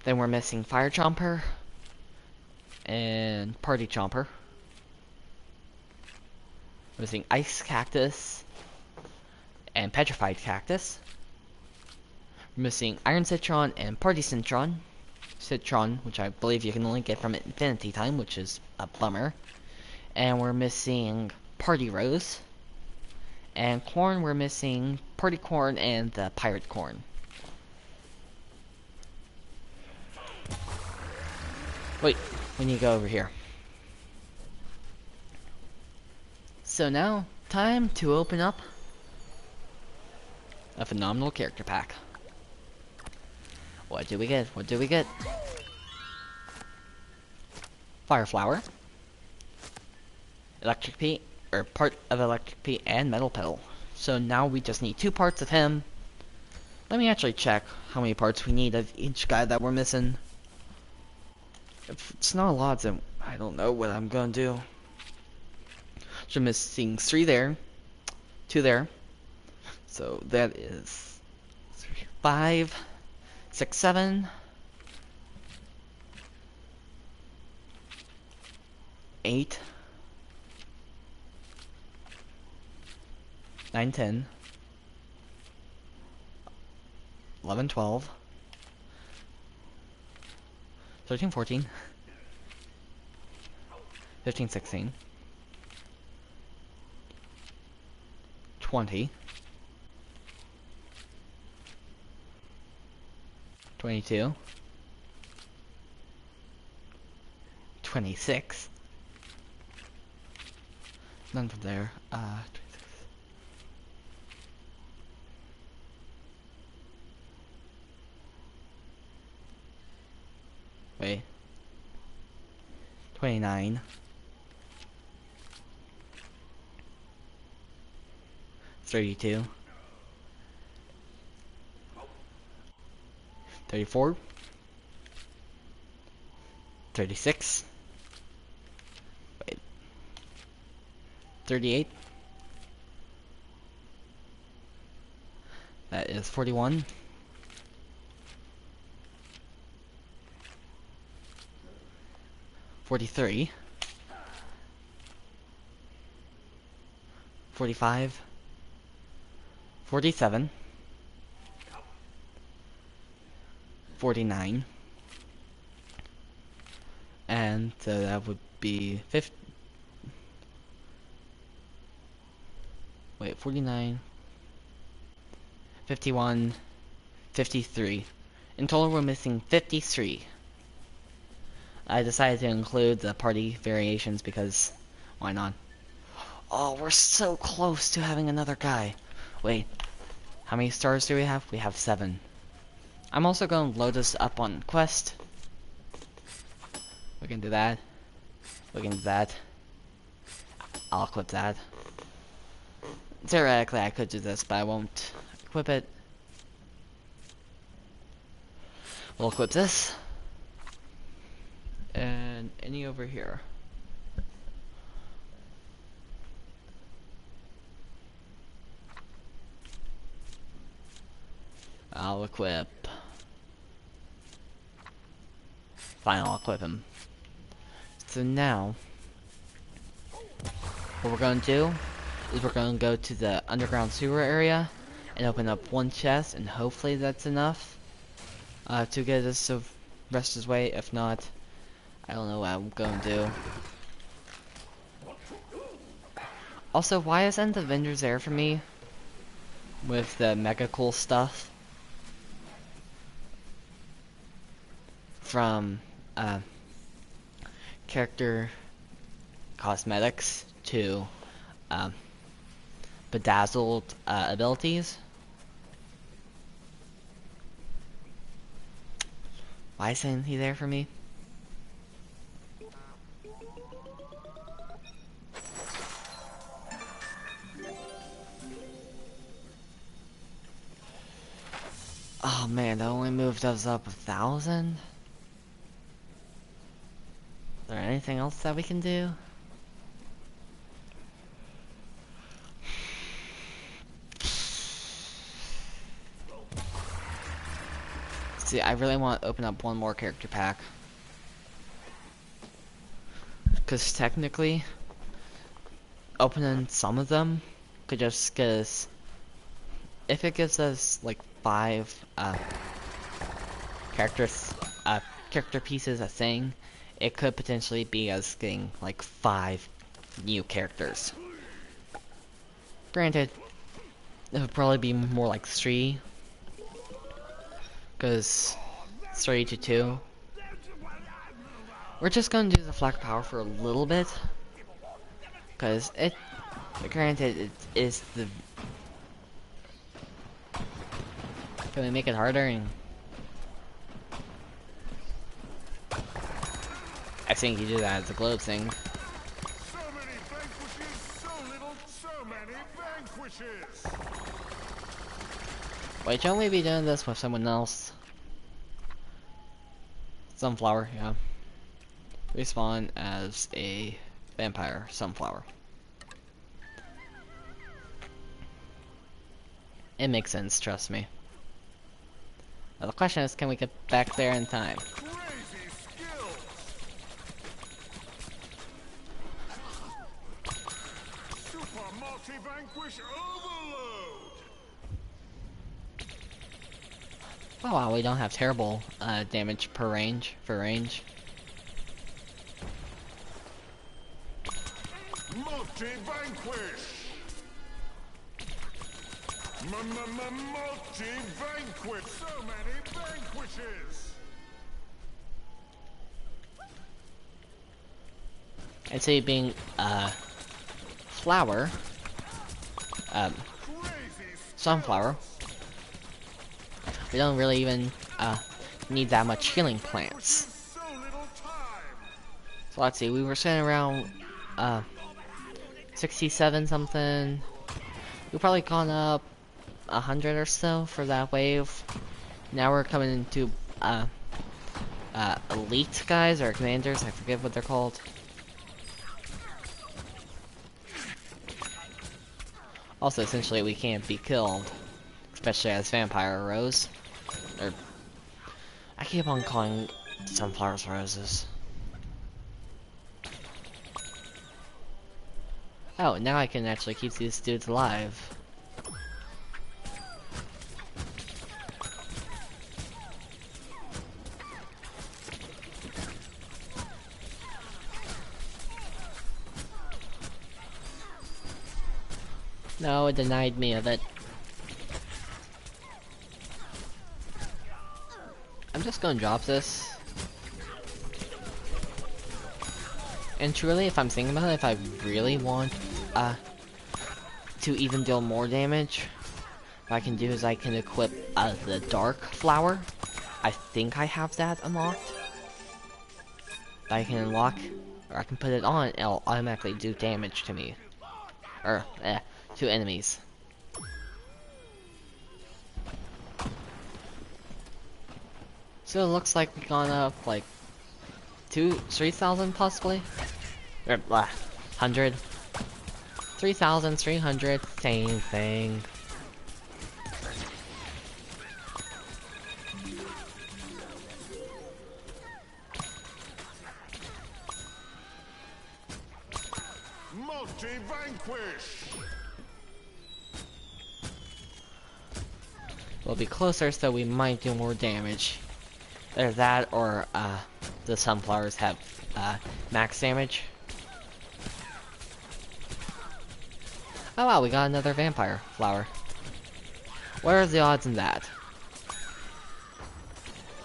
Then we're missing fire chomper and party chomper. We're missing ice cactus and petrified cactus. We're missing iron citron and party citron. Citron, which I believe you can only get from Infinity Time, which is a bummer. And we're missing Party Rose. And corn, we're missing Party Corn and the Pirate Corn. Wait, we need to go over here. So now, time to open up a phenomenal character pack. What do we get? What do we get? Fire Flower, Electric Pea, or part of Electric Pea and Metal Petal. So now we just need 2 parts of him. Let me actually check how many parts we need of each guy that we're missing. If it's not a lot, then I don't know what I'm gonna do. So I'm missing 3 there, 2 there. So that is 5, 6, 7, 8, 9, 10, 11, 12, 13, 14, 15, 16, 20, 22, 26, none from there, 26. Wait. 29. 32. 34. 36. Wait. 38. That is 41. 43. 45. 47. 49. And so that would be 50. Wait, 49. 51. 53. In total, we're missing 53. I decided to include the party variations because why not? Oh, we're so close to having another guy. Wait, how many stars do we have? We have 7. I'm also going to load this up on Quest. We can do that. We can do that. I'll equip that. Theoretically, I could do this, but I won't equip it. We'll equip this. And any over here. I'll equip. Fine, I'll equip him. So now, what we're going to do is we're going to go to the underground sewer area and open up 1 chest, and hopefully that's enough to get us to rest his way. If not, I don't know what I'm going to do. Also, why isn't the vendors there for me with the mega cool stuff from character cosmetics to bedazzled abilities? Why isn't he there for me? Oh man, that only moved us up 1,000? Is there anything else that we can do? See, I really want to open up 1 more character pack. Because technically, opening some of them could just get us... If it gives us, like, 5 character pieces a thing, it could potentially be us getting, like, 5 new characters. Granted, it would probably be more like 3, because 3 to 2. We're just gonna do the flag power for a little bit, because granted, it is the... Can we make it harder? And I think you do that as a globe thing. So many vanquishes, so little, so many vanquishes. Wait, shouldn't we be doing this with someone else? Sunflower, yeah. Respawn as a vampire sunflower. It makes sense, trust me. Now the question is, can we get back there in time? Crazy skills. Super multi-vanquish overload. Oh wow, we don't have terrible damage per range, for range. Multi-vanquish. Multi-vanquish. So many vanquishes. I'd say being flower, Crazy sunflower, we don't really even need that much healing plants. so little time. So let's see, we were sitting around 67 something. We've probably gone up 100 or so for that wave. Now we're coming into elite guys or commanders, I forget what they're called. Also, essentially, we can't be killed, especially as vampire rose. Or I keep on calling sunflowers roses. Oh, now I can actually keep these dudes alive. No, it denied me of it. I'm just gonna drop this. And truly, if I'm thinking about it, if I really want to even deal more damage, what I can do is I can equip the dark flower. I think I have that unlocked. I can unlock, or I can put it on, it'll automatically do damage to me. Or, to enemies. So it looks like we've gone up like 3,000 possibly? Or 100. 3,300, same thing. Multi-vanquish. We'll be closer, so we might do more damage. Either that, or the sunflowers have max damage. Oh wow, we got another vampire flower. What are the odds in that?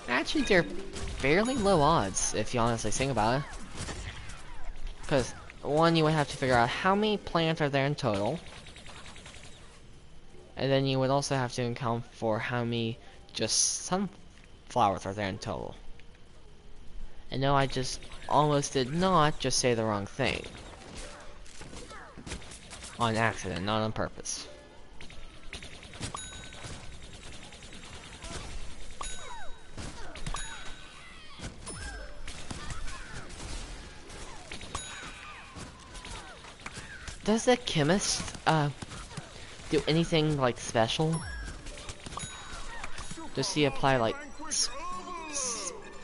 Actually, they're fairly low odds, if you honestly think about it. Because, one, you would have to figure out how many plants are there in total. And then you would also have to account for how many just sunflowers are there in total. And no, I just almost did not just say the wrong thing. On accident, not on purpose. Does the chemist, do anything, like, special? Does he apply, like,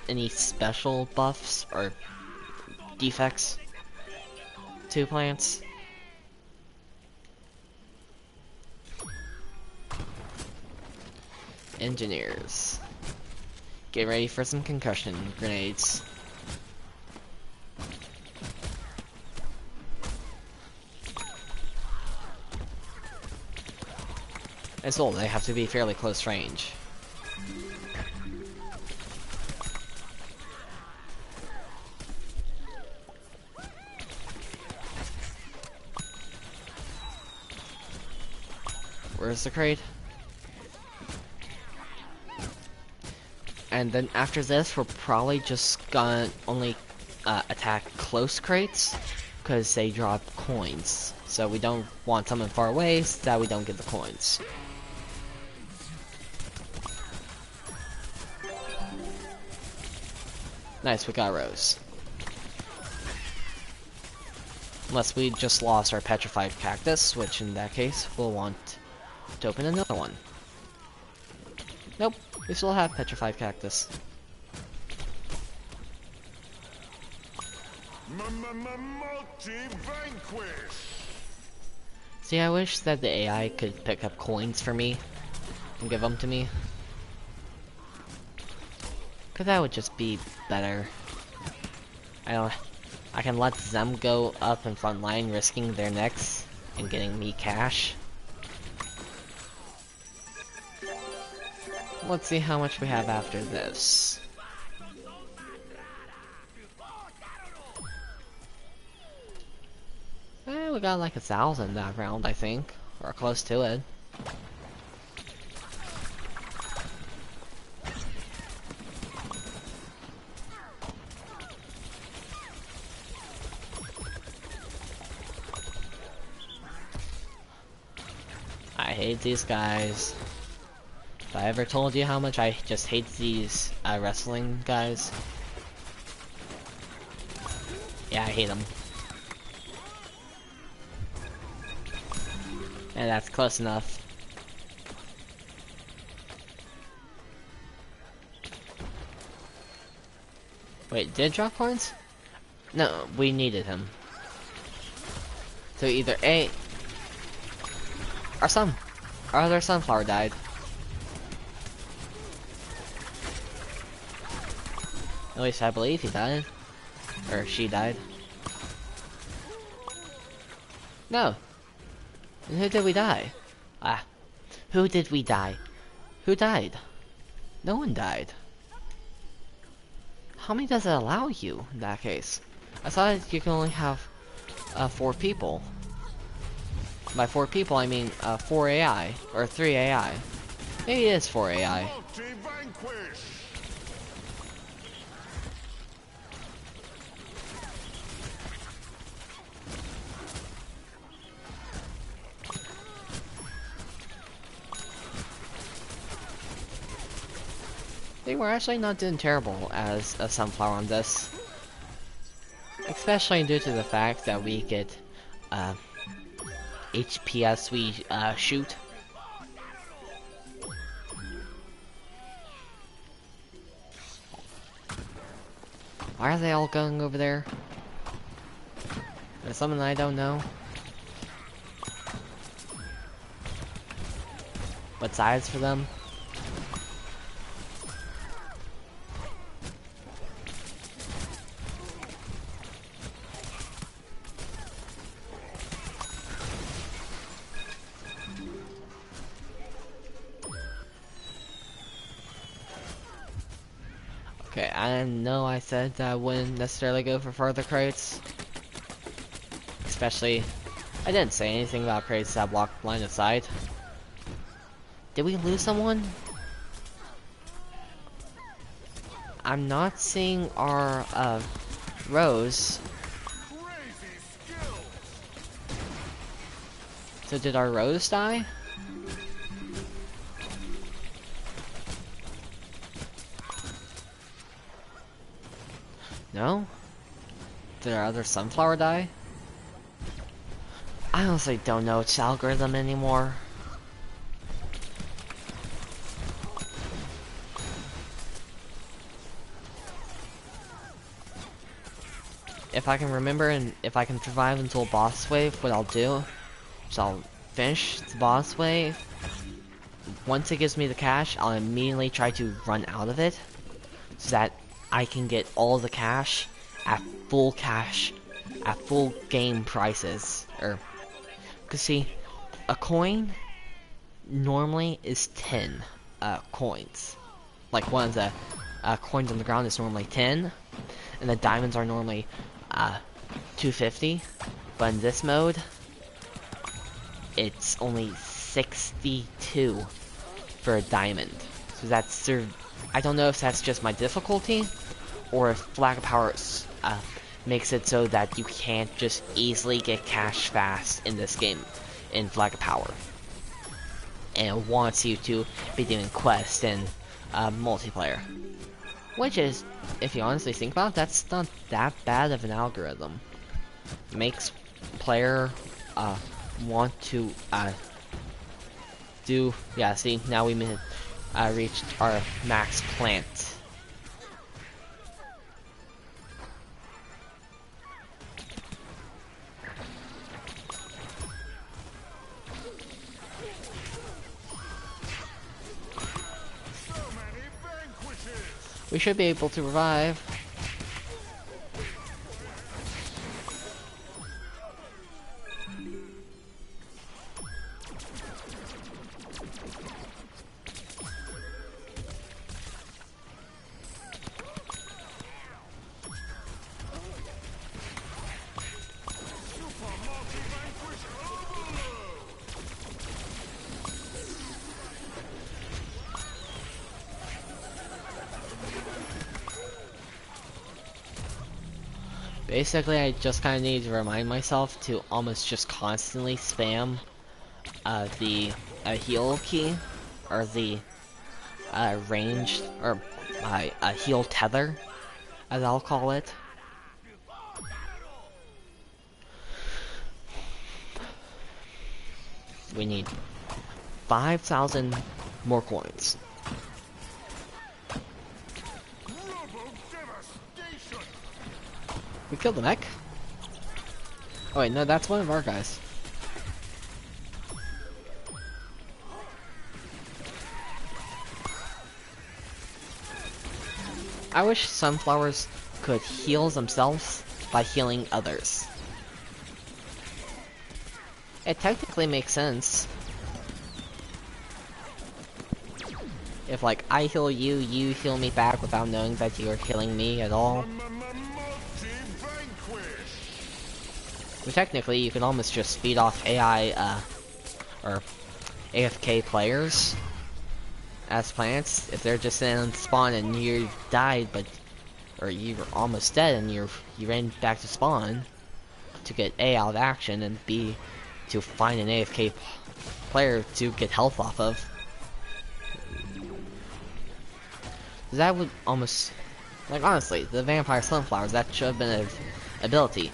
any special buffs or defects to plants? Engineers. Get ready for some concussion grenades. And still, they have to be fairly close range. Where's the crate? And then after this, we're probably just gonna only attack close crates, because they drop coins. So we don't want someone far away, so that we don't get the coins. Nice, we got Rose. Unless we just lost our petrified cactus, which in that case, we'll want to open another one. Nope, we still have petrified cactus. Multi-vanquish! See, I wish that the AI could pick up coins for me and give them to me. Cause that would just be better. I can let them go up in front line, risking their necks and getting me cash. Let's see how much we have after this. We got like 1,000 that round, I think, or close to it. I hate these guys. If I ever told you how much I just hate these wrestling guys. Yeah, I hate them. And that's close enough. Wait, did it drop coins? No, we needed him. So either A... Our other sunflower died. At least I believe he died. Or she died. No. And who did we die? Who did we die? Who died? No one died. How many does it allow you in that case? I thought you can only have 4 people. By 4 people, I mean 4 AI or 3 AI. Maybe it is 4 AI. They were actually not doing terrible as a sunflower on this. Especially due to the fact that we get HPS we shoot. Why are they all going over there? There's something I don't know. What sides for them? Okay, I know I said that I wouldn't necessarily go for further crates. Especially, I didn't say anything about crates that block line of sight. Did we lose someone? I'm not seeing our Rose. So did our Rose die? No? Did our other sunflower die? I honestly don't know its algorithm anymore. If I can remember and if I can survive until boss wave, what I'll do is I'll finish the boss wave. Once it gives me the cash, I'll immediately try to run out of it so that I can get all the cash, at full game prices. Cause see, a coin normally is 10 coins. Like one of the coins on the ground is normally 10, and the diamonds are normally 250. But in this mode, it's only 62 for a diamond. So that's I don't know if that's just my difficulty, or if Flag of Power makes it so that you can't just easily get cash fast in this game in Flag of Power, and it wants you to be doing quests and multiplayer. Which is, if you honestly think about it, that's not that bad of an algorithm. It makes player want to do, yeah, see, now we reached our max plant. We should be able to revive. Basically, I just kind of need to remind myself to almost just constantly spam the heal key, or the ranged, or heal tether, as I'll call it. We need 5,000 more coins. We killed the mech? Oh wait, no, that's one of our guys. I wish sunflowers could heal themselves by healing others. It technically makes sense. If like I heal you, you heal me back without knowing that you are healing me at all. So technically, you can almost just feed off AI, or AFK players as plants. If they're just in spawn and you died, or you were almost dead and you ran back to spawn to get A out of action, and B to find an AFK player to get health off of. That would almost, like honestly, the vampire sunflowers, that should have been an ability.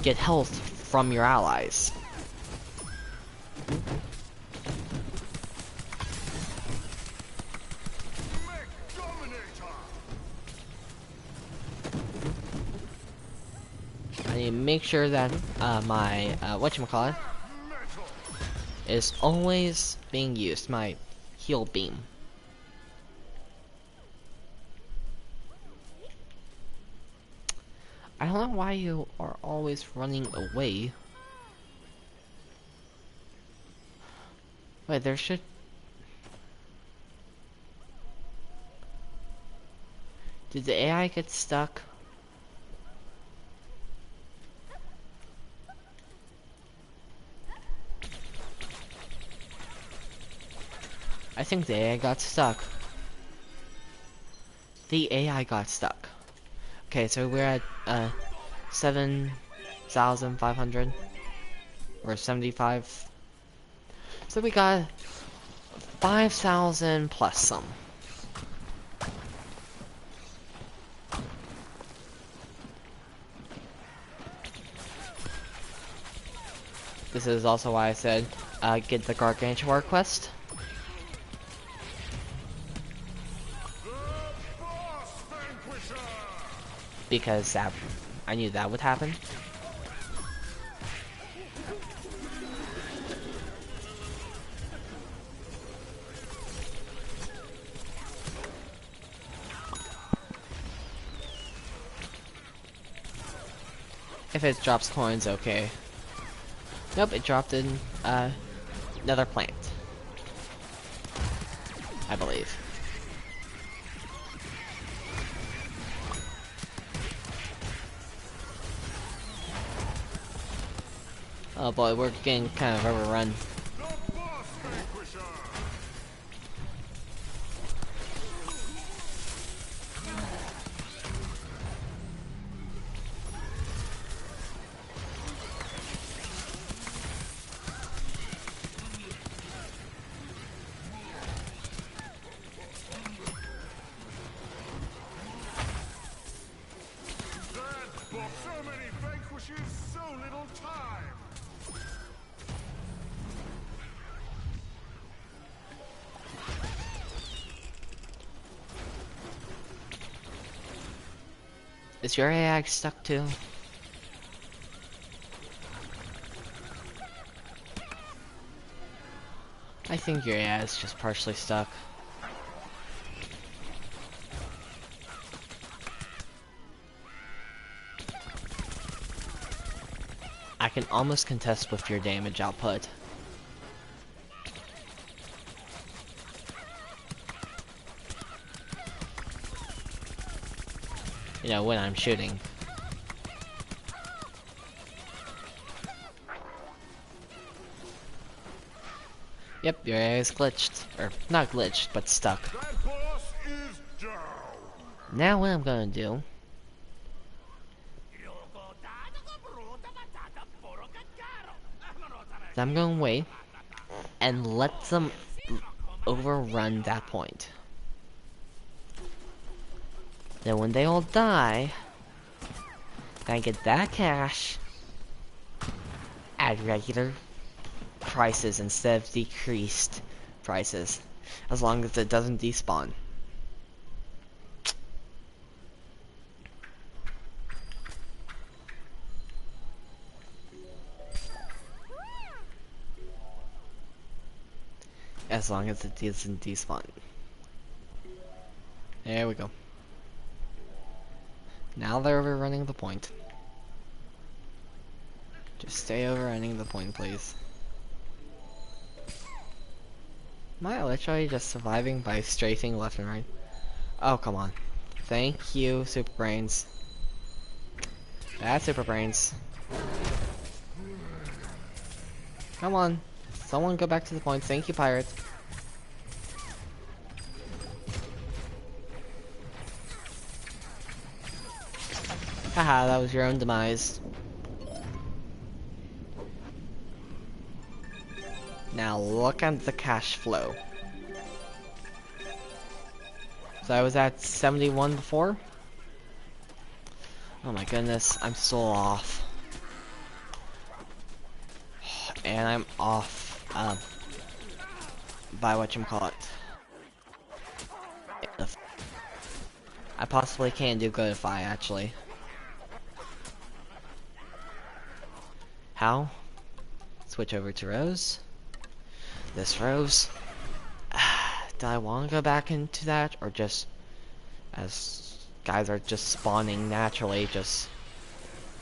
Get health from your allies. I need to make sure that my whatchamacallit is always being used, my heal beam. I don't know why you are always running away. Wait, there should... Did the AI get stuck? I think the AI got stuck. The AI got stuck. Okay, so we're at 7,500 or 75. So we got 5,000 plus some. This is also why I said get the Gargantuar quest. Because I knew that would happen. If it drops coins, okay. Nope, it dropped in another plant. I believe. Oh boy, we're getting kind of overrun. The boss vanquisher! That boss, so many vanquishes, so little time! Is your AI stuck too? I think your AI is just partially stuck. I can almost contest with your damage output. You know, when I'm shooting. Yep, your AI is glitched. Or, not glitched, but stuck. That boss is down! Now what I'm gonna do is I'm gonna wait and let them overrun that point. Then when they all die, I get that cash at regular prices instead of decreased prices, as long as it doesn't despawn. As long as it doesn't despawn. There we go. Now they're overrunning the point. Just stay overrunning the point, please. Am I literally just surviving by strafing left and right? Oh, come on. Thank you, Super Brains. Bad Super Brains. Come on. Someone go back to the point. Thank you, Pirate. Haha, that was your own demise. Now look at the cash flow. So I was at 71 before. Oh my goodness, I'm so off. And I'm off by whatchamacallit. I possibly can't do Godify actually. How? Switch over to Rose. This Rose. Do I want to go back into that, or just as guys are just spawning naturally, just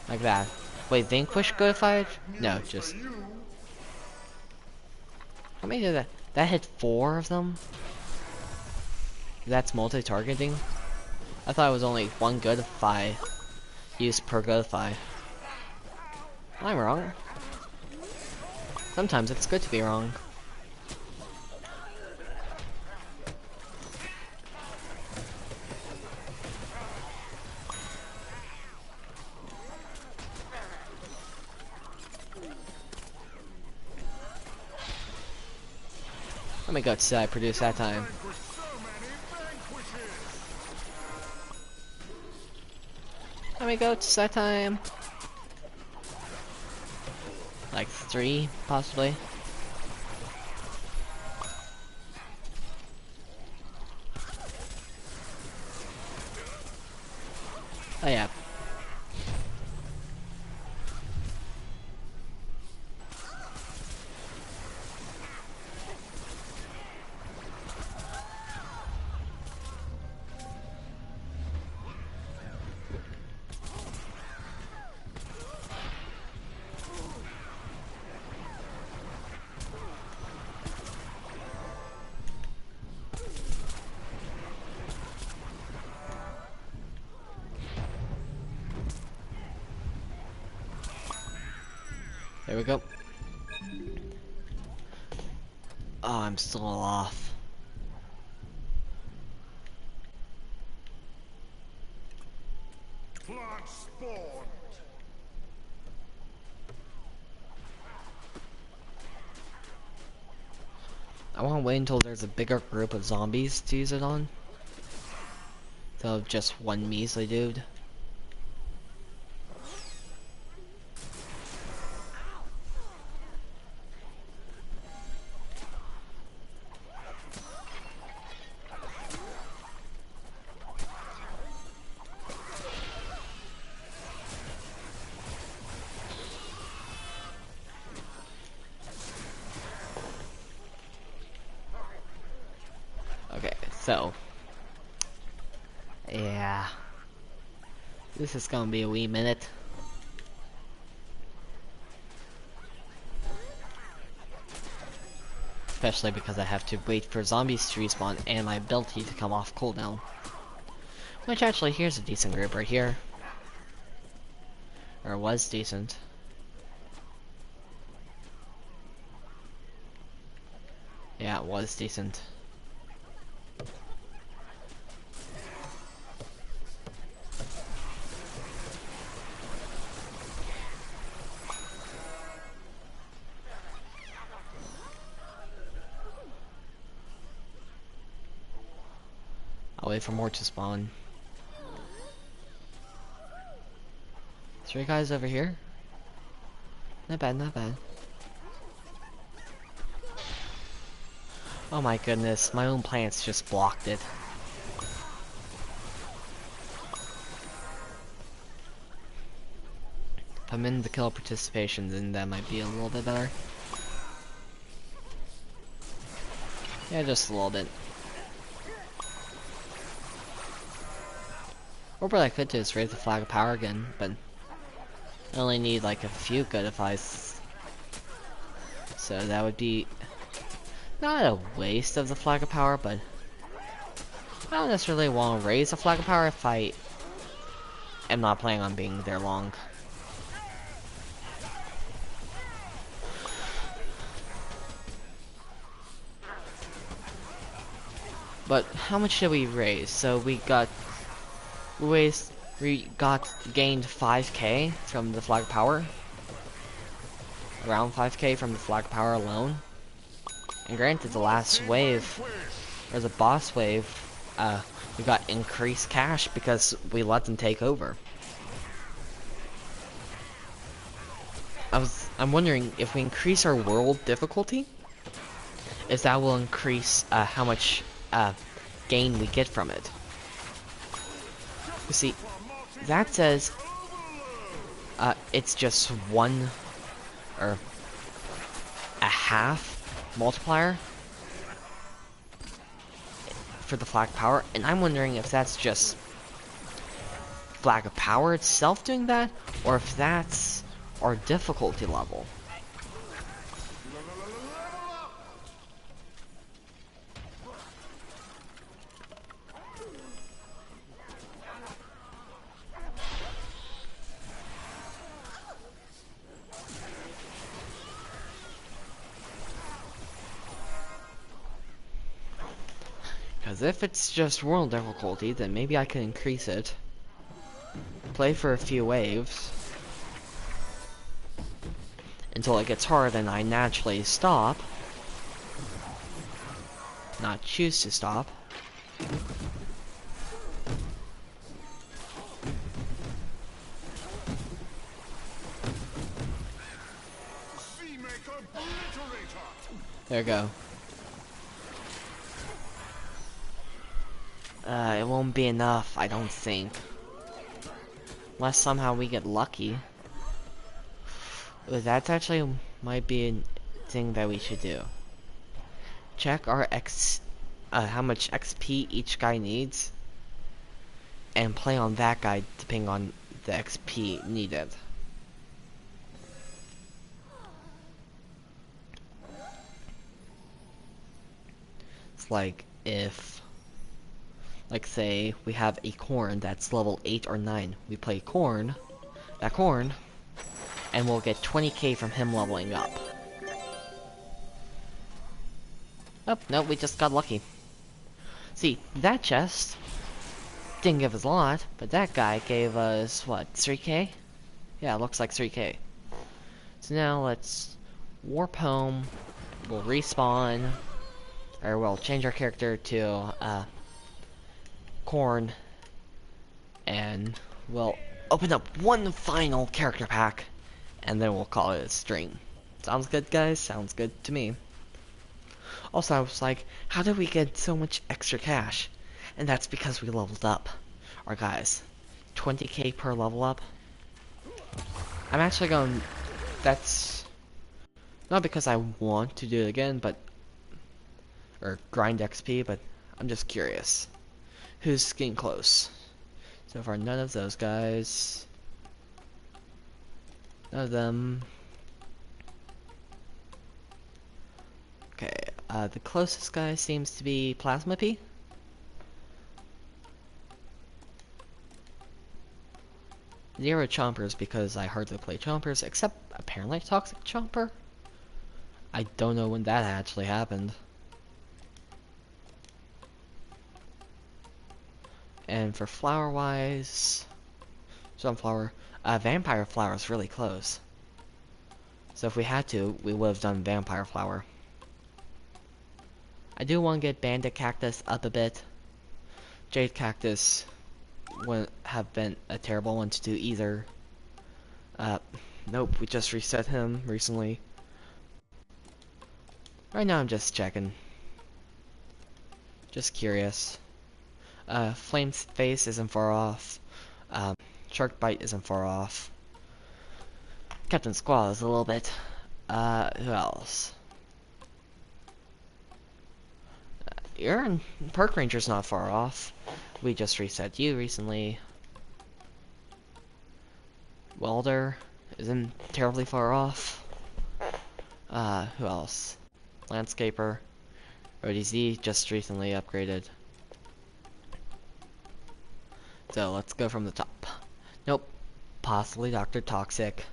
like that? Wait, Vanquish Godify? No, just. How many did that? That hit 4 of them? That's multi-targeting? I thought it was only 1 Godify used per Godify. I'm wrong. Sometimes it's good to be wrong. How many guts did I produce that time? How many goats that time? Like 3, possibly. Oh yeah. There we go. Oh, I'm still off. Plant spawned. I want to wait until there's a bigger group of zombies to use it on. So just one measly dude. Okay, so yeah, this is gonna be a wee minute. Especially because I have to wait for zombies to respawn and my ability to come off cooldown. Which actually, here's a decent group right here. Or was decent. Yeah, it was decent. I'll wait for more to spawn. 3 guys over here. Not bad, not bad. Oh my goodness, my own plants just blocked it. If I'm in the kill participation, then that might be a little bit better. Yeah, just a little bit. Or what I could do is raise the flag of power again, but I only need like a few good advice. So that would be not a waste of the flag of power, but I don't necessarily want to raise the flag of power if I am not planning on being there long. But how much did we raise? So we got gained 5k from the flag of power. Around 5k from the flag of power alone. And granted, the last wave, or the boss wave, we got increased cash because we let them take over. I'm wondering if we increase our world difficulty, if that will increase how much gain we get from it. You see, that says it's just one or a half multiplier for the flag of power, and I'm wondering if that's just flag of power itself doing that, or if that's our difficulty level. Because if it's just world difficulty, then maybe I can increase it. Play for a few waves. Until it gets hard and I naturally stop. Not choose to stop. There we go. It won't be enough, I don't think. Unless somehow we get lucky. Ooh, that actually might be a thing that we should do. Check our how much XP each guy needs, and play on that guy depending on the XP needed. It's like if, like say, we have a corn that's level 8 or 9. We play corn. That corn and we'll get 20k from him leveling up. Oh, no, we just got lucky. See, that chest didn't give us a lot, but that guy gave us, what, 3k? Yeah, it looks like 3k. So now let's warp home, we'll respawn, or we'll change our character to, Corn, and we'll open up one final character pack, and then we'll call it a stream. Sounds good, guys? Sounds good to me. Also, I was like, how did we get so much extra cash? And that's because we leveled up. Our guys, 20k per level up. I'm actually going... That's... Not because I want to do it again, but... Or grind XP, but I'm just curious. Who's getting close? So far, none of those guys. None of them. Okay, the closest guy seems to be Plasma P. Zero Chompers because I hardly play Chompers, except apparently Toxic Chomper. I don't know when that actually happened. And for flower-wise, Sunflower, Vampire Flower is really close. So if we had to, we would have done Vampire Flower. I do want to get Bandit Cactus up a bit. Jade Cactus wouldn't have been a terrible one to do either. Nope, we just reset him recently. Right now I'm just checking. Just curious. Flame's Face isn't far off. Shark Bite isn't far off. Captain Squall is a little bit. Who else? Your Perk Ranger's not far off. We just reset you recently. Welder isn't terribly far off. Who else? Landscaper. ODZ just recently upgraded. So let's go from the top. Nope. Possibly Dr. Toxic.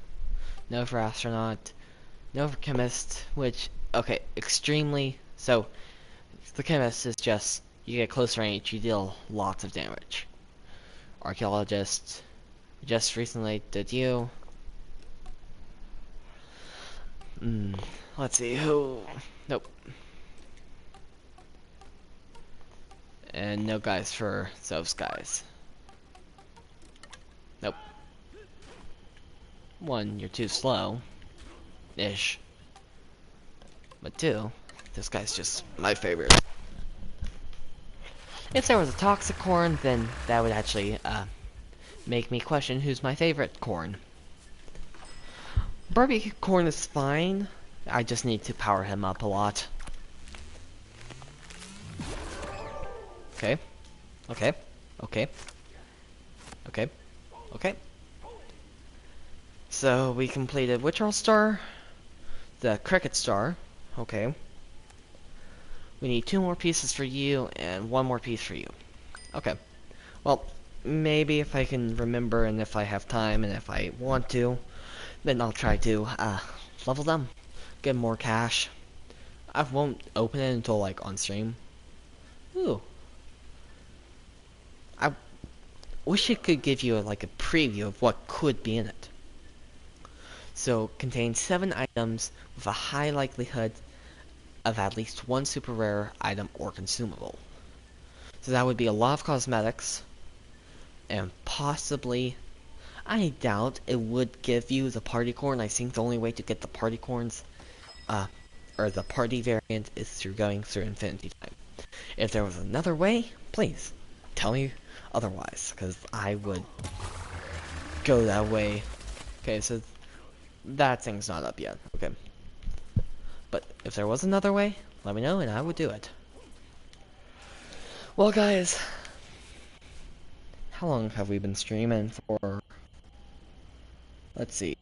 No for Astronaut. No for Chemist, which, okay, extremely. So, the Chemist is just, you get close range, you deal lots of damage. Archaeologist. Just recently did you. Let's see, who? Nope. And no guys for those guys. Nope. One, you're too slow. Ish. But two, this guy's just my favorite. If there was a toxic corn, then that would actually, make me question who's my favorite corn. Barbecue corn is fine. I just need to power him up a lot. Okay. Okay. Okay. Okay. Okay. So we completed which All Star? The Cricket Star. Okay. We need 2 more pieces for you and 1 more piece for you. Okay. Well, maybe if I can remember and if I have time and if I want to, then I'll try to level them, get more cash. I won't open it until like on stream. Ooh. I wish it could give you like a preview of what could be in it. So, contains 7 items with a high likelihood of at least 1 super rare item or consumable. So that would be a lot of cosmetics, and possibly, I doubt it would give you the party corn. I think the only way to get the party corns, or the party variant, is through going through Infinity Time. If there was another way, please tell me otherwise, because I would go that way. Okay, so that thing's not up yet. Okay. But if there was another way, let me know and I would do it. Well, guys, how long have we been streaming for? Let's see.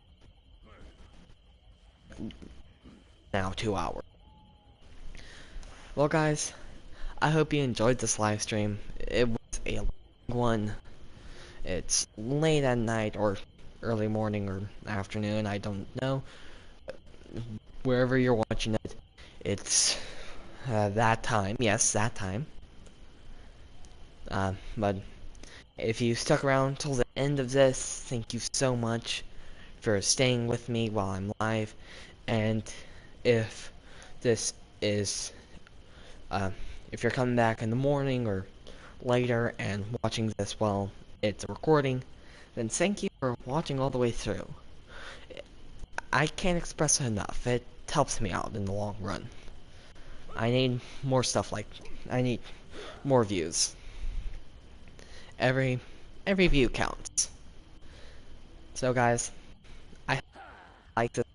Now 2 hours. Well, guys, I hope you enjoyed this live stream. It was a long one. It's late at night, or early morning or afternoon, I don't know. Wherever you're watching it, it's that time. Yes, that time. But if you stuck around till the end of this, thank you so much for staying with me while I'm live. And if this is, if you're coming back in the morning or later and watching this while it's a recording, then thank you for watching all the way through. I can't express it enough. It helps me out in the long run. I need more stuff I need more views. Every view counts. So guys, I like this.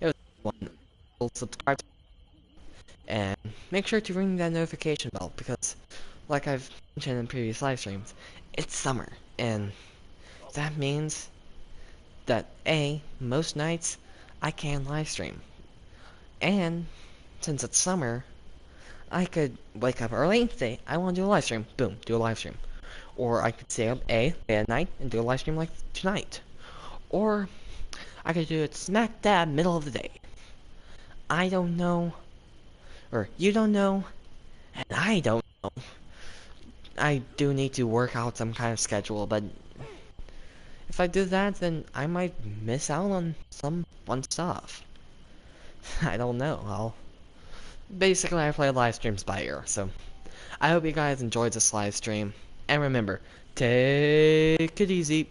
It was one. Subscribe and make sure to ring that notification bell because, like I've mentioned in previous live streams, it's summer and that means that most nights I can live stream. And since it's summer, I could wake up early, say I want to do a live stream, boom, do a live stream. Or I could stay up at night and do a live stream like tonight. Or I could do it smack dab middle of the day. I don't know, or you don't know, and I don't know. I do need to work out some kind of schedule, but if I do that, then I might miss out on some fun stuff. I don't know. Basically, I play live streams by ear, so I hope you guys enjoyed this live stream. And remember, take it easy.